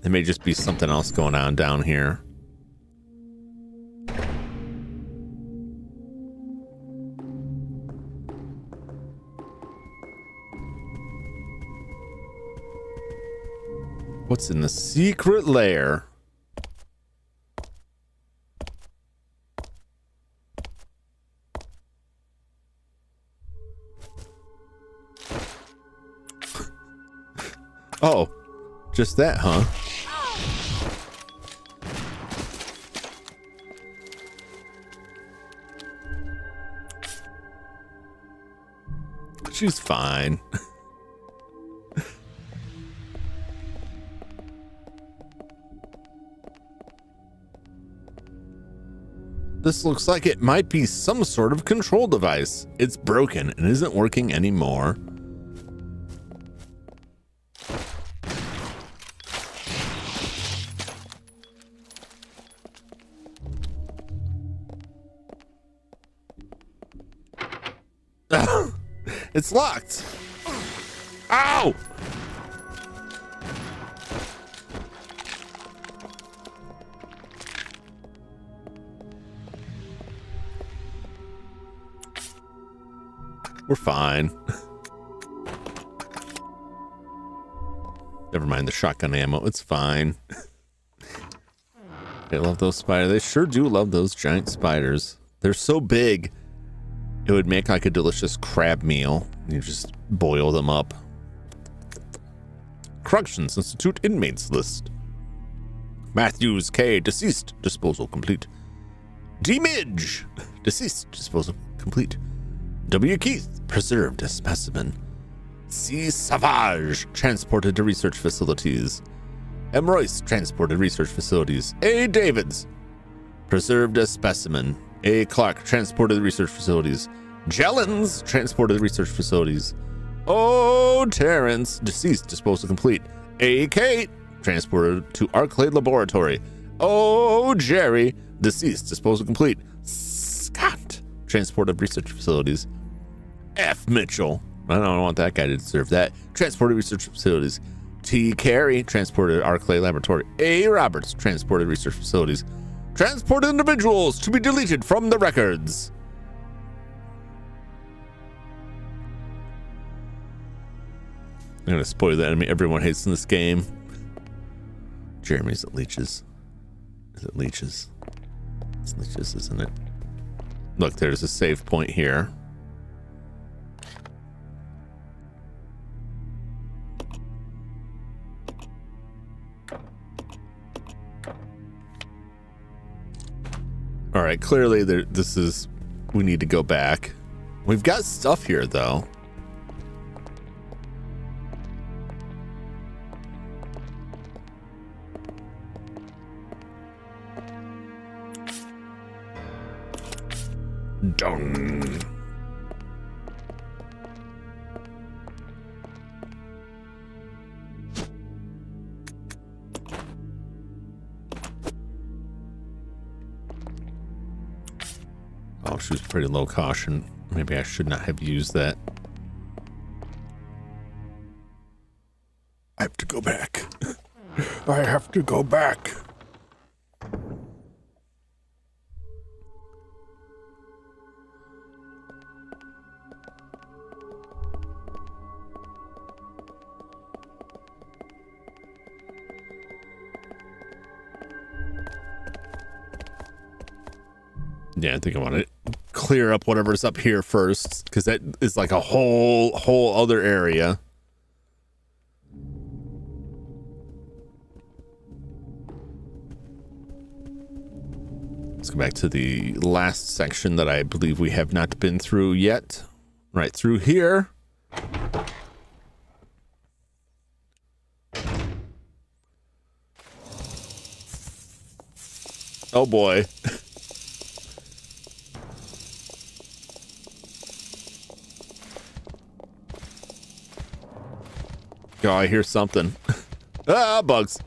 There may just be something else going on down here. What's in the secret lair? Oh, just that, huh? She's fine. This looks like it might be some sort of control device. It's broken and isn't working anymore. It's locked. Ow! We're fine. Never mind the shotgun ammo. It's fine. They love those spiders. They sure do love those giant spiders. They're so big. It would make like a delicious crab meal. You just boil them up. Corrections Institute inmates list. Matthews K. Deceased. Disposal complete. D. Midge. Deceased. Disposal complete. W. Keith. Preserved a specimen. C. Savage. Transported to research facilities. M. Royce. Transported research facilities. A. Davids. Preserved a specimen. A. Clark. Transported to research facilities. Jellens. Transported to research facilities. O. Terrence. Deceased. Disposal complete. A. Kate. Transported to Arclay Laboratory. O. Jerry. Deceased. Disposal complete. Scott. Transported to research facilities. F. Mitchell. I don't want that guy to deserve that. Transported to research facilities. T. Carey. Transported to Arclay Laboratory. A. Roberts. Transported to research facilities. Transported individuals to be deleted from the records. I'm gonna spoil the enemy everyone hates in this game. Jeremy's at Leeches. Is it Leeches? It's Leeches, isn't it? Look, there's a save point here. All right, clearly we need to go back. We've got stuff here though. Dong. Oh, she was pretty low caution. Maybe I should not have used that. I have to go back. I have to go back. Yeah, I think I want to clear up whatever's up here first, because that is like a whole other area. Let's go back to the last section that I believe we have not been through yet. Right through here. Oh boy. Oh, I hear something. Ah, bugs.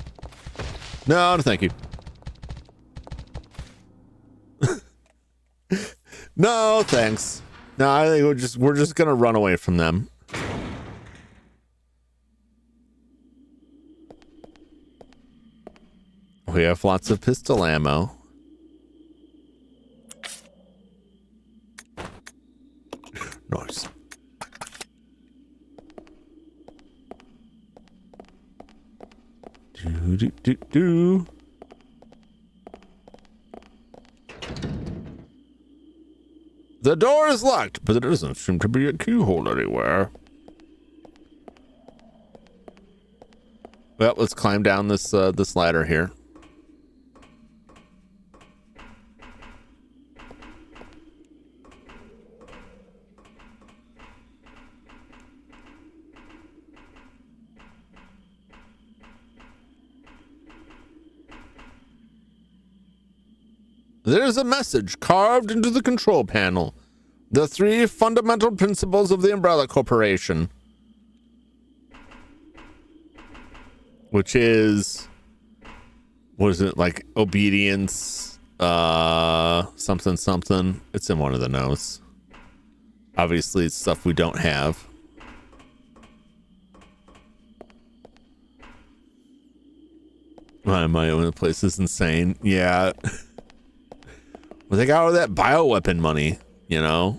No, no, thank you. No, thanks. No, I think we're just gonna run away from them. We have lots of pistol ammo. Nice. Do. The door is locked, but there doesn't seem to be a keyhole anywhere. Well, let's climb down this this ladder here. There's a message carved into the control panel. The 3 fundamental principles of the Umbrella Corporation. Which is, what is it, like obedience, something, something. It's in one of the notes. Obviously, it's stuff we don't have. My own place is insane. Yeah. Well, they got all that bioweapon money, you know?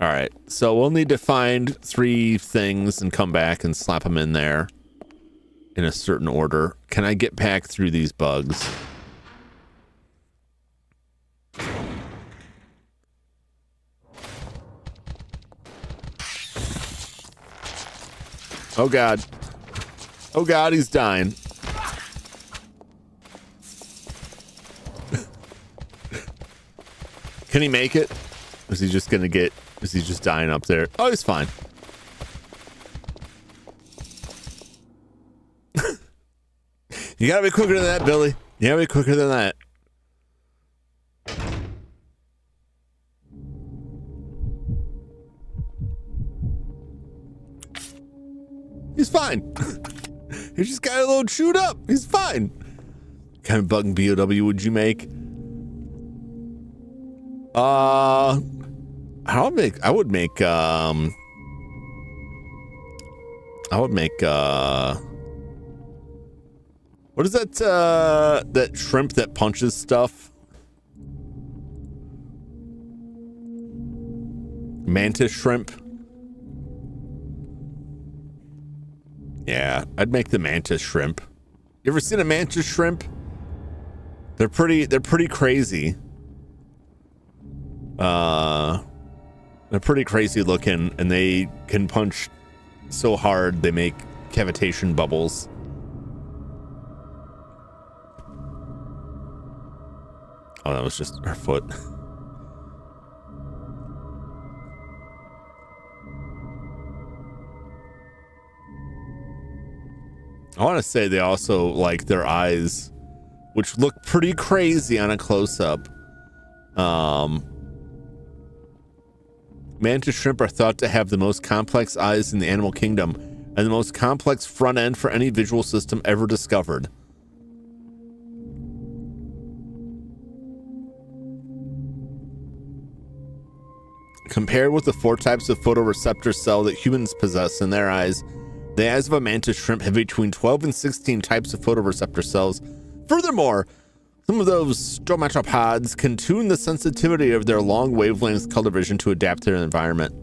All right, so we'll need to find 3 things and come back and slap them in there in a certain order. Can I get back through these bugs? Oh, God. Oh, God, he's dying. Can he make it? Or is he just gonna get, is he just dying up there? Oh, he's fine. You gotta be quicker than that, Billy. You gotta be quicker than that. He's fine. He just got a little chewed up. He's fine. What kind of bug and BOW would you make? I would make what is that that shrimp that punches stuff? Mantis shrimp. Yeah, I'd make the mantis shrimp. You ever seen a mantis shrimp? They're pretty crazy. They're pretty crazy looking, and they can punch so hard they make cavitation bubbles. Oh, that was just her foot. I want to say they also like their eyes, which look pretty crazy on a close-up. Mantis shrimp are thought to have the most complex eyes in the animal kingdom and the most complex front end for any visual system ever discovered. Compared with the 4 types of photoreceptor cell that humans possess in their eyes, the eyes of a mantis shrimp have between 12 and 16 types of photoreceptor cells. Furthermore, some of those stomatopods can tune the sensitivity of their long wavelength color vision to adapt to their environment.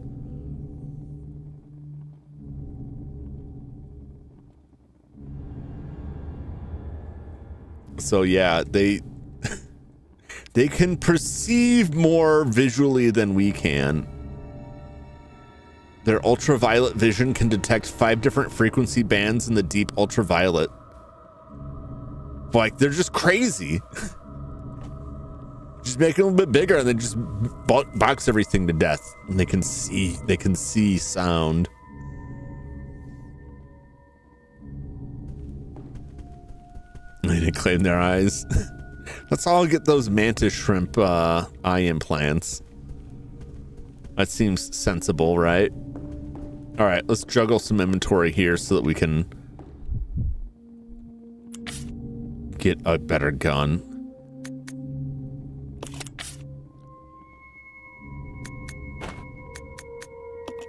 So yeah, they They can perceive more visually than we can. Their ultraviolet vision can detect 5 different frequency bands in the deep ultraviolet. Like, they're just crazy. Just make it a little bit bigger and then just box everything to death. And they can see sound. They didn't claim their eyes. Let's all get those mantis shrimp eye implants. That seems sensible, right? All right, let's juggle some inventory here so that we can get a better gun.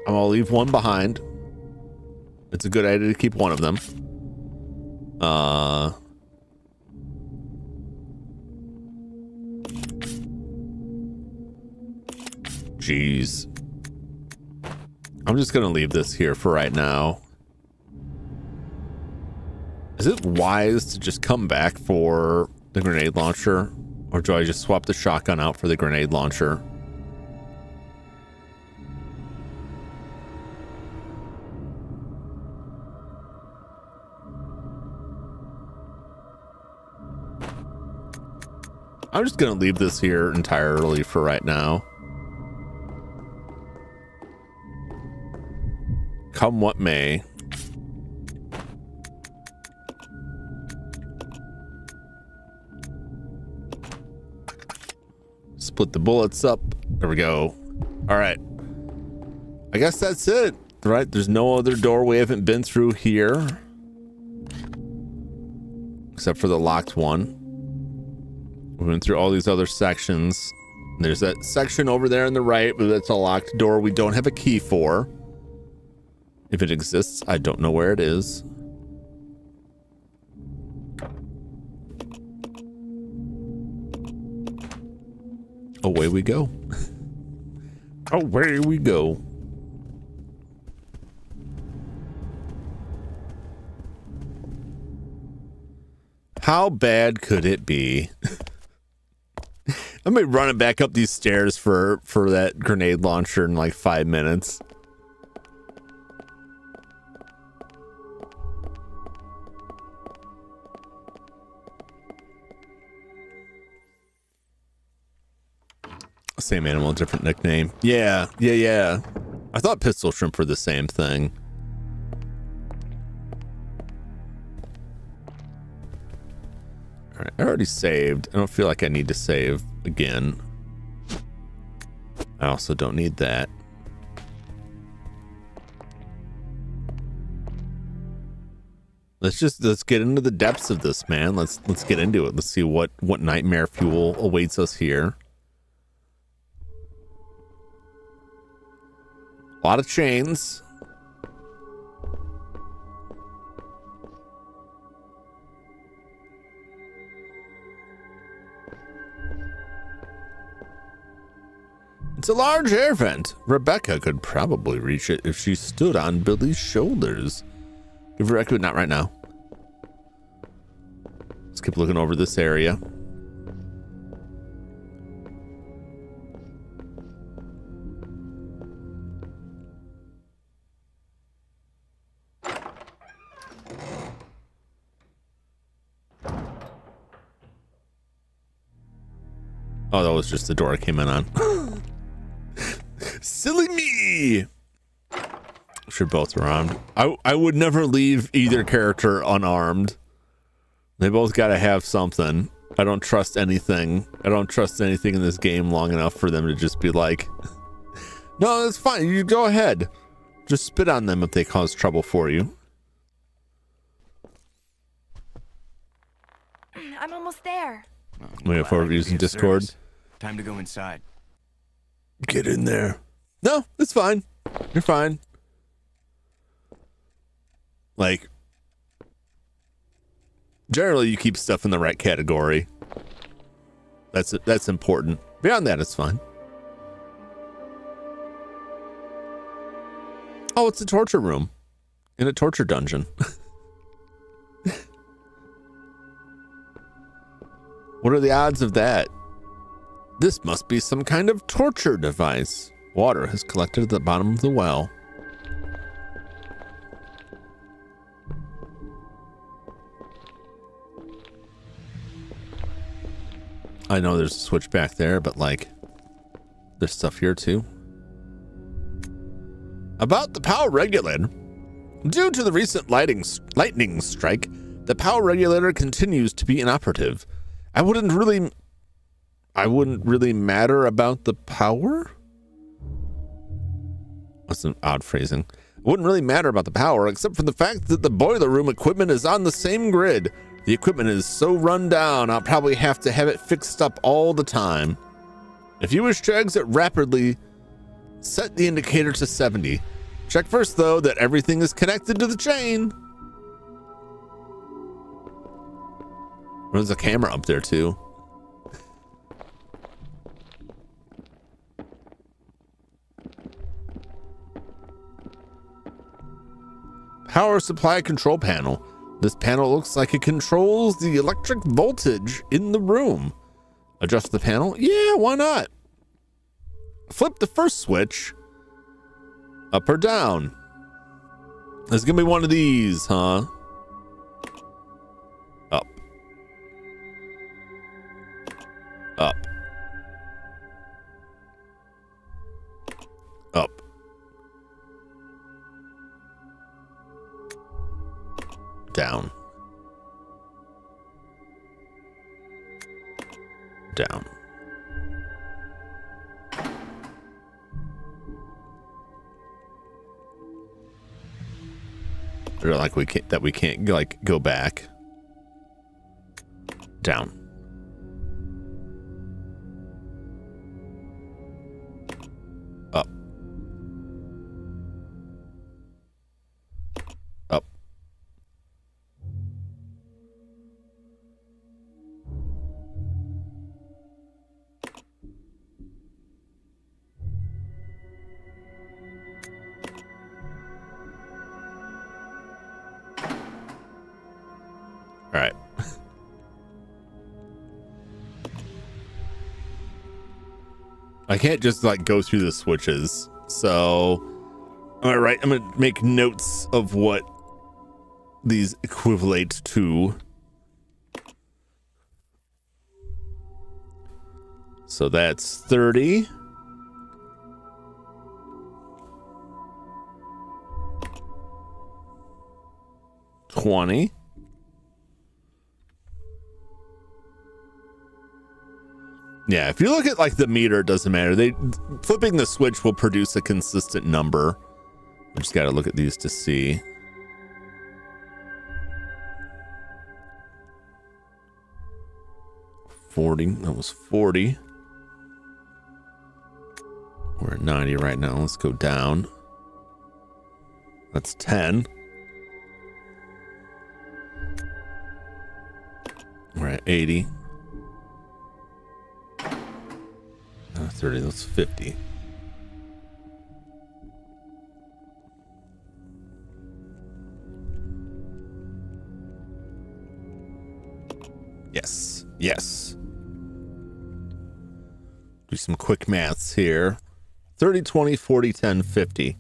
I'm gonna leave one behind. It's a good idea to keep one of them. Jeez. I'm just gonna leave this here for right now. Is it wise to just come back for the grenade launcher? Or do I just swap the shotgun out for the grenade launcher? I'm just gonna leave this here entirely for right now. Come what may. Split the bullets up. There we go. All right. I guess that's it, right? There's no other door we haven't been through here. Except for the locked one. We went through all these other sections. There's that section over there on the right, but that's a locked door we don't have a key for. If it exists, I don't know where it is. Away we go. Away we go. How bad could it be? I'm gonna be running back up these stairs for that grenade launcher in like 5 minutes. Same animal, different nickname. Yeah. I thought pistol shrimp were the same thing. All right, I already saved. I don't feel like I need to save again. I also don't need that. Let's get into the depths of this, man. Let's get into it. Let's see what nightmare fuel awaits us here. A lot of chains. It's a large air vent. Rebecca could probably reach it if she stood on Billy's shoulders. Give her echo, not right now. Let's keep looking over this area. Oh, that was just the door I came in on. Silly me! Sure, both are armed. I would never leave either character unarmed. They both gotta have something. I don't trust anything. I don't trust anything in this game long enough for them to just be like, no, that's fine. You go ahead. Just spit on them if they cause trouble for you. I'm almost there. Wait for using Discord. Time to go inside. Get in there. No, it's fine. You're fine. Like, generally you keep stuff in the right category. That's important. Beyond that, it's fine. Oh, it's a torture room in a torture dungeon. What are the odds of that? This must be some kind of torture device. Water has collected at the bottom of the well. I know there's a switch back there, but like, there's stuff here too. About the power regulator. Due to the recent lightning strike, the power regulator continues to be inoperative. I wouldn't really matter about the power? That's an odd phrasing. It wouldn't really matter about the power, except for the fact that the boiler room equipment is on the same grid. The equipment is so run down, I'll probably have to have it fixed up all the time. If you wish to exit rapidly, set the indicator to 70. Check first, though, that everything is connected to the chain. There's a camera up there, too. Power supply control panel. This panel looks like it controls the electric voltage in the room. Adjust the panel? Yeah, why not? Flip the first switch. Up or down? There's gonna be one of these, huh? Up. Up. Up. Down. Down. Or like we can't like go back. Down. Up. Up. All right. I can't just like go through the switches. So, all right, I'm gonna make notes of what these equivalent to. So that's 30. $20. Yeah, if you look at like the meter, it doesn't matter. Flipping the switch will produce a consistent number. I just got to look at these to see. That was 40. We're at 90 right now. Let's go down. That's 10. We're at 80. 30, that's 50. Yes, yes. Do some quick maths here. 30, 20, 40, 10, 50.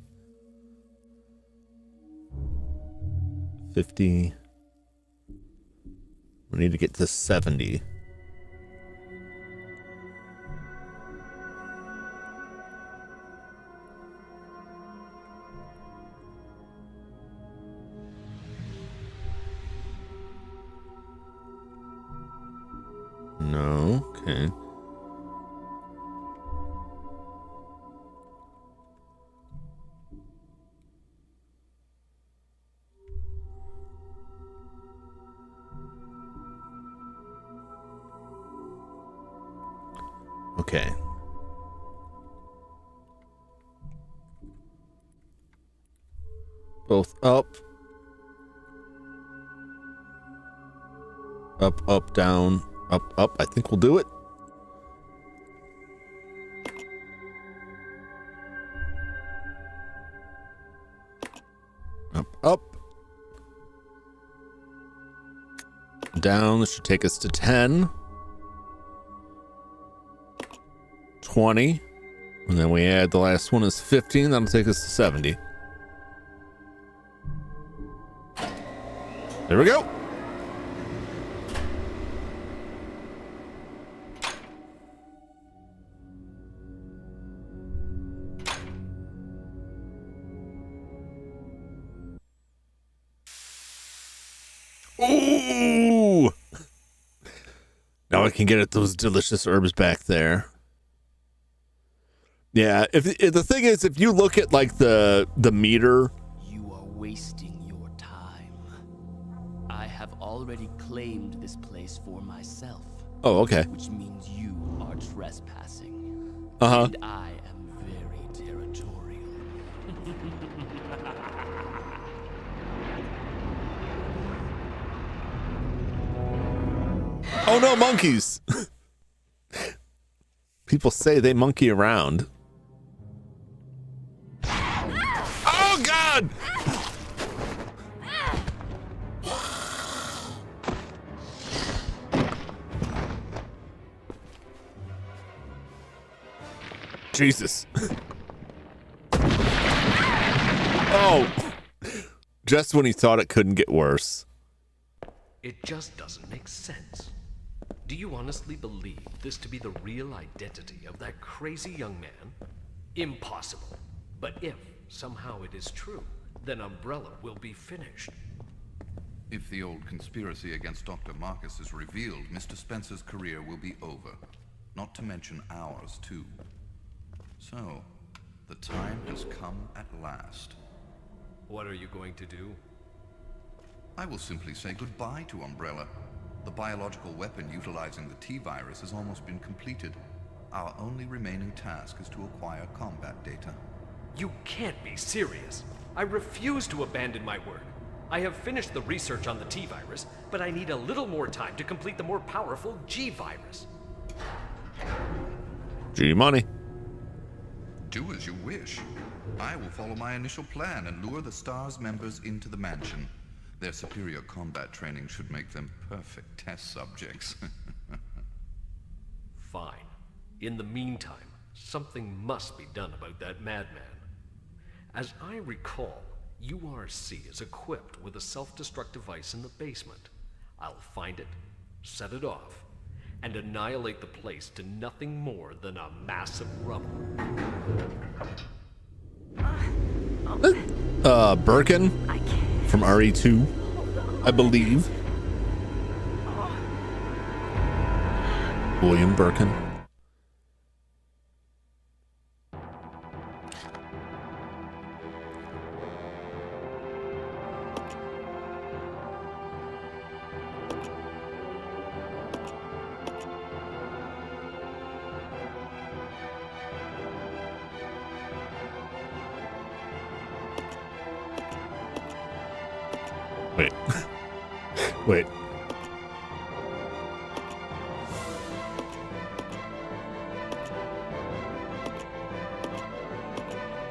50. We need to get to 70. No, okay. Okay. Both up. Up, up, down. Up, up. I think we'll do it. Up, up. Down. This should take us to 10. 20. And then we add the last one is 15. That'll take us to 70. There we go. Ooh! Now I can get at those delicious herbs back there. Yeah, if the thing is, if you look at like the meter, You are wasting your time. I have already claimed this place for myself, oh, okay. which means you are trespassing. Uh-huh. And I am very territorial. Oh no, monkeys! People say they monkey around. Oh God! Jesus. Oh! Just when he thought it couldn't get worse. It just doesn't make sense. Do you honestly believe this to be the real identity of that crazy young man? Impossible. But if somehow it is true, then Umbrella will be finished. If the old conspiracy against Dr. Marcus is revealed, Mr. Spencer's career will be over. Not to mention ours, too. So, the time has come at last. What are you going to do? I will simply say goodbye to Umbrella. The biological weapon utilizing the T-virus has almost been completed. Our only remaining task is to acquire combat data. You can't be serious. I refuse to abandon my work. I have finished the research on the T-virus, but I need a little more time to complete the more powerful G-virus. G-money. Do as you wish. I will follow my initial plan and lure the STARS members into the mansion. Their superior combat training should make them perfect test subjects. Fine. In the meantime, something must be done about that madman. As I recall, URC is equipped with a self-destruct device in the basement. I'll find it, set it off, and annihilate the place to nothing more than a mass of rubble. Birkin from RE2, I believe. William Birkin. Wait. Wait.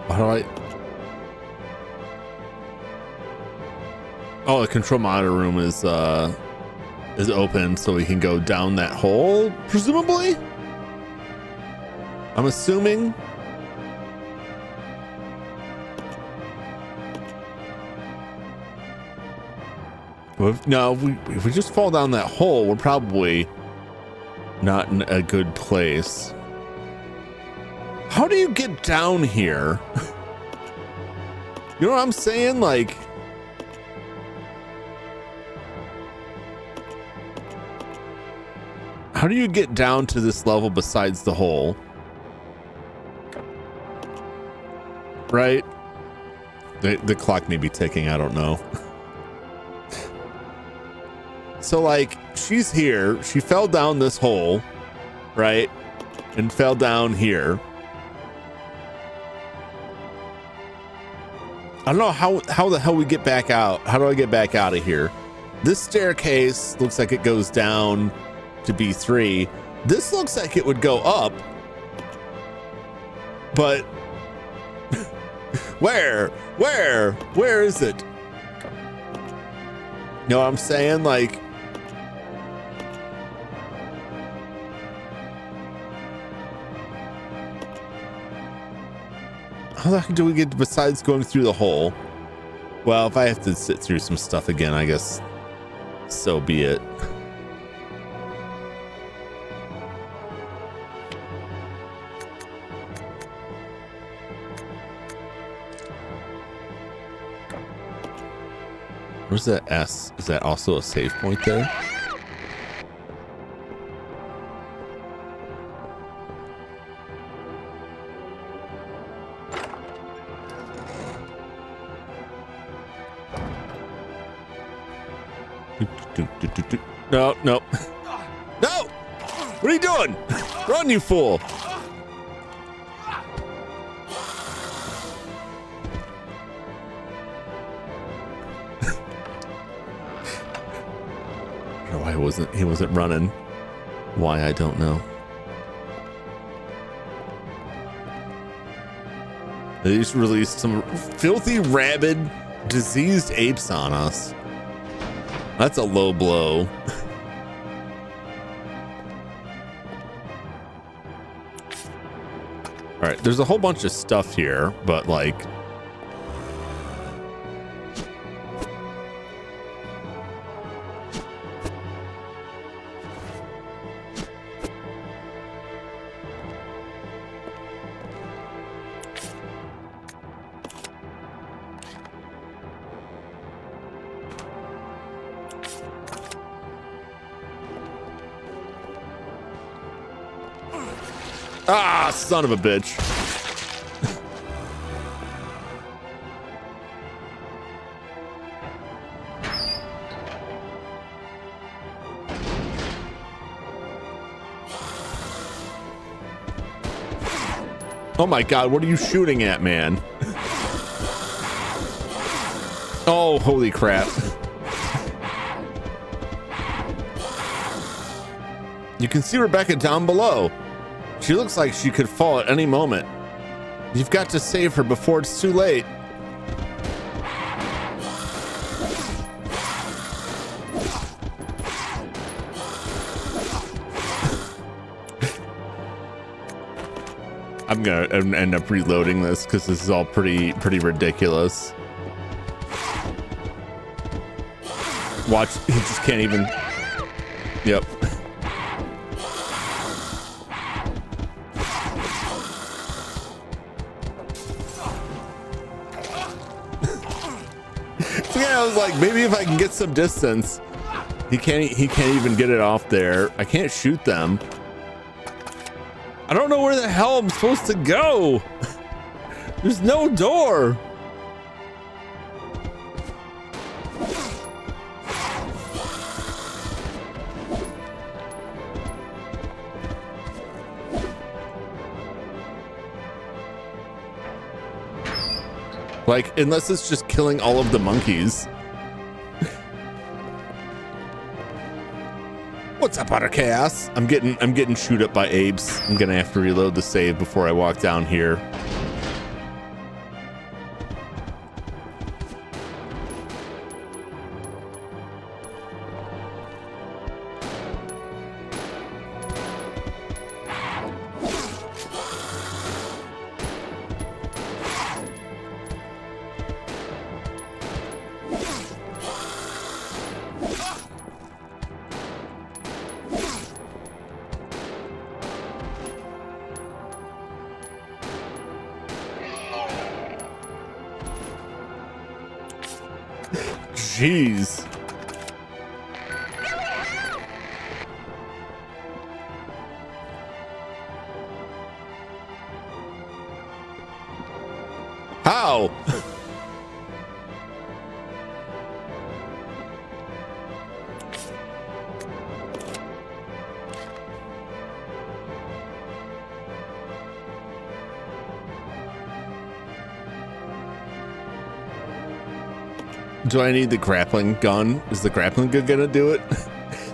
How do I... Oh, the control monitor room is open, so we can go down that hole, presumably? I'm assuming. No, if we just fall down that hole, we're probably not in a good place. How do you get down here? You know what I'm saying? Like, how do you get down to this level besides the hole? Right? The clock may be ticking, I don't know. So, like, she's here. She fell down this hole, right? And fell down here. I don't know how the hell we get back out. How do I get back out of here? This staircase looks like it goes down to B3. This looks like it would go up. But where is it? You know what I'm saying? Like, How the heck do we get besides going through the hole? Well, if I have to sit through some stuff again, I guess so be it. Where's that S? Is that also a save point there? No, no. No! What are you doing? Run, you fool! Why he wasn't running? Why, I don't know. They just released some filthy, rabid, diseased apes on us. That's a low blow. All right, there's a whole bunch of stuff here, but like, ah, son of a bitch. Oh my God, what are you shooting at, man? Oh, holy crap. You can see Rebecca down below. She looks like she could fall at any moment. You've got to save her before it's too late. I'm gonna end up reloading this because this is all pretty ridiculous. Watch, he just can't even. Yep. I was like, maybe if I can get some distance. He can't even get it off there. I can't shoot them. I don't know where the hell I'm supposed to go. There's no door. Like, unless it's just killing all of the monkeys. What's up, Utter Chaos? I'm getting shoot up by apes. I'm gonna have to reload the save before I walk down here. Jeez. How? Do I need the grappling gun? Is the grappling gun gonna do it?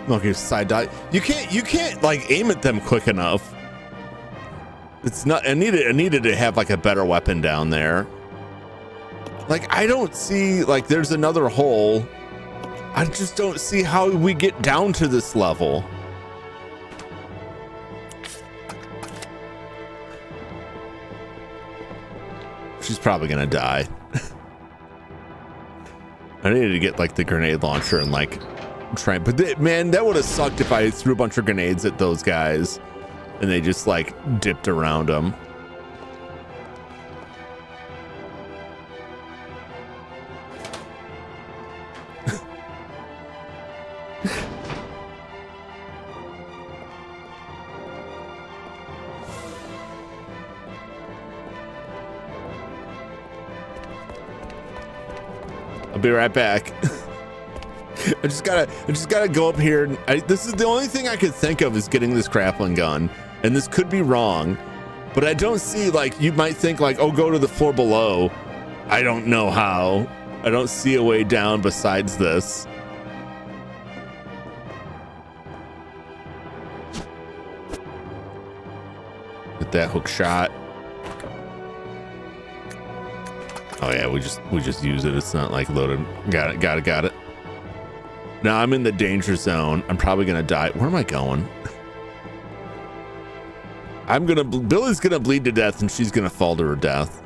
Okay, side dot. You can't like aim at them quick enough. It's not. I needed to have like a better weapon down there. Like, I don't see, like, there's another hole. I just don't see how we get down to this level. She's probably gonna die. I needed to get like the grenade launcher and like try, but man, that would have sucked if I threw a bunch of grenades at those guys and they just like dipped around them. I'll be right back. I just gotta go up here. This is the only thing I could think of is getting this grappling gun, and this could be wrong, but I don't see, like, you might think like, oh, go to the floor below. I don't know how. I don't see a way down besides this. Get that hook shot. Oh yeah, we just use it. It's not like loaded. Got it. Now I'm in the danger zone. I'm probably gonna die. Where am I going? Billy's gonna bleed to death and she's gonna fall to her death.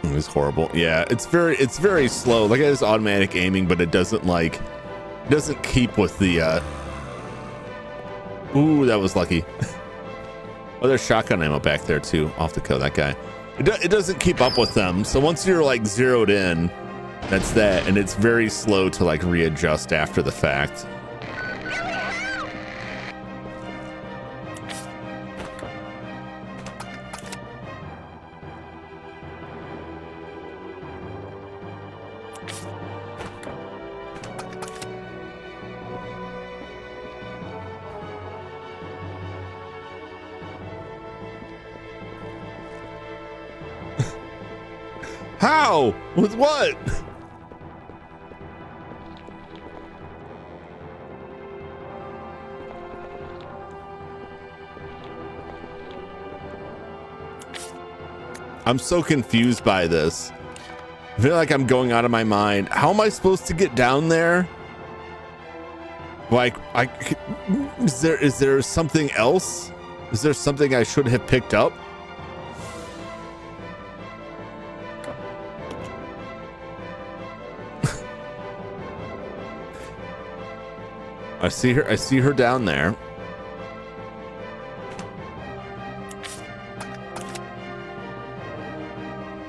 It was horrible. Yeah, it's very slow. Like, it has automatic aiming, but it doesn't keep with the ooh, that was lucky. Oh, there's shotgun ammo back there too. I'll have to kill that guy. It doesn't keep up with them. So once you're like zeroed in, that's that, and it's very slow to like readjust after the fact. How? With what? I'm so confused by this. I feel like I'm going out of my mind. How am I supposed to get down there? Like, is there something else? Is there something I should have picked up? I see her down there.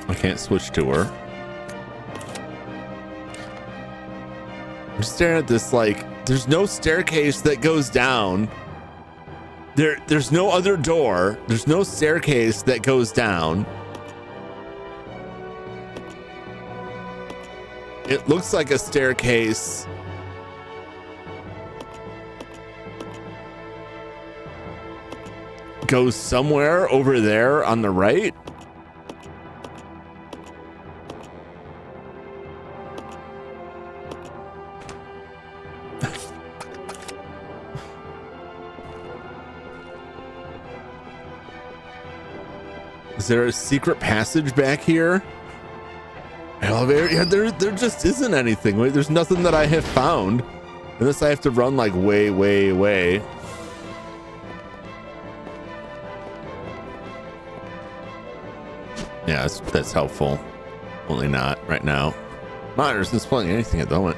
I can't switch to her. I'm just staring at this like, there's no staircase that goes down. There's no other door. There's no staircase that goes down. It looks like a staircase. Goes somewhere over there on the right. Is there a secret passage back here? Elevator? Yeah, there just isn't anything. There's nothing that I have found, unless I have to run like way. Yeah, that's helpful. Only not right now. Monitor's not displaying anything at the moment.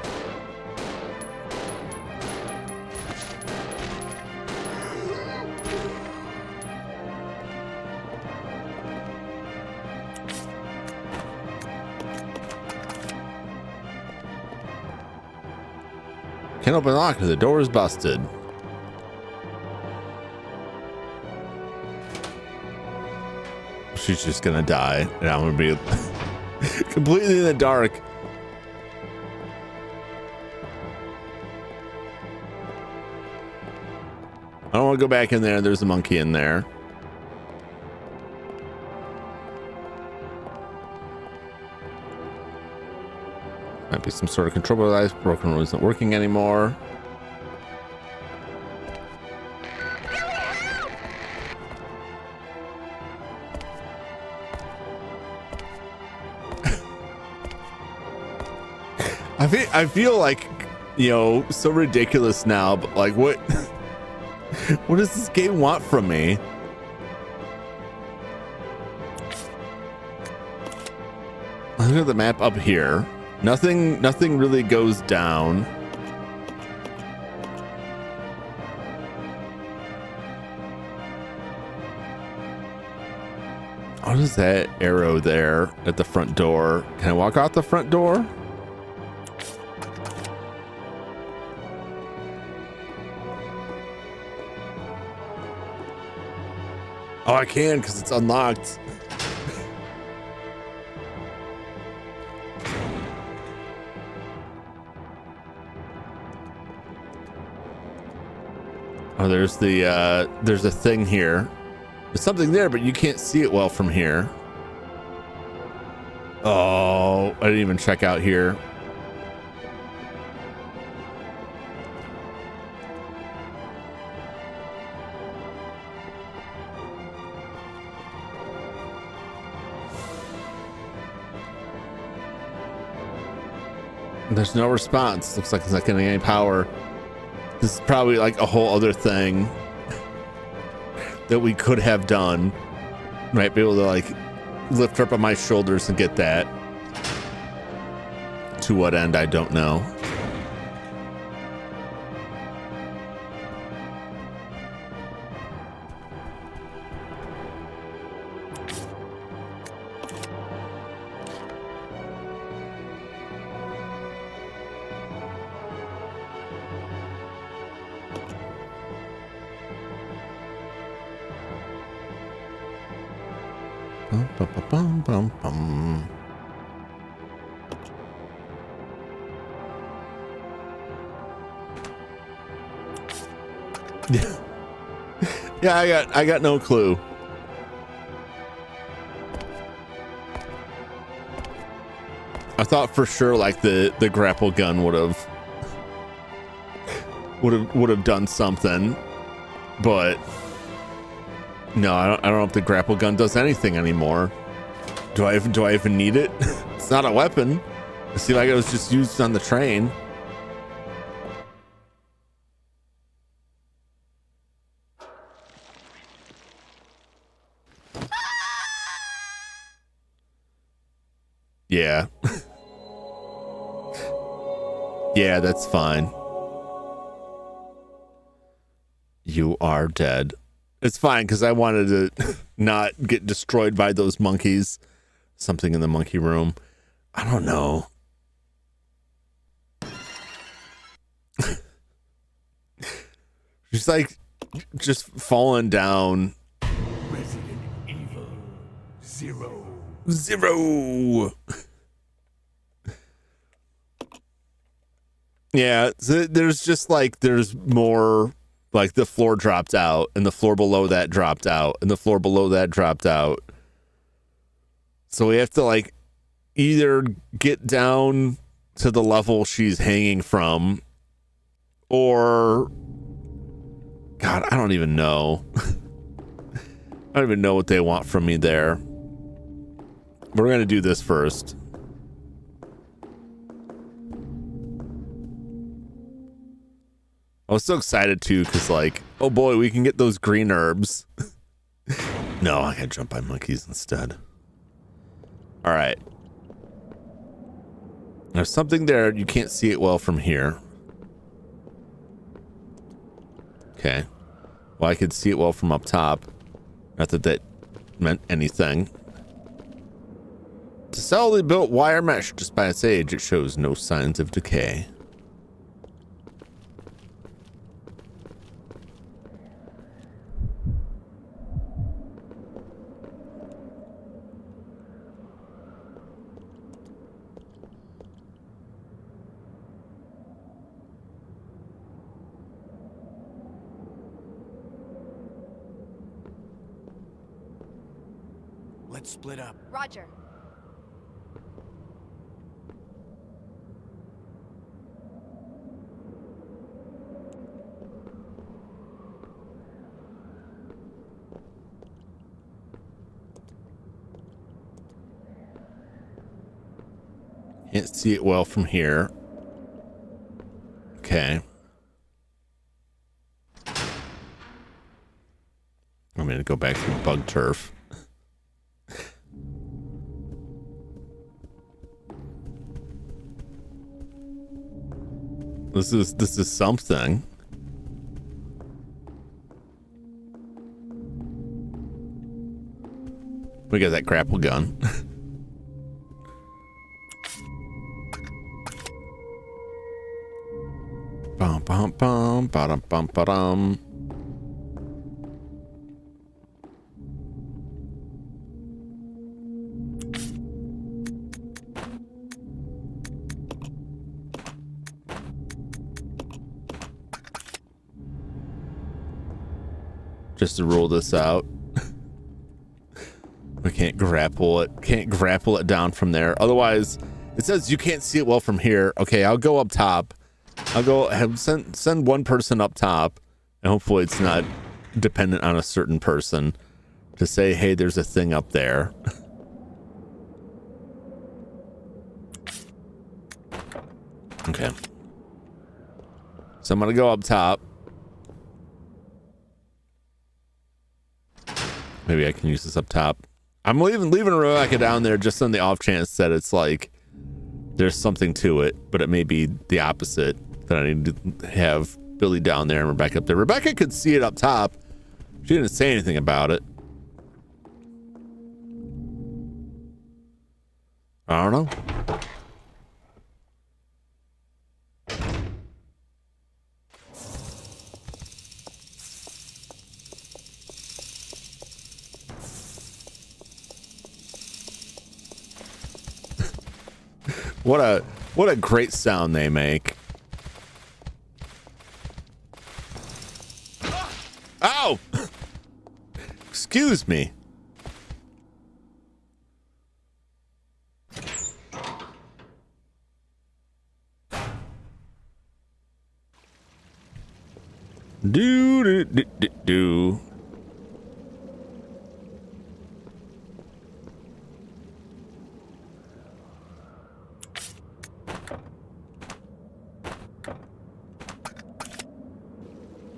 Can't open the lock because the door is busted. She's just gonna die, and I'm gonna be completely in the dark. I don't want to go back in there. There's a monkey in there. Might be some sort of control device. Broken room isn't working anymore. I feel like, you know, so ridiculous now, but like what what does this game want from me? Look at the map up here. Nothing really goes down. What is that arrow there at the front door? Can I walk out the front door? Oh, I can because it's unlocked. Oh, there's a thing here. There's something there, but you can't see it well from here. Oh, I didn't even check out here. There's no response. Looks like it's not getting any power. This is probably like a whole other thing that we could have done. Might be able to like lift her up on my shoulders and get that. To what end, I don't know. Bum, bum, bum. Yeah, I got no clue. I thought for sure like the grapple gun would have done something, but no, I don't know if the grapple gun does anything anymore. Do I even need it? It's not a weapon. It seemed like it was just used on the train. Yeah. Yeah, that's fine. You are dead. It's fine because I wanted to not get destroyed by those monkeys. Something in the monkey room. I don't know. She's like just falling down. Resident Evil 0. Yeah, so there's just like there's more. Like the floor dropped out and the floor below that dropped out and the floor below that dropped out. So we have to like either get down to the level she's hanging from or God, I don't even know. I don't even know what they want from me there. We're going to do this first. I was so excited too, because like, oh boy, we can get those green herbs. No, I gotta jump by monkeys instead. All right. There's something there. You can't see it well from here. Okay. Well, I could see it well from up top. Not that that meant anything. It's a solidly built wire mesh. Just by its age, it shows no signs of decay. Let's split up. Roger. Can't see it well from here. Okay. I'm gonna go back to bug turf. This is something. We got that grapple gun. Bum bum bum ba-dum bum ba-dum. Just to rule this out. We can't grapple it. Can't grapple it down from there. Otherwise, it says you can't see it well from here. Okay, I'll go up top. I'll go send one person up top, and hopefully it's not dependent on a certain person to say, hey, there's a thing up there. Okay. So I'm gonna go up top. Maybe I can use this up top. I'm leaving Rebecca down there just on the off chance that it's like there's something to it, but it may be the opposite, that I need to have Billy down there and Rebecca up there. Rebecca could see it up top. She didn't say anything about it. I don't know. What a great sound they make. Ow! Excuse me. Do.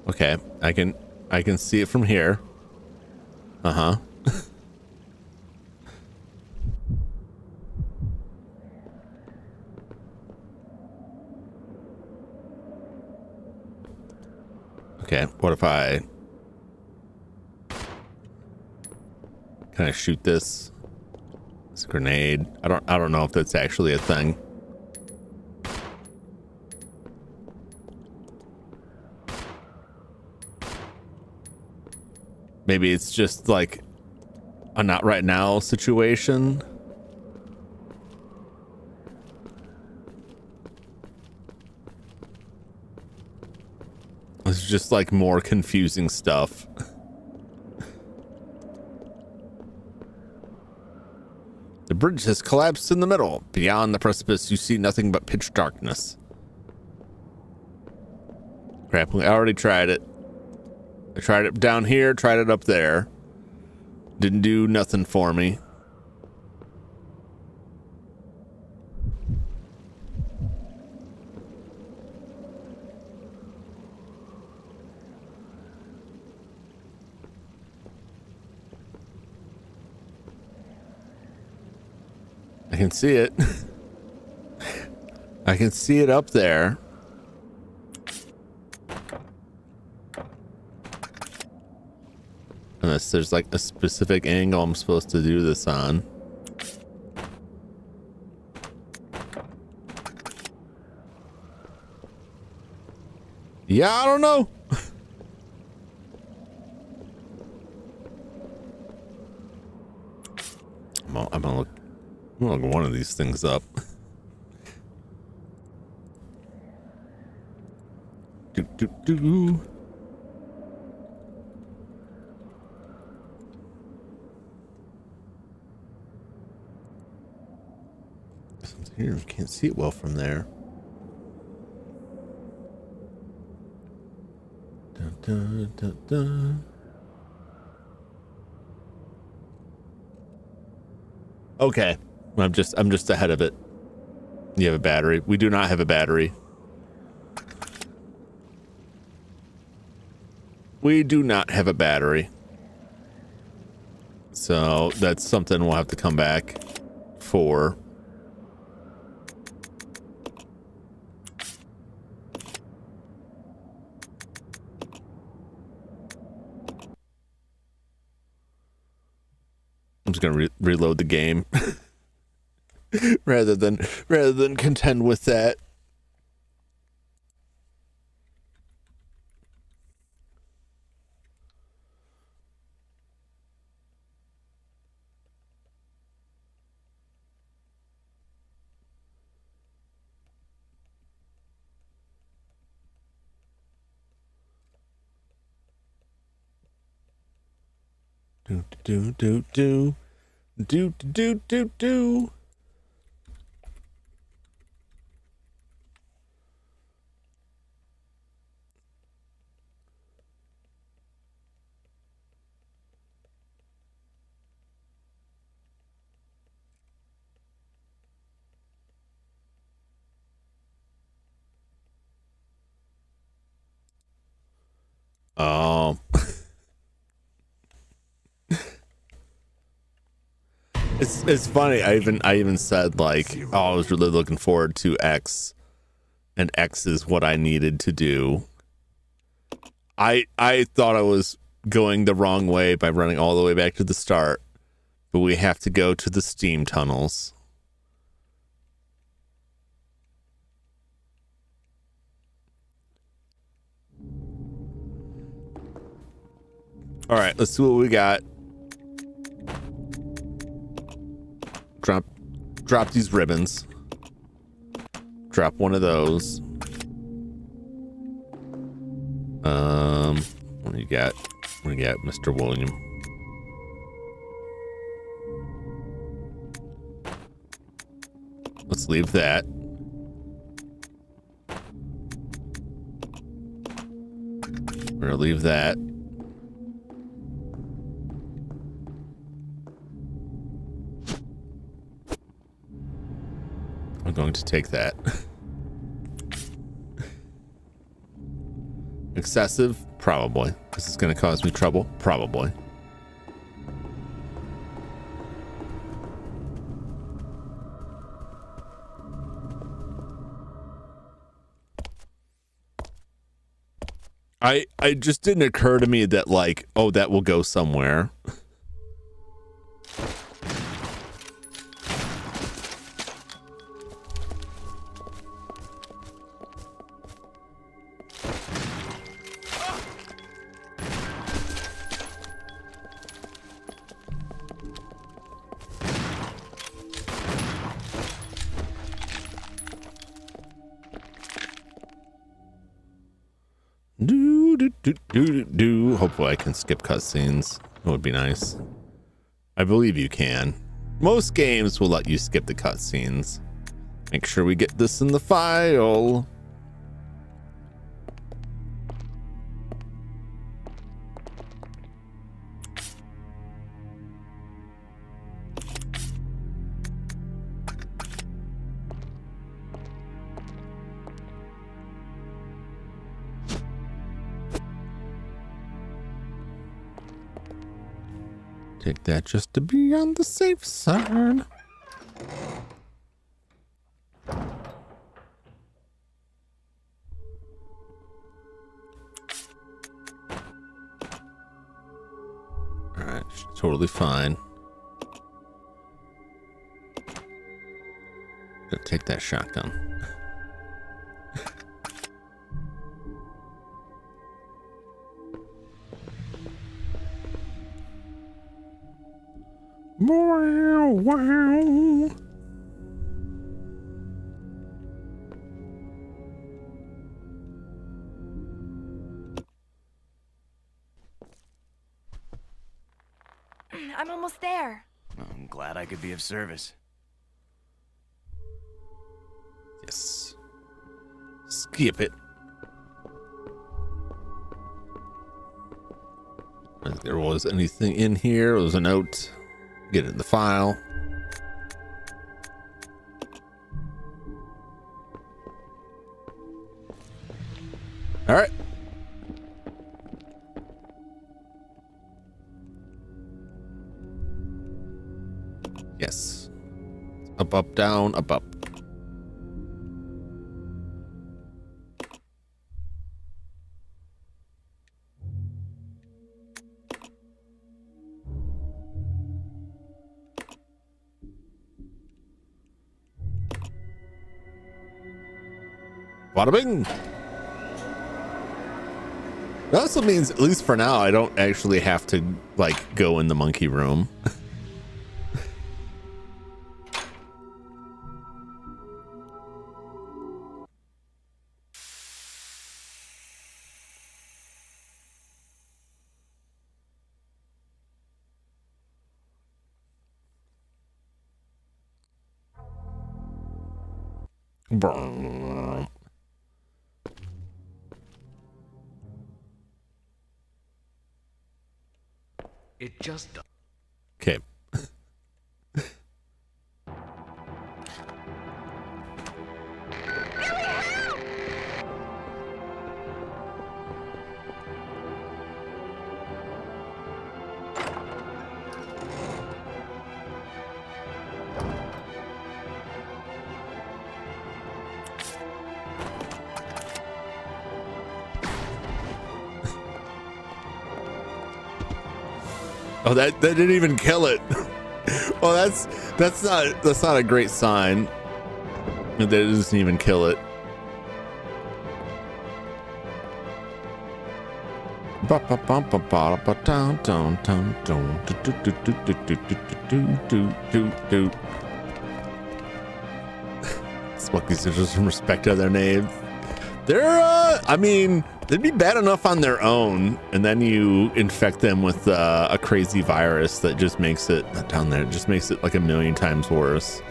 Okay, I can see it from here. Uh-huh. Okay, what if I can I shoot this? It's a grenade. I don't know if that's actually a thing. Maybe it's just like a not right now situation. It's just like more confusing stuff. The bridge has collapsed in the middle. Beyond the precipice, you see nothing but pitch darkness. Crap, I already tried it. I tried it down here, tried it up there. Didn't do nothing for me. I can see it. I can see it up there. Unless there's like a specific angle I'm supposed to do this on. Yeah, I don't know. I'm gonna look one of these things up. Do. Here, can't see it well from there. Dun, dun, dun, dun. Okay, I'm just ahead of it. You have a battery. We do not have a battery. We do not have a battery. So that's something we'll have to come back for. I'm just gonna reload the game rather than contend with that. Do. Oh. It's funny. I even said like, oh, I was really looking forward to X, and X is what I needed to do. I thought I was going the wrong way by running all the way back to the start, but we have to go to the steam tunnels. All right, let's see what we got. Drop these ribbons. Drop one of those. What do you got? What do you got, Mr. William? Let's leave that. We're gonna leave that. I'm going to take that. Excessive? Probably. Because it's going to cause me trouble? Probably. I just didn't occur to me that like, oh, that will go somewhere. Hopefully I can skip cutscenes. It would be nice. I believe you can. Most games will let you skip the cutscenes. Make sure we get this in the file. Take that just to be on the safe side. Alright, totally fine. Gotta take that shotgun. Wow, wow. I'm almost there. I'm glad I could be of service. Yes. Skip it. I think there was anything in here. It was a note. Get it in the file. All right. Yes. Up, up, down, up, up. Bada bing. That also means, at least for now, I don't actually have to like go in the monkey room. Brrr. It just does. Okay. Oh, that didn't even kill it. Well, that's not a great sign. That it doesn't even kill it. Smuckies are just some respect to their names. They're I mean, they'd be bad enough on their own, and then you infect them with a crazy virus that just makes it down there. It just makes it like 1,000,000 times worse.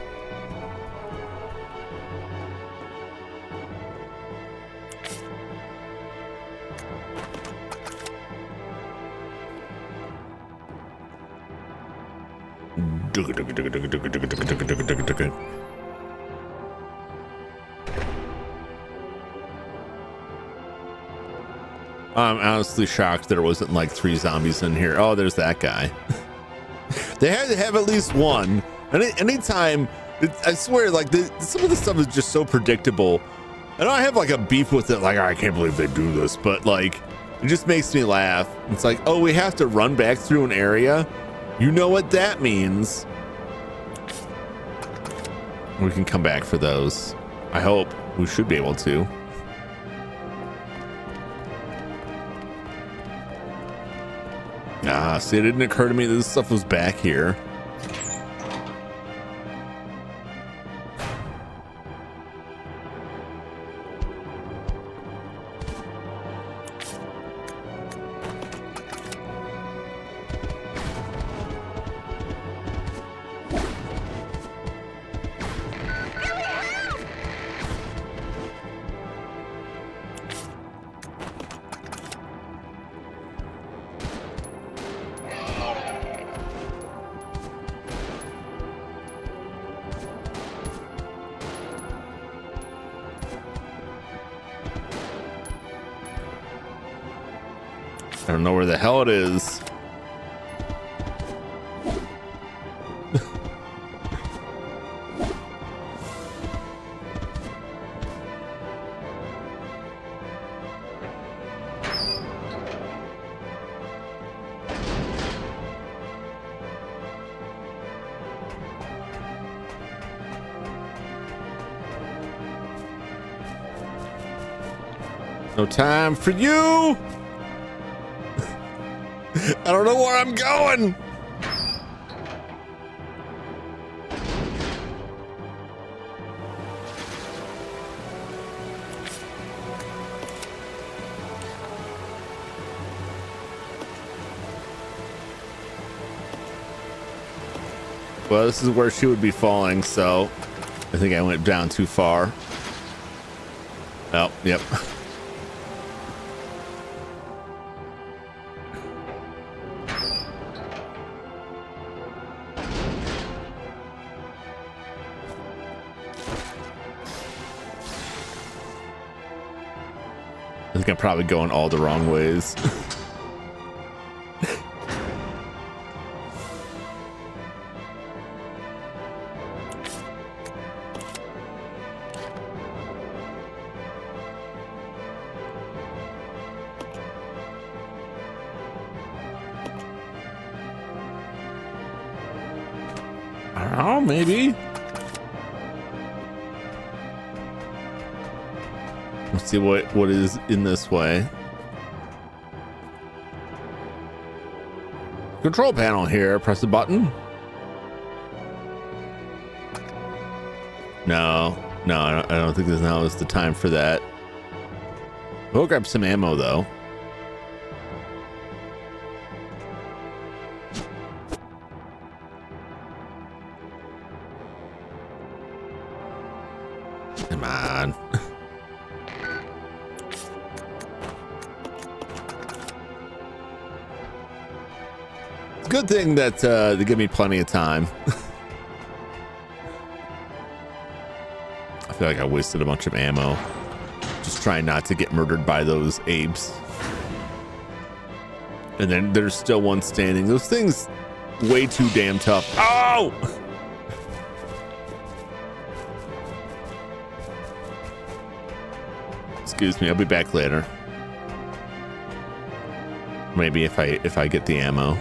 I'm honestly shocked there wasn't like 3 zombies in here. Oh, there's that guy. They had to have at least one. Anytime, I swear, like some of the stuff is just so predictable. I don't have like a beef with it. Like, I can't believe they do this, but like, it just makes me laugh. It's like, oh, we have to run back through an area. You know what that means. We can come back for those. I hope. We should be able to. Ah, see, it didn't occur to me that this stuff was back here. I don't know where the hell it is. No time for you. I don't know where I'm going. Well, this is where she would be falling, so I think I went down too far. Oh, yep. I think I'm probably going all the wrong ways. I don't know, maybe. Let's see what is in this way. Control panel here. Press the button. No, I don't think now is the time for that. We'll grab some ammo though. Come on. It's a good thing that they give me plenty of time. I feel like I wasted a bunch of ammo just trying not to get murdered by those apes. And then there's still one standing. Those things way too damn tough. Oh! Excuse me, I'll be back later. Maybe if I get the ammo.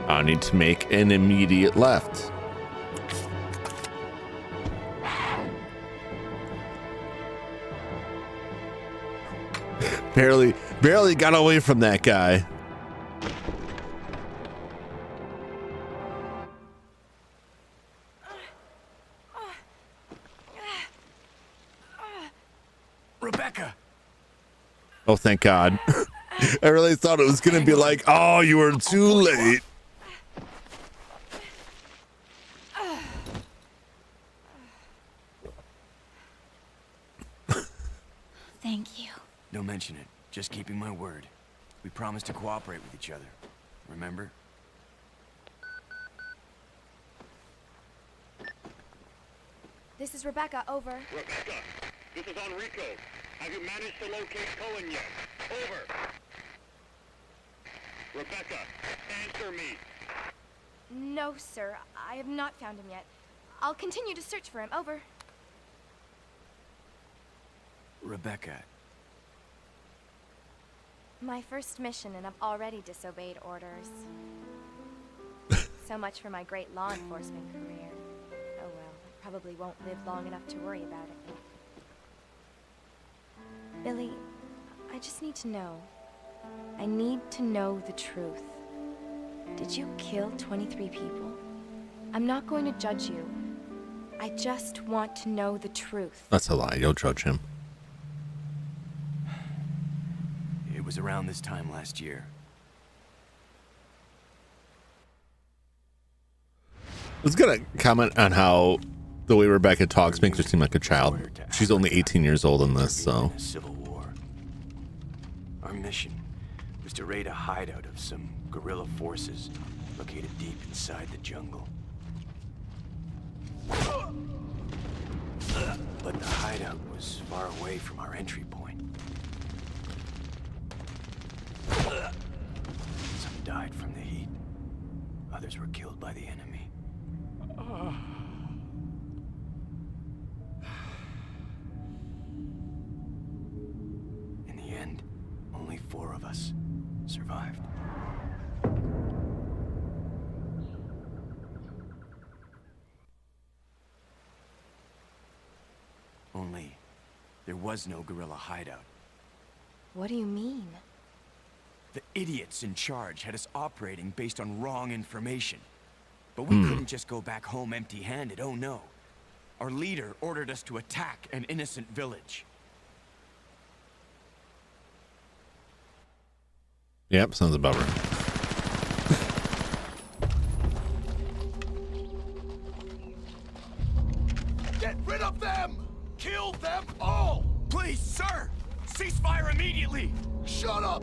I need to make an immediate left. Barely got away from that guy. Rebecca. Oh, thank God. I really thought it was going to be like, oh, you were too late. Thank you. Don't mention it. Just keeping my word. We promised to cooperate with each other. Remember? This is Rebecca, over. Rebecca, this is Enrico. Have you managed to locate Cohen yet? Over. Rebecca, answer me. No, sir. I have not found him yet. I'll continue to search for him, over. Rebecca. My first mission, and I've already disobeyed orders. So much for my great law enforcement career. Oh well, I probably won't live long enough to worry about it. Billy, I just need to know. I need to know the truth. Did you kill 23 people? I'm not going to judge you. I just want to know the truth. That's a lie. You'll judge him. It was around this time last year. I was gonna comment on how the way Rebecca talks makes her seem like a child. She's only 18 years old in this, so. A civil war. Our mission was to raid a hideout of some guerrilla forces located deep inside the jungle. But the hideout was far away from our entry point. Some died from the heat. Others were killed by the enemy. In the end, only 4 of us survived. Only, there was no guerrilla hideout. What do you mean? The idiots in charge had us operating based on wrong information. But we couldn't just go back home empty-handed, oh no. Our leader ordered us to attack an innocent village. Yep, sounds about right. Get rid of them! Kill them all! Please, sir! Cease fire immediately! Shut up!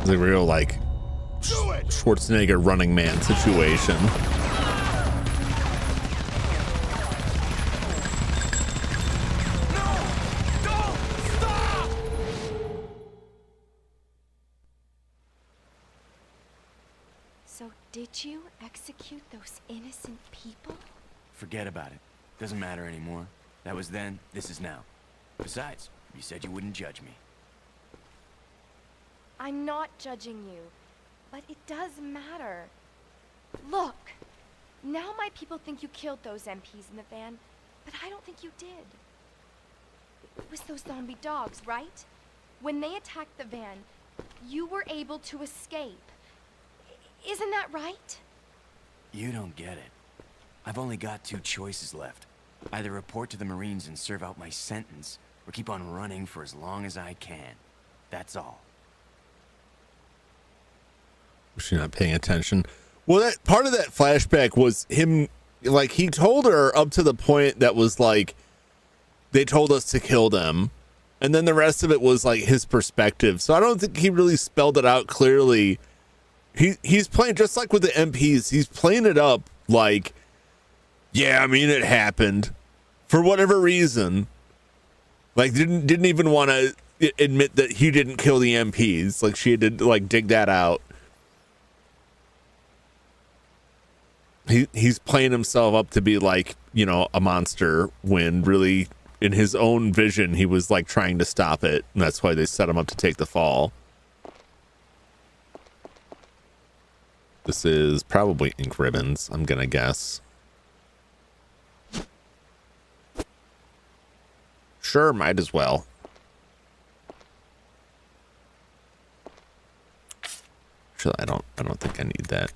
It's a real, like, Schwarzenegger Running Man situation. No! Don't! Stop! So did you execute those innocent people? Forget about it. Doesn't matter anymore. That was then, this is now. Besides, you said you wouldn't judge me. I'm not judging you, but it does matter. Look, now my people think you killed those MPs in the van, but I don't think you did. It was those zombie dogs, right? When they attacked the van, you were able to escape. Isn't that right? You don't get it. I've only got 2 choices left. Either report to the Marines and serve out my sentence, or keep on running for as long as I can. That's all. She's not paying attention. Well, that part of that flashback was him, like, he told her up to the point that was like, they told us to kill them. And then the rest of it was like his perspective. So I don't think he really spelled it out clearly. He's playing just like with the MPs. He's playing it up like, yeah, I mean, it happened for whatever reason. Like, didn't even want to admit that he didn't kill the MPs. Like, she had to like dig that out. He's playing himself up to be like, you know, a monster when really in his own vision, he was like trying to stop it. And that's why they set him up to take the fall. This is probably ink ribbons, I'm going to guess. Sure, might as well. Actually, I don't think I need that.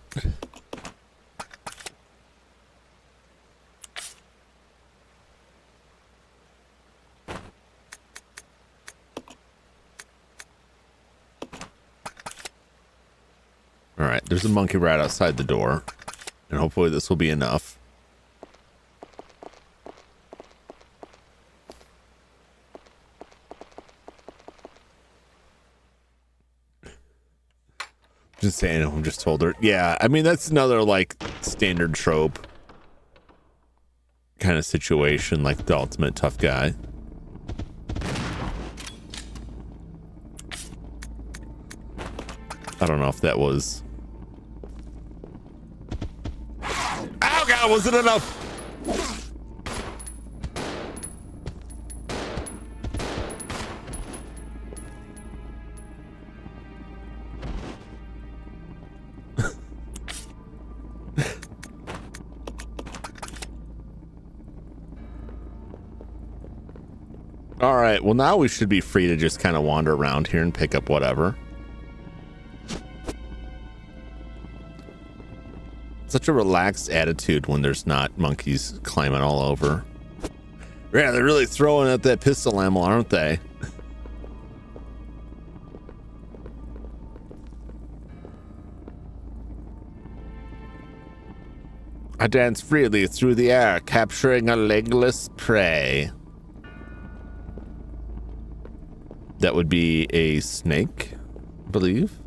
All right, there's a monkey right outside the door, and hopefully this will be enough. Just saying, I just told her. Yeah, I mean, that's another like standard trope kind of situation, like the ultimate tough guy. I don't know if that was... Oh God, wasn't enough. All right, well now we should be free to just kind of wander around here and pick up whatever. Such a relaxed attitude when there's not monkeys climbing all over. Yeah, they're really throwing at that pistol ammo, aren't they? I dance freely through the air, capturing a legless prey. That would be a snake, I believe.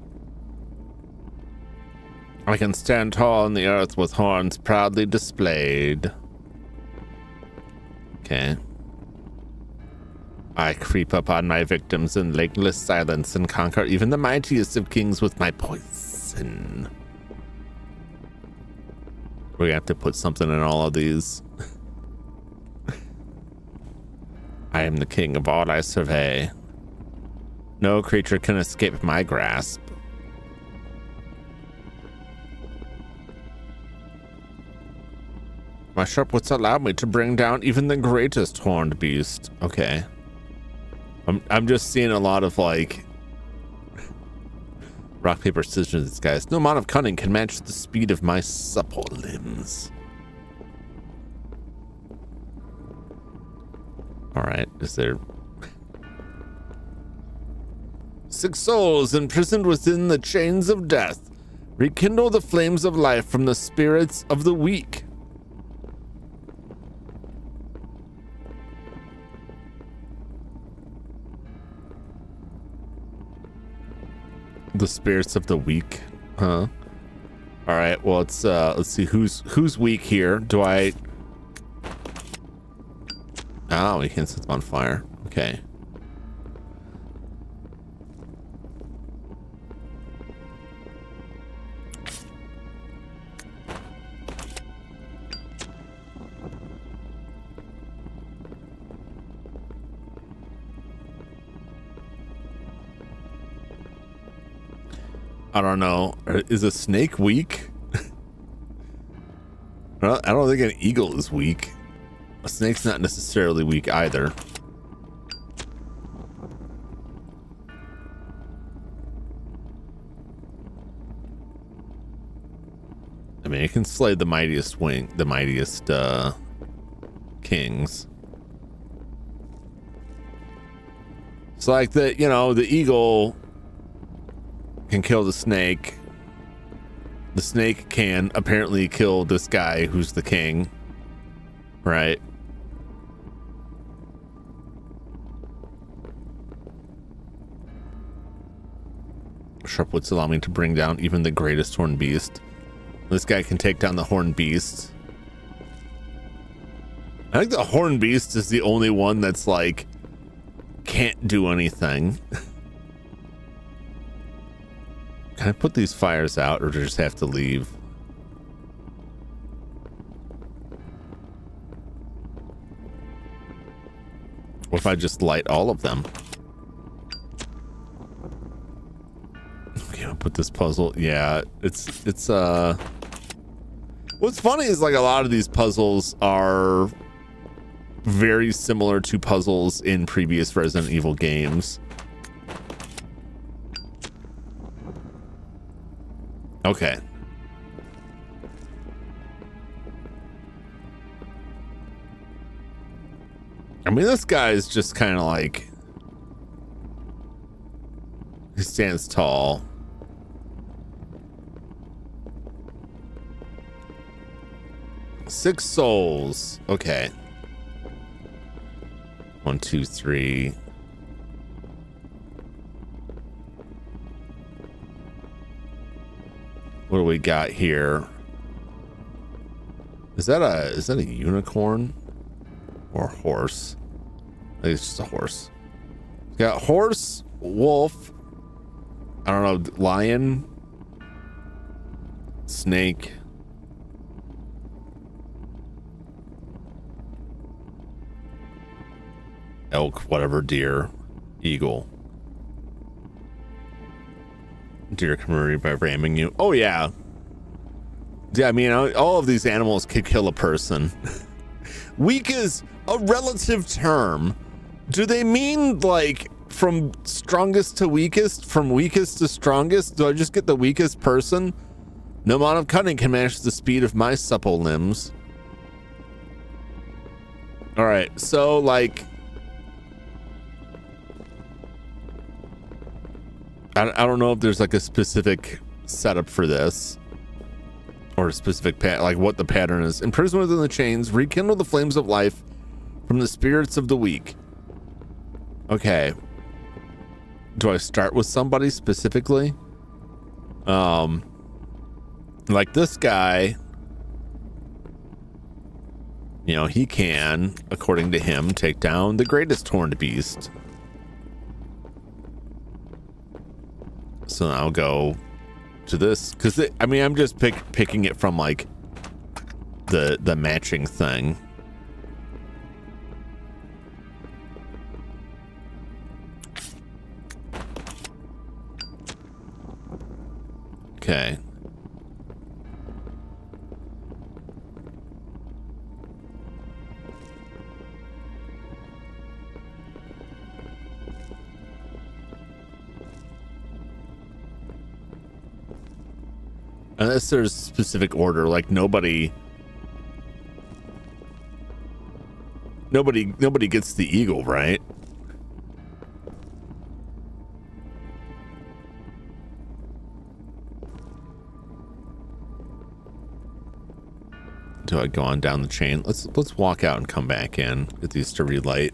I can stand tall in the earth with horns proudly displayed. Okay. I creep up on my victims in legless silence and conquer even the mightiest of kings with my poison. We're gonna have to put something in all of these. I am the king of all I survey. No creature can escape my grasp. My sharp wits allow me to bring down even the greatest horned beast. Okay. I'm just seeing a lot of like rock, paper, scissors, guys. No amount of cunning can match the speed of my supple limbs. All right, is there 6 souls imprisoned within the chains of death? Rekindle the flames of life from the spirits of the weak. The spirits of the weak, huh? All right, well, let's see who's weak here. Do I... Oh, we can set them on fire. Okay. I don't know. Is a snake weak? I don't think an eagle is weak. A snake's not necessarily weak either. I mean, it can slay the mightiest kings. It's like the eagle can kill the snake. The snake can apparently kill this guy who's the king, right? Sharp wits allow me to bring down even the greatest horned beast. This guy can take down the horned beast. I think the horned beast is the only one that's like can't do anything. Can I put these fires out or just have to leave? What if I just light all of them? Okay, I'll put this puzzle. Yeah, it's what's funny is like a lot of these puzzles are very similar to puzzles in previous Resident Evil games. Okay. I mean, this guy is just kind of like, he stands tall. Six souls. Okay. 1, 2, 3. What do we got here? Is that a unicorn or a horse? I think it's just a horse. We got horse, wolf, I don't know, lion, snake, elk, whatever, deer, eagle. Deer can murder by ramming you. Oh yeah. Yeah, I mean, all of these animals could kill a person. Weak is a relative term. Do they mean like from strongest to weakest, from weakest to strongest? Do I just get the weakest person? No amount of cunning can match the speed of my supple limbs. All right, so like, I don't know if there's like a specific setup for this or a specific like what the pattern is. Imprison within the chains, rekindle the flames of life from the spirits of the weak. Okay. Do I start with somebody specifically? Like this guy, you know, he can, according to him, take down the greatest horned beast. So I'll go to this because I mean, I'm just picking it from like the matching thing. Okay. Unless there's a specific order, like nobody gets the eagle, right? Do I go on down the chain? Let's walk out and come back in. Get these to relight.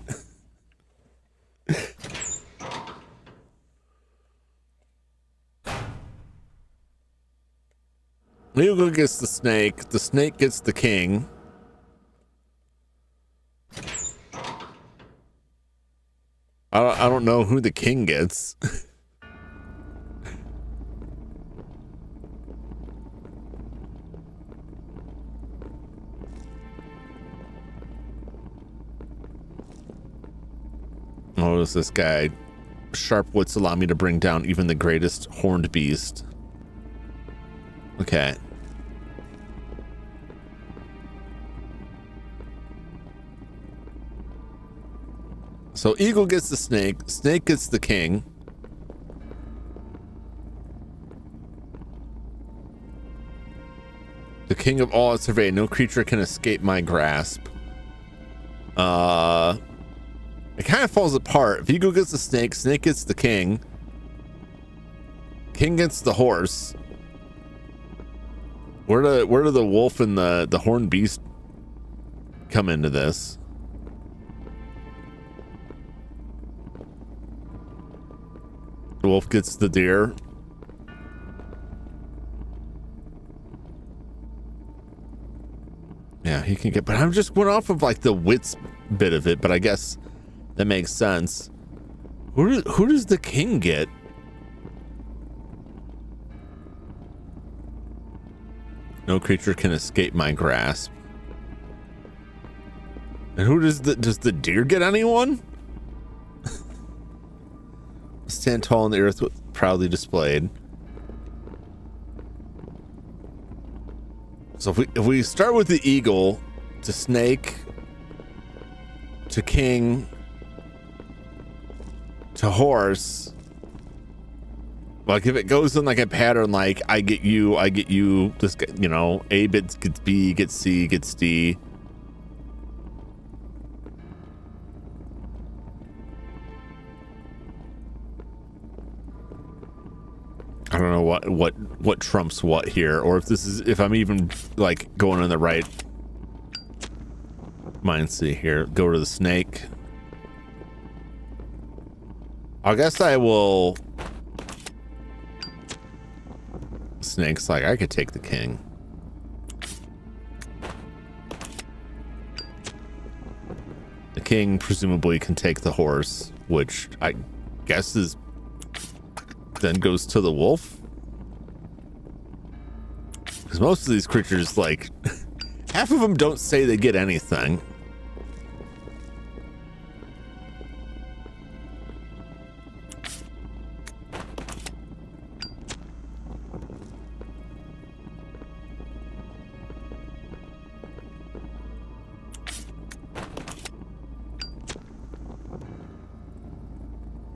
Eagle gets the snake gets the king. I don't know who the king gets. Oh, is this guy? Sharp wits allow me to bring down even the greatest horned beast. Okay. So eagle gets the snake, snake gets the king. The king of all is surveyed. No creature can escape my grasp. It kind of falls apart. If eagle gets the snake, snake gets the king. King gets the horse. Where do the wolf and the horned beast come into this? The wolf gets the deer. Yeah, he can get, but I'm just going off of like the wits bit of it, but I guess that makes sense. Who does the king get? No creature can escape my grasp. And who does the deer get anyone? Stand tall in the earth, proudly displayed. So if we start with the eagle, to snake, to king, to horse, like if it goes in like a pattern, like I get you, this guy, you know, A gets B, gets C, gets D. I don't know what trumps what here, or if I'm even like going in the right mindset here. Go to the snake. I guess I will. Snake's like, I could take the king. The king presumably can take the horse, which I guess is then goes to the wolf, because most of these creatures, like half of them don't say they get anything.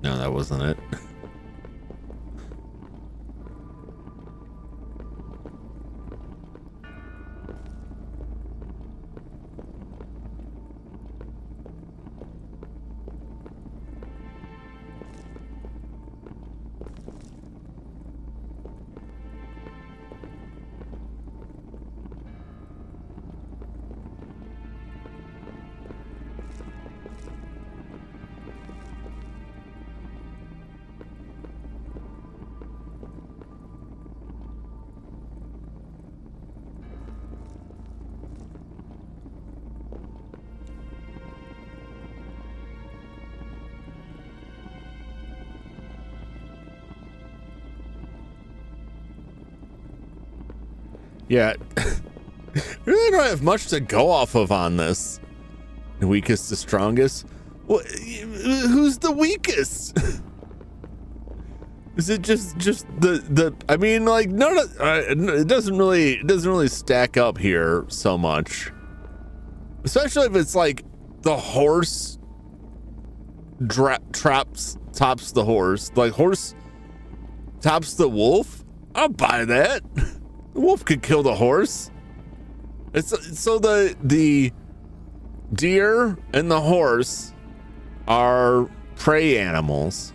No, that wasn't it. Yeah, really don't have much to go off of on this. The weakest to strongest. Well, who's the weakest? Is it just the? I mean, like none of it doesn't really stack up here so much. Especially if it's like the horse tops the horse, like horse tops the wolf. I'll buy that. The wolf could kill the horse. It's so the deer and the horse are prey animals,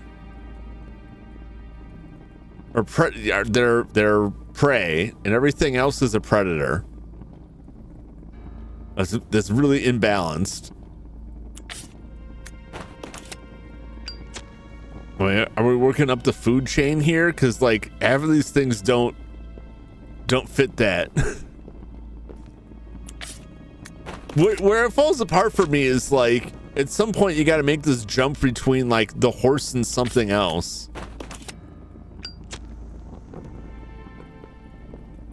or they're prey, and everything else is a predator. That's really imbalanced. Wait, are we working up the food chain here? Because like half of these things don't fit that. Where it falls apart for me is like at some point you got to make this jump between like the horse and something else.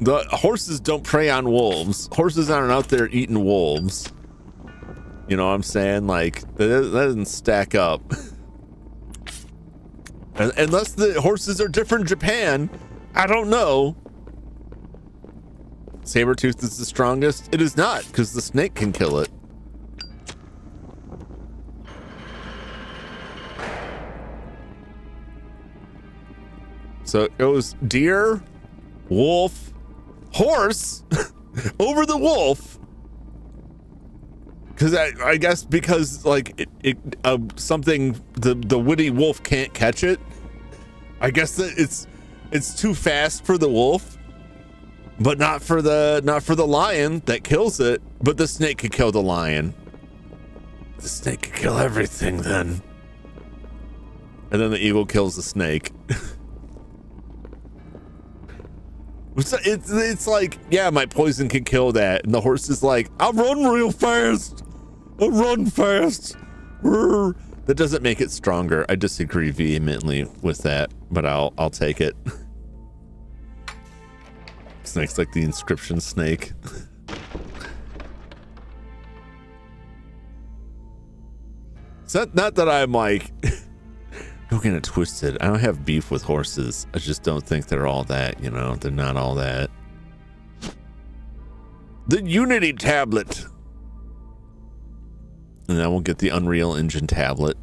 The horses don't prey on wolves. Horses aren't out there eating wolves. You know what I'm saying? Like that doesn't stack up. Unless the horses are different in Japan, I don't know. Sabretooth is the strongest? It is not, because the snake can kill it. So it goes deer, wolf, horse over the wolf. Because I guess because like something the witty wolf can't catch it. I guess that it's too fast for the wolf, but not for the lion that kills it. But the snake could kill the lion. The snake could kill everything then. And then the eagle kills the snake. It's like, yeah, my poison can kill that. And the horse is like, I run real fast. I run fast. That doesn't make it stronger. I disagree vehemently with that, but I'll take it. Snake's like the inscription snake. It's not that I'm like, don't get it twisted. I don't have beef with horses. I just don't think they're all that, you know, they're not all that. The Unity tablet. And then we'll get the Unreal Engine tablet.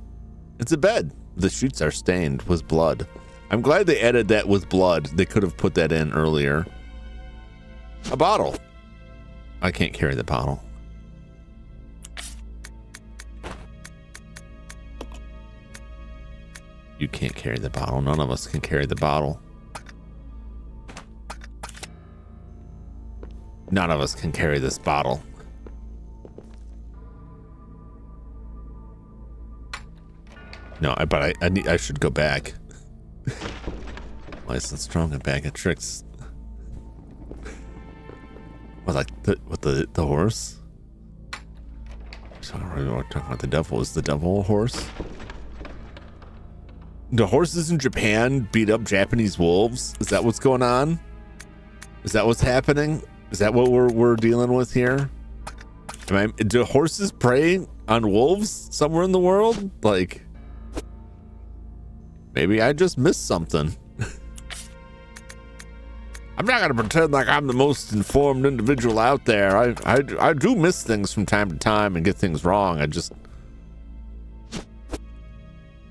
It's a bed. The sheets are stained with blood. I'm glad they added that with blood. They could have put that in earlier. A bottle. I can't carry the bottle. You can't carry the bottle. None of us can carry the bottle. None of us can carry this bottle. No, but I should go back. License strong, a bag of tricks. What, like the horse? We're talking about the devil. Is the devil a horse? The horses in Japan beat up Japanese wolves? Is that what's going on? Is that what's happening? Is that what we're dealing with here? Do horses prey on wolves somewhere in the world? Like, maybe I just missed something. I'm not gonna pretend like I'm the most informed individual out there. I do miss things from time to time and get things wrong. I just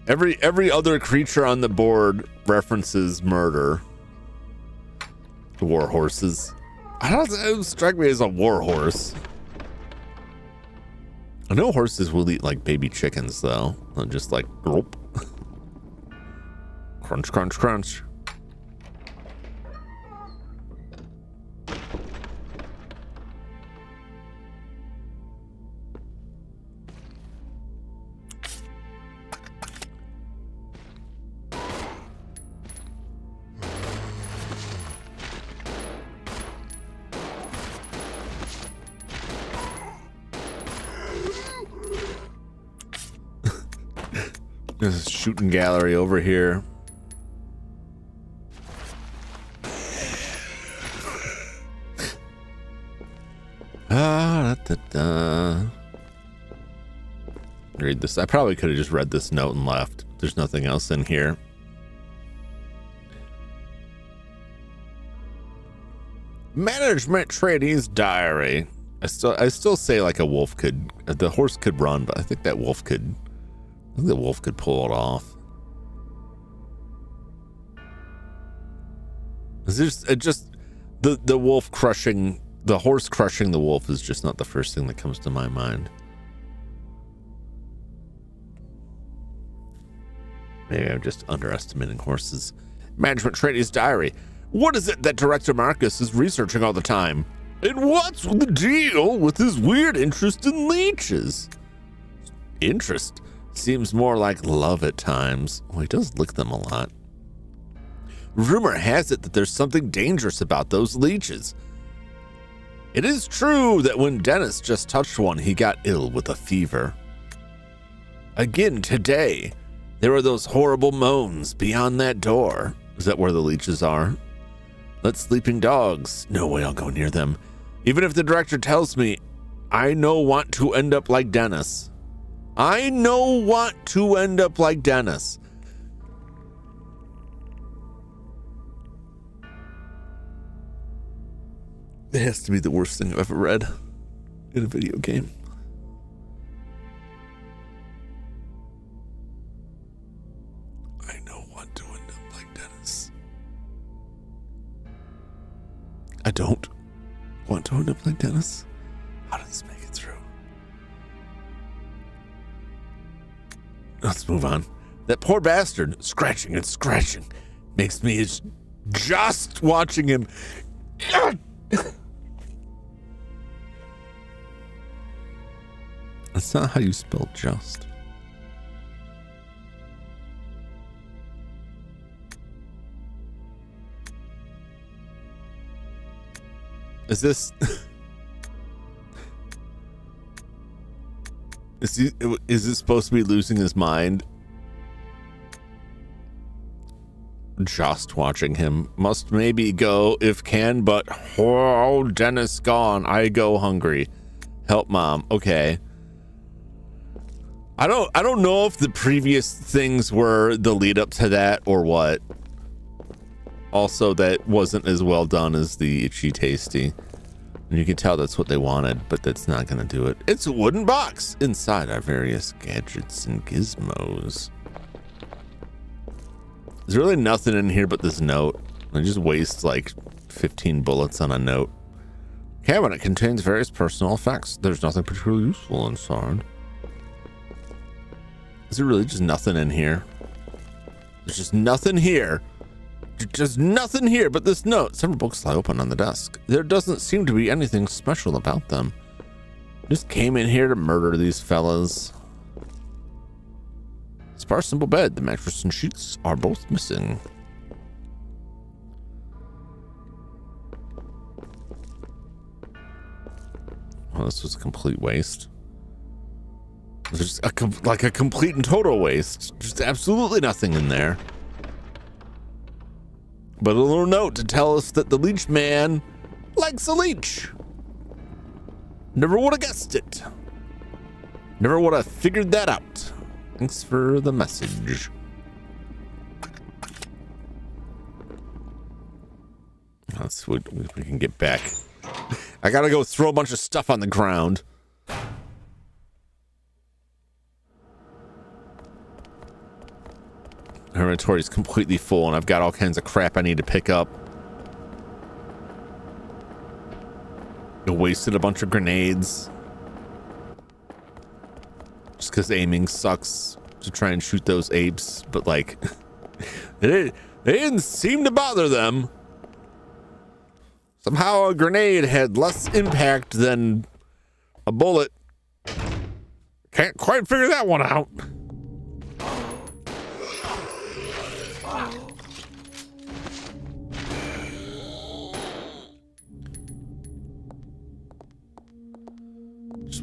every other creature on the board references murder. The war horses. I don't strike me as a war horse. I know horses will eat like baby chickens though. They'll just like gulp. Crunch, crunch, crunch. There's a shooting gallery over here. Read this. I probably could have just read this note and left. There's nothing else in here. Management trainee's diary. I still say like a wolf could, the horse could run, but I think that wolf could. I think the wolf could pull it off. It's just the wolf crushing, the horse crushing the wolf is just not the first thing that comes to my mind. Maybe I'm just underestimating horses. Management trainee's diary. What is it that Director Marcus is researching all the time? And what's the deal with his weird interest in leeches? Interest? Seems more like love at times. Well, he does lick them a lot. Rumor has it that there's something dangerous about those leeches. It is true that when Dennis just touched one, he got ill with a fever. Again today, there were those horrible moans beyond that door. Is that where the leeches are? Let sleeping dogs. No way I'll go near them. Even if the director tells me, I want to end up like Dennis. I want to end up like Dennis. It has to be the worst thing I've ever read in a video game. I know what to end up like Dennis. I don't want to end up like Dennis. How does this make it through? Let's move on. That poor bastard, scratching and scratching, makes me just watching him. That's not how you spell just. Is this is this supposed to be losing his mind? Just watching him. Must maybe go if can, but oh, Dennis gone. I go hungry. Help mom. Okay. I don't know if the previous things were the lead up to that or what. Also, that wasn't as well done as the Itchy Tasty. And you can tell that's what they wanted, but that's not going to do it. It's a wooden box. Inside are various gadgets and gizmos. There's really nothing in here but this note. I just waste like 15 bullets on a note. Cabinet contains various personal effects. There's nothing particularly useful inside. Is there really just nothing in here? There's just nothing here. Just nothing here but this note. Several books lie open on the desk. There doesn't seem to be anything special about them. Just came in here to murder these fellas. Sparse simple bed. The mattress and sheets are both missing. Well, this was a complete waste. There's like a complete and total waste. Just absolutely nothing in there. But a little note to tell us that the leech man likes a leech. Never would have guessed it. Never would have figured that out. Thanks for the message. Let's see what we can get back. I gotta go throw a bunch of stuff on the ground. Her inventory is completely full, and I've got all kinds of crap I need to pick up. I wasted a bunch of grenades. Just because aiming sucks to try and shoot those apes, but like, they didn't seem to bother them. Somehow a grenade had less impact than a bullet. Can't quite figure that one out.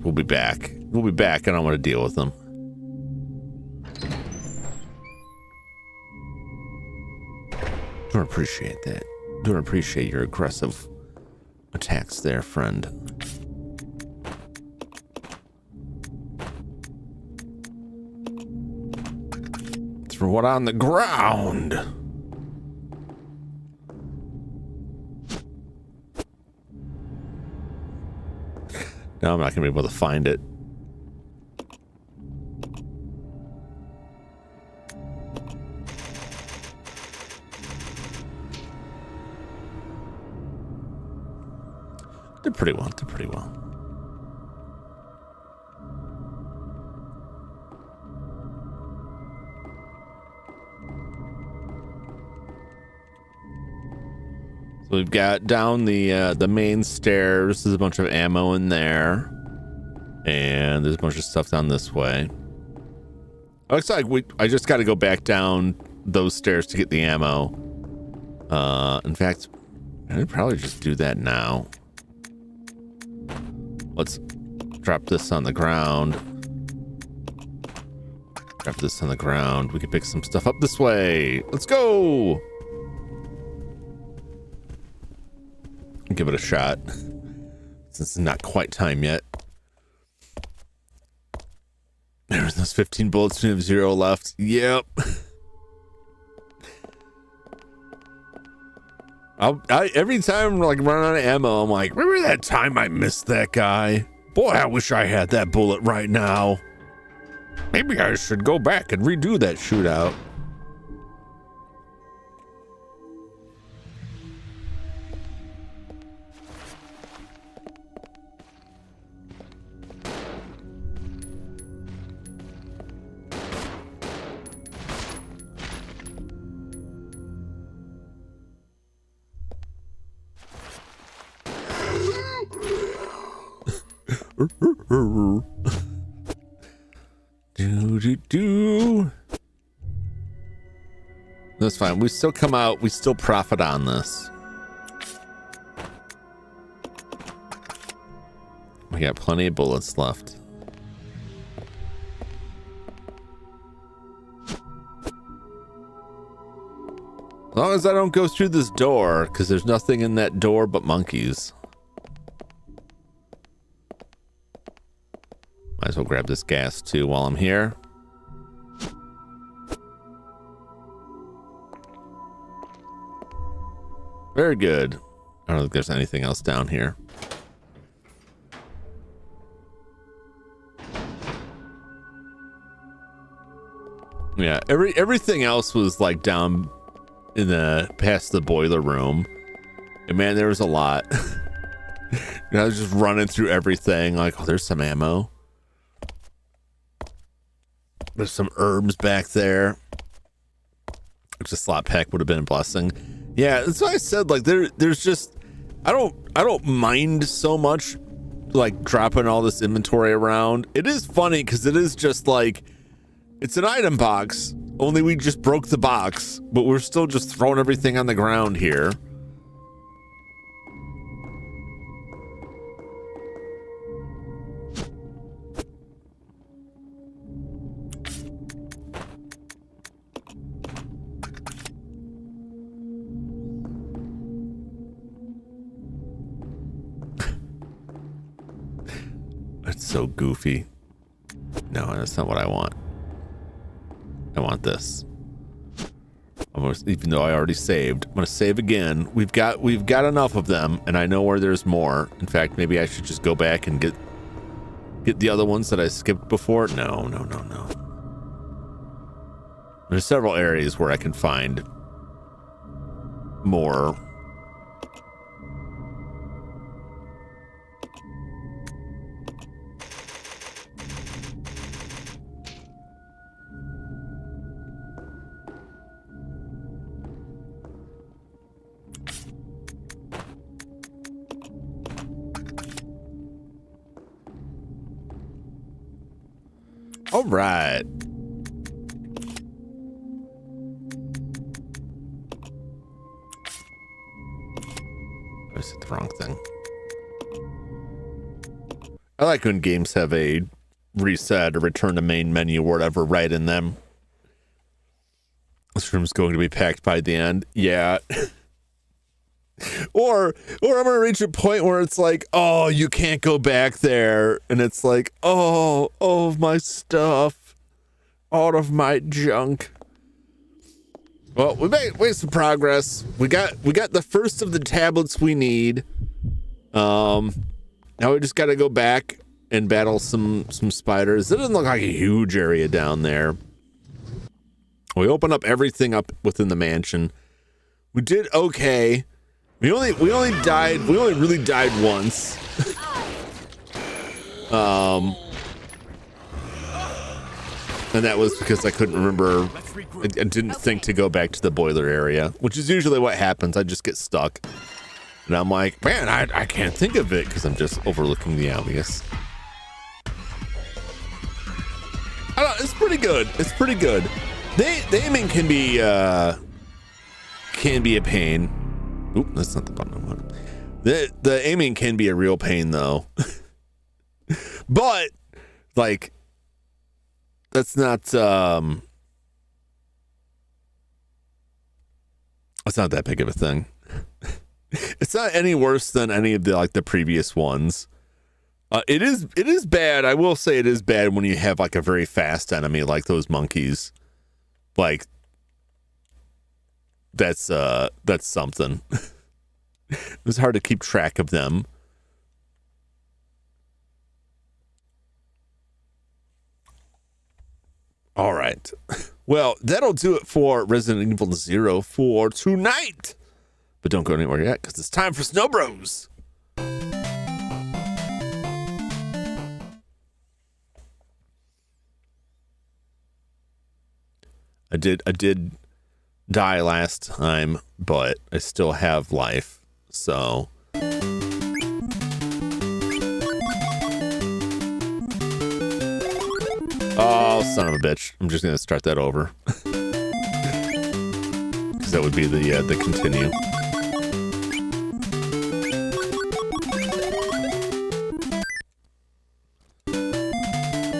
We'll be back. We'll be back, and I want to deal with them. Don't appreciate that. Don't appreciate your aggressive attacks there, friend. Throw it on the ground. Now I'm not going to be able to find it. Did pretty well. Did pretty well. So we've got down the main stairs. There's a bunch of ammo in there, and there's a bunch of stuff down this way. Looks like I just got to go back down those stairs to get the ammo. In fact, I'd probably just do that now. Let's drop this on the ground. Drop this on the ground. We can pick some stuff up this way. Let's go. Give it a shot, since it's not quite time yet. There's those 15 bullets. We have 0 left. Yep. Every time I'm like running out of ammo, I'm like, remember that time I missed that guy? Boy, I wish I had that bullet right now. Maybe I should go back and redo that shootout. do. That's fine. We still come out. We still profit on this. We got plenty of bullets left. As long as I don't go through this door, because there's nothing in that door but monkeys. Might as well grab this gas too while I'm here. Very good. I don't think there's anything else down here. Yeah, everything else was like down in the past the boiler room. And man, there was a lot. I was just running through everything like, oh, there's some ammo. There's some herbs back there. Which a slot pack would have been a blessing. Yeah, that's why I said like there's just I don't mind so much like dropping all this inventory around. It is funny because it is just like it's an item box, only we just broke the box, but we're still just throwing everything on the ground here. It's so goofy. No, that's not what I want. I want this. Even though I already saved, I'm gonna save again. We've got enough of them, and I know where there's more. In fact, maybe I should just go back and get the other ones that I skipped before. No. There's several areas where I can find more. All right. I said the wrong thing. I like when games have a reset or return to main menu or whatever right in them. This room's going to be packed by the end. Yeah. Or I'm gonna reach a point where it's like, oh, you can't go back there, and it's like, oh, my stuff, all of my junk. Well, we made some progress. We got the first of the tablets we need. Now we just got to go back and battle some spiders. It doesn't look like a huge area down there. We open up everything up within the mansion. We did okay. We only really died once. And that was because I couldn't remember. I didn't think to go back to the boiler area, which is usually what happens. I just get stuck. And I'm like, man, I can't think of it because I'm just overlooking the obvious. I don't know, it's pretty good. It's pretty good. The aiming can be a pain. Oop, that's not the button I want. The aiming can be a real pain though. But like that's not that big of a thing. It's not any worse than any of the previous ones. It is bad. I will say it is bad when you have like a very fast enemy like those monkeys. Like that's something. It was hard to keep track of them. All right. Well, that'll do it for Resident Evil 0 for tonight. But don't go anywhere yet, because it's time for Snow Bros. I did die last time, but I still have life, so... Oh, son of a bitch. I'm just going to start that over. Because that would be the continue.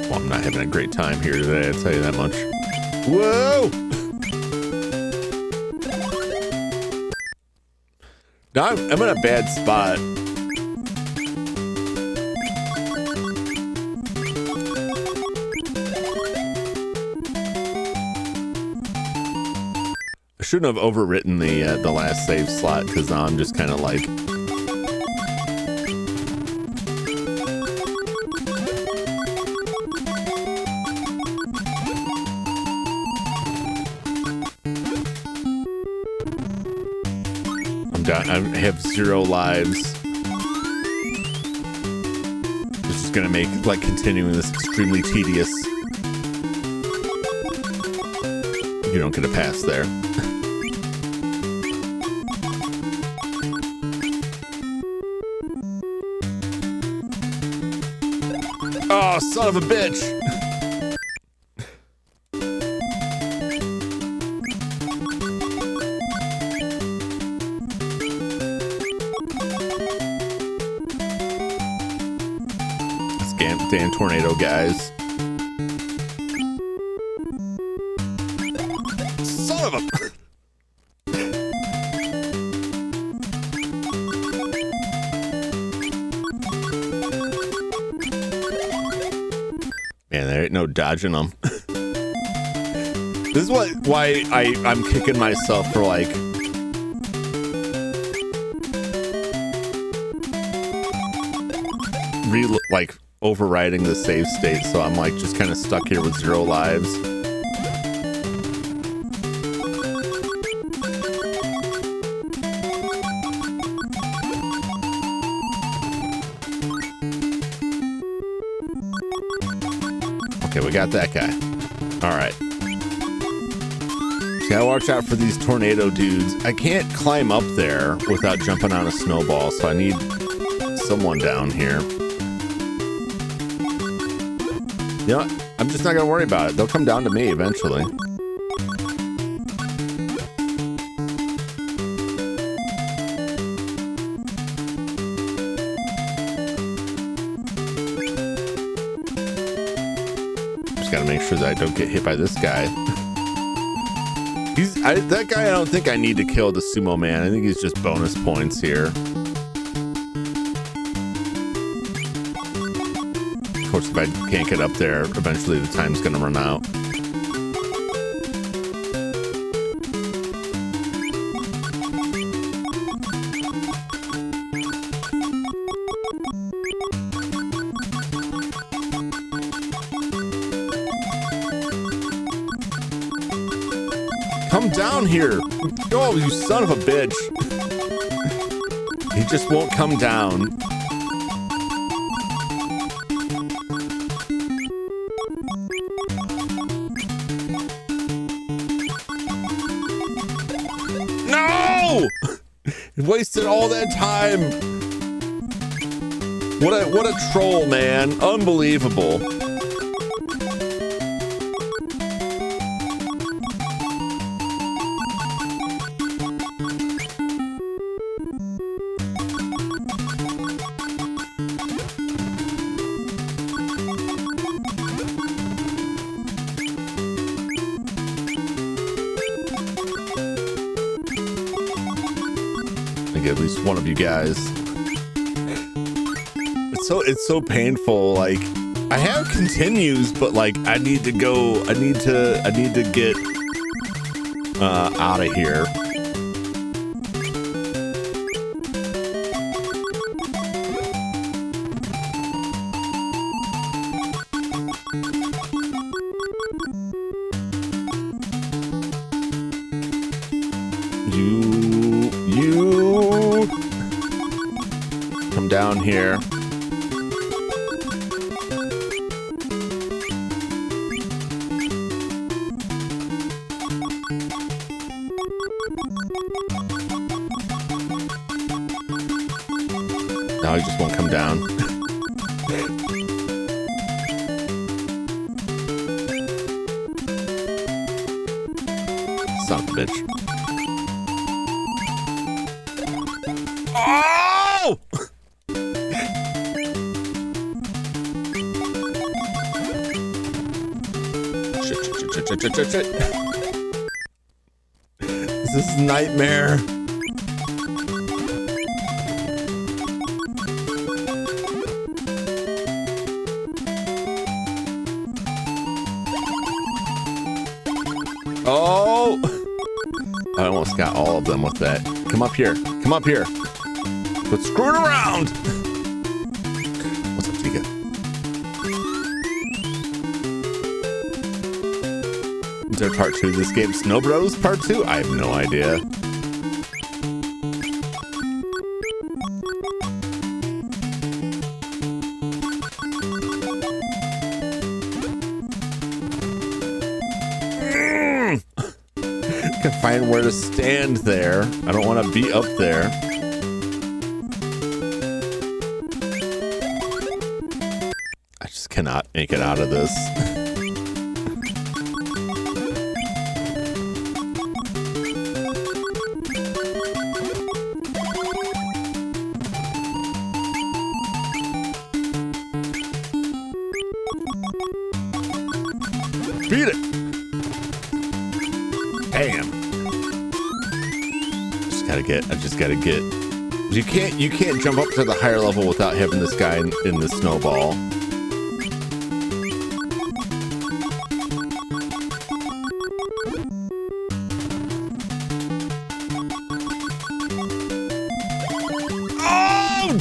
Well, I'm not having a great time here today, I'll tell you that much. Whoa! Now I'm in a bad spot. I shouldn't have overwritten the last save slot, because now I'm just kind of like... I'm done. I have 0 lives. This is gonna make like continuing this extremely tedious. You don't get a pass there. Oh, son of a bitch! Damn tornado guys. Son of a... Man, there ain't no dodging them. This is why I'm kicking myself for like... like overriding the save state, so I'm like just kind of stuck here with 0 lives. Okay, we got that guy. All right. Just gotta watch out for these tornado dudes. I can't climb up there without jumping on a snowball, so I need someone down here. You know what? I'm just not going to worry about it. They'll come down to me eventually. Just got to make sure that I don't get hit by this guy. That guy I don't think I need to kill the sumo man. I think he's just bonus points here. Of course, if I can't get up there, eventually the time's gonna run out. Come down here! Oh, you son of a bitch! He just won't come down. Wasted all that time. What a troll, man. Unbelievable. At least one of you guys. It's so painful. Like, I have continues, but like I need to go. I need to get out of here. come down here. No, he just won't come down. Son of a bitch. Oh! Shit. This is a nightmare. Oh! I almost got all of them with that. Come up here. Come up here. Quit screwing around! What's up, Tika? Is there part 2 of this game? Snow Bros part 2? I have no idea. Can find where to stand there. I don't want to be up there. I just cannot make it out of this. Beat it. Damn. I just gotta get. You can't jump up to the higher level without having this guy in the snowball. Oh!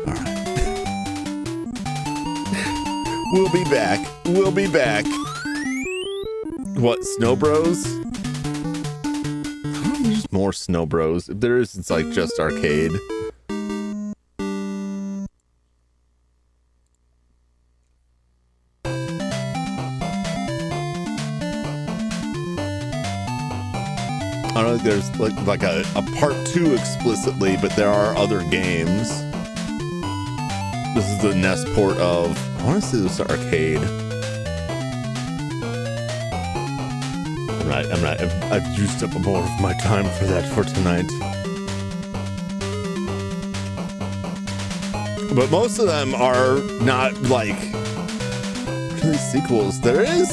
All right. We'll be back. We'll be back. What, Snow Bros? There's more Snow Bros. If there is, it's like just arcade. I don't know if there's like a part 2 explicitly, but there are other games. This is the NES port of, I want to say this is arcade. I've used up more of my time for that for tonight. But most of them are not like really sequels. There is,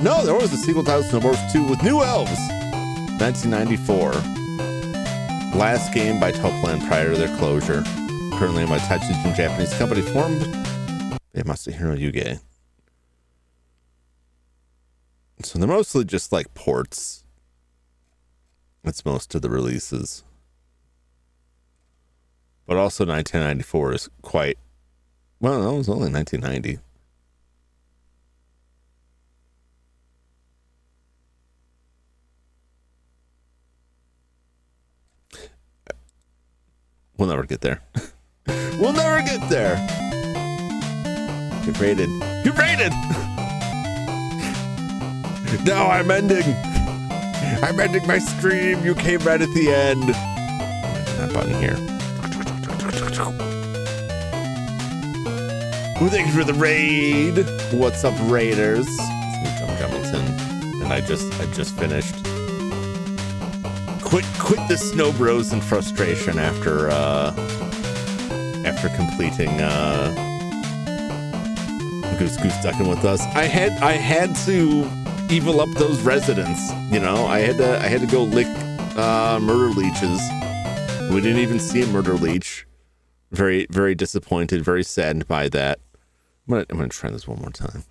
no, there was a sequel titled Snowboards 2 with new elves. 1994. Last game by Toplan prior to their closure. Currently owned by Tachi's Japanese company formed by Masahiro Yuge. So they're mostly just like ports. That's most of the releases. But also 1994 is quite, well, that was only 1990. We'll never get there. We'll never get there. Get rated. Get rated! No, I'm ending. I'm ending my stream. You came right at the end. That button here. Well, thank you for the raid. What's up, Raiders? It's me, Jum Jumington, and I just finished. Quit the Snow Bros in frustration after completing Goose Ducking with us. I had to evil up those residents, you know. I had to go lick murder leeches. We didn't even see a murder leech. Very, very disappointed, very saddened by that. I'm gonna try this one more time.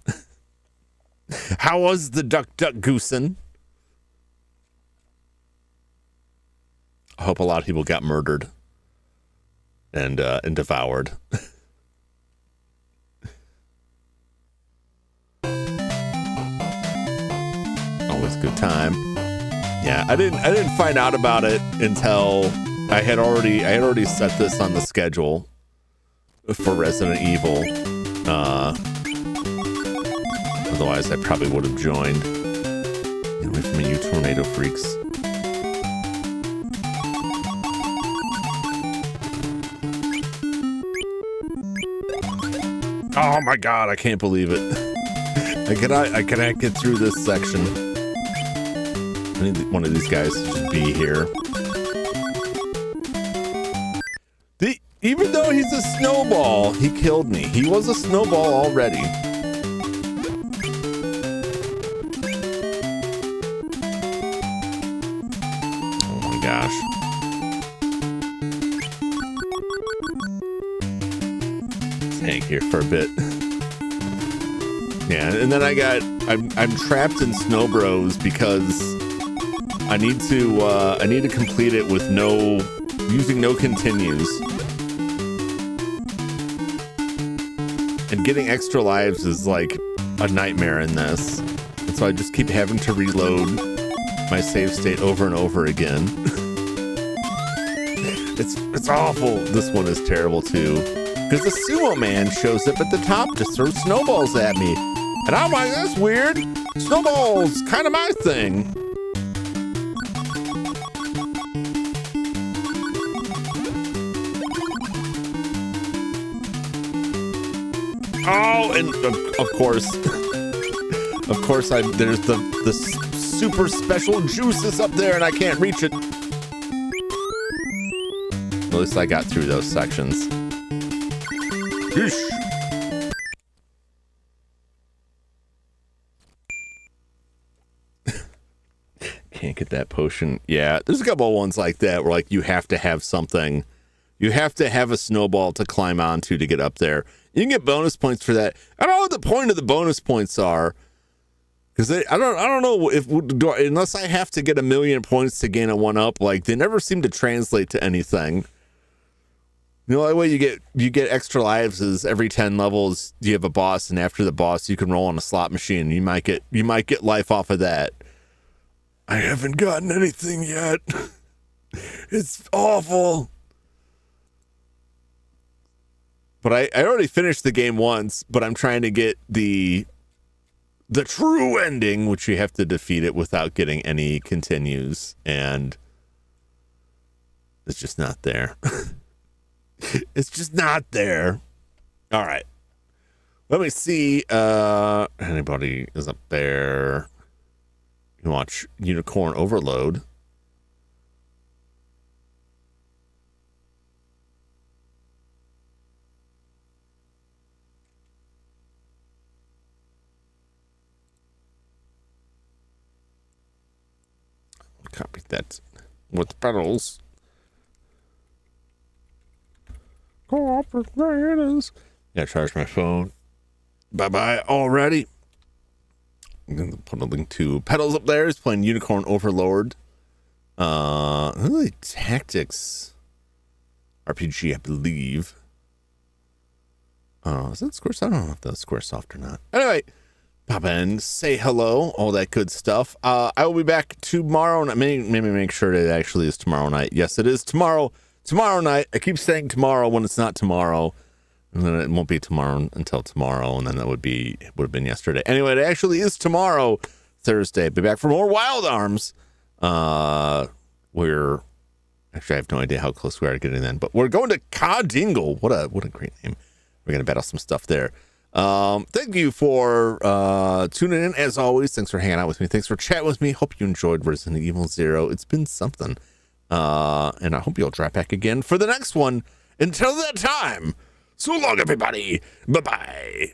How was the duck goosen? I hope a lot of people got murdered and devoured. Always a good time. Yeah, I didn't find out about it until I had already set this on the schedule for Resident Evil. Otherwise, I probably would have joined. Get away from me, you tornado freaks. Oh my god, I can't believe it. I cannot get through this section. I need one of these guys to just be here. Even though he's a snowball, he killed me. He was a snowball already. Oh my gosh. Hang here for a bit. Yeah, and then I'm trapped in Snow Bros because I need to complete it with using no continues. And getting extra lives is like a nightmare in this. And so I just keep having to reload my save state over and over again. It's awful. This one is terrible too. Because the sumo man shows up at the top to throw snowballs at me. And I'm like, that's weird. Snowballs, kind of my thing. Oh, and of course, there's the super special juices up there, and I can't reach it. At least I got through those sections. Yeesh. Can't get that potion. Yeah, there's a couple of ones like that where like you have to have something. You have to have a snowball to climb onto to get up there. You can get bonus points for that. I don't know what the point of the bonus points are, because I don't know if unless I have to get 1,000,000 points to gain a 1-up. Like they never seem to translate to anything. The only way you get extra lives is every 10 levels you have a boss, and after the boss you can roll on a slot machine. You might get life off of that. I haven't gotten anything yet. It's awful. But I already finished the game once, but I'm trying to get the true ending, which you have to defeat it without getting any continues, and it's just not there. It's just not there. All right. Let me see. Anybody is up there. You can watch Unicorn Overload. Copy that with pedals. Cooperators. Yeah, charge my phone. Bye-bye already. I'm going to put a link to Pedals up there. He's playing Unicorn Overlord. Really Tactics RPG, I believe. Is that Squaresoft? I don't know if that's Squaresoft or not. Anyway, pop in, say hello, all that good stuff. I will be back tomorrow night. Maybe make sure that it actually is tomorrow night. Yes, it is tomorrow. Tomorrow night. I keep saying tomorrow when it's not tomorrow. And then it won't be tomorrow until tomorrow. And then it would have been yesterday. Anyway, it actually is tomorrow, Thursday. Be back for more Wild Arms. We're actually, I have no idea how close we are to getting in, but we're going to Cardingle. What a great name. We're going to battle some stuff there. Thank you for tuning in as always. Thanks for hanging out with me. Thanks for chatting with me. Hope you enjoyed Resident Evil 0. It's been something. And I hope you'll drop back again for the next one. Until that time, so long, everybody. Bye-bye.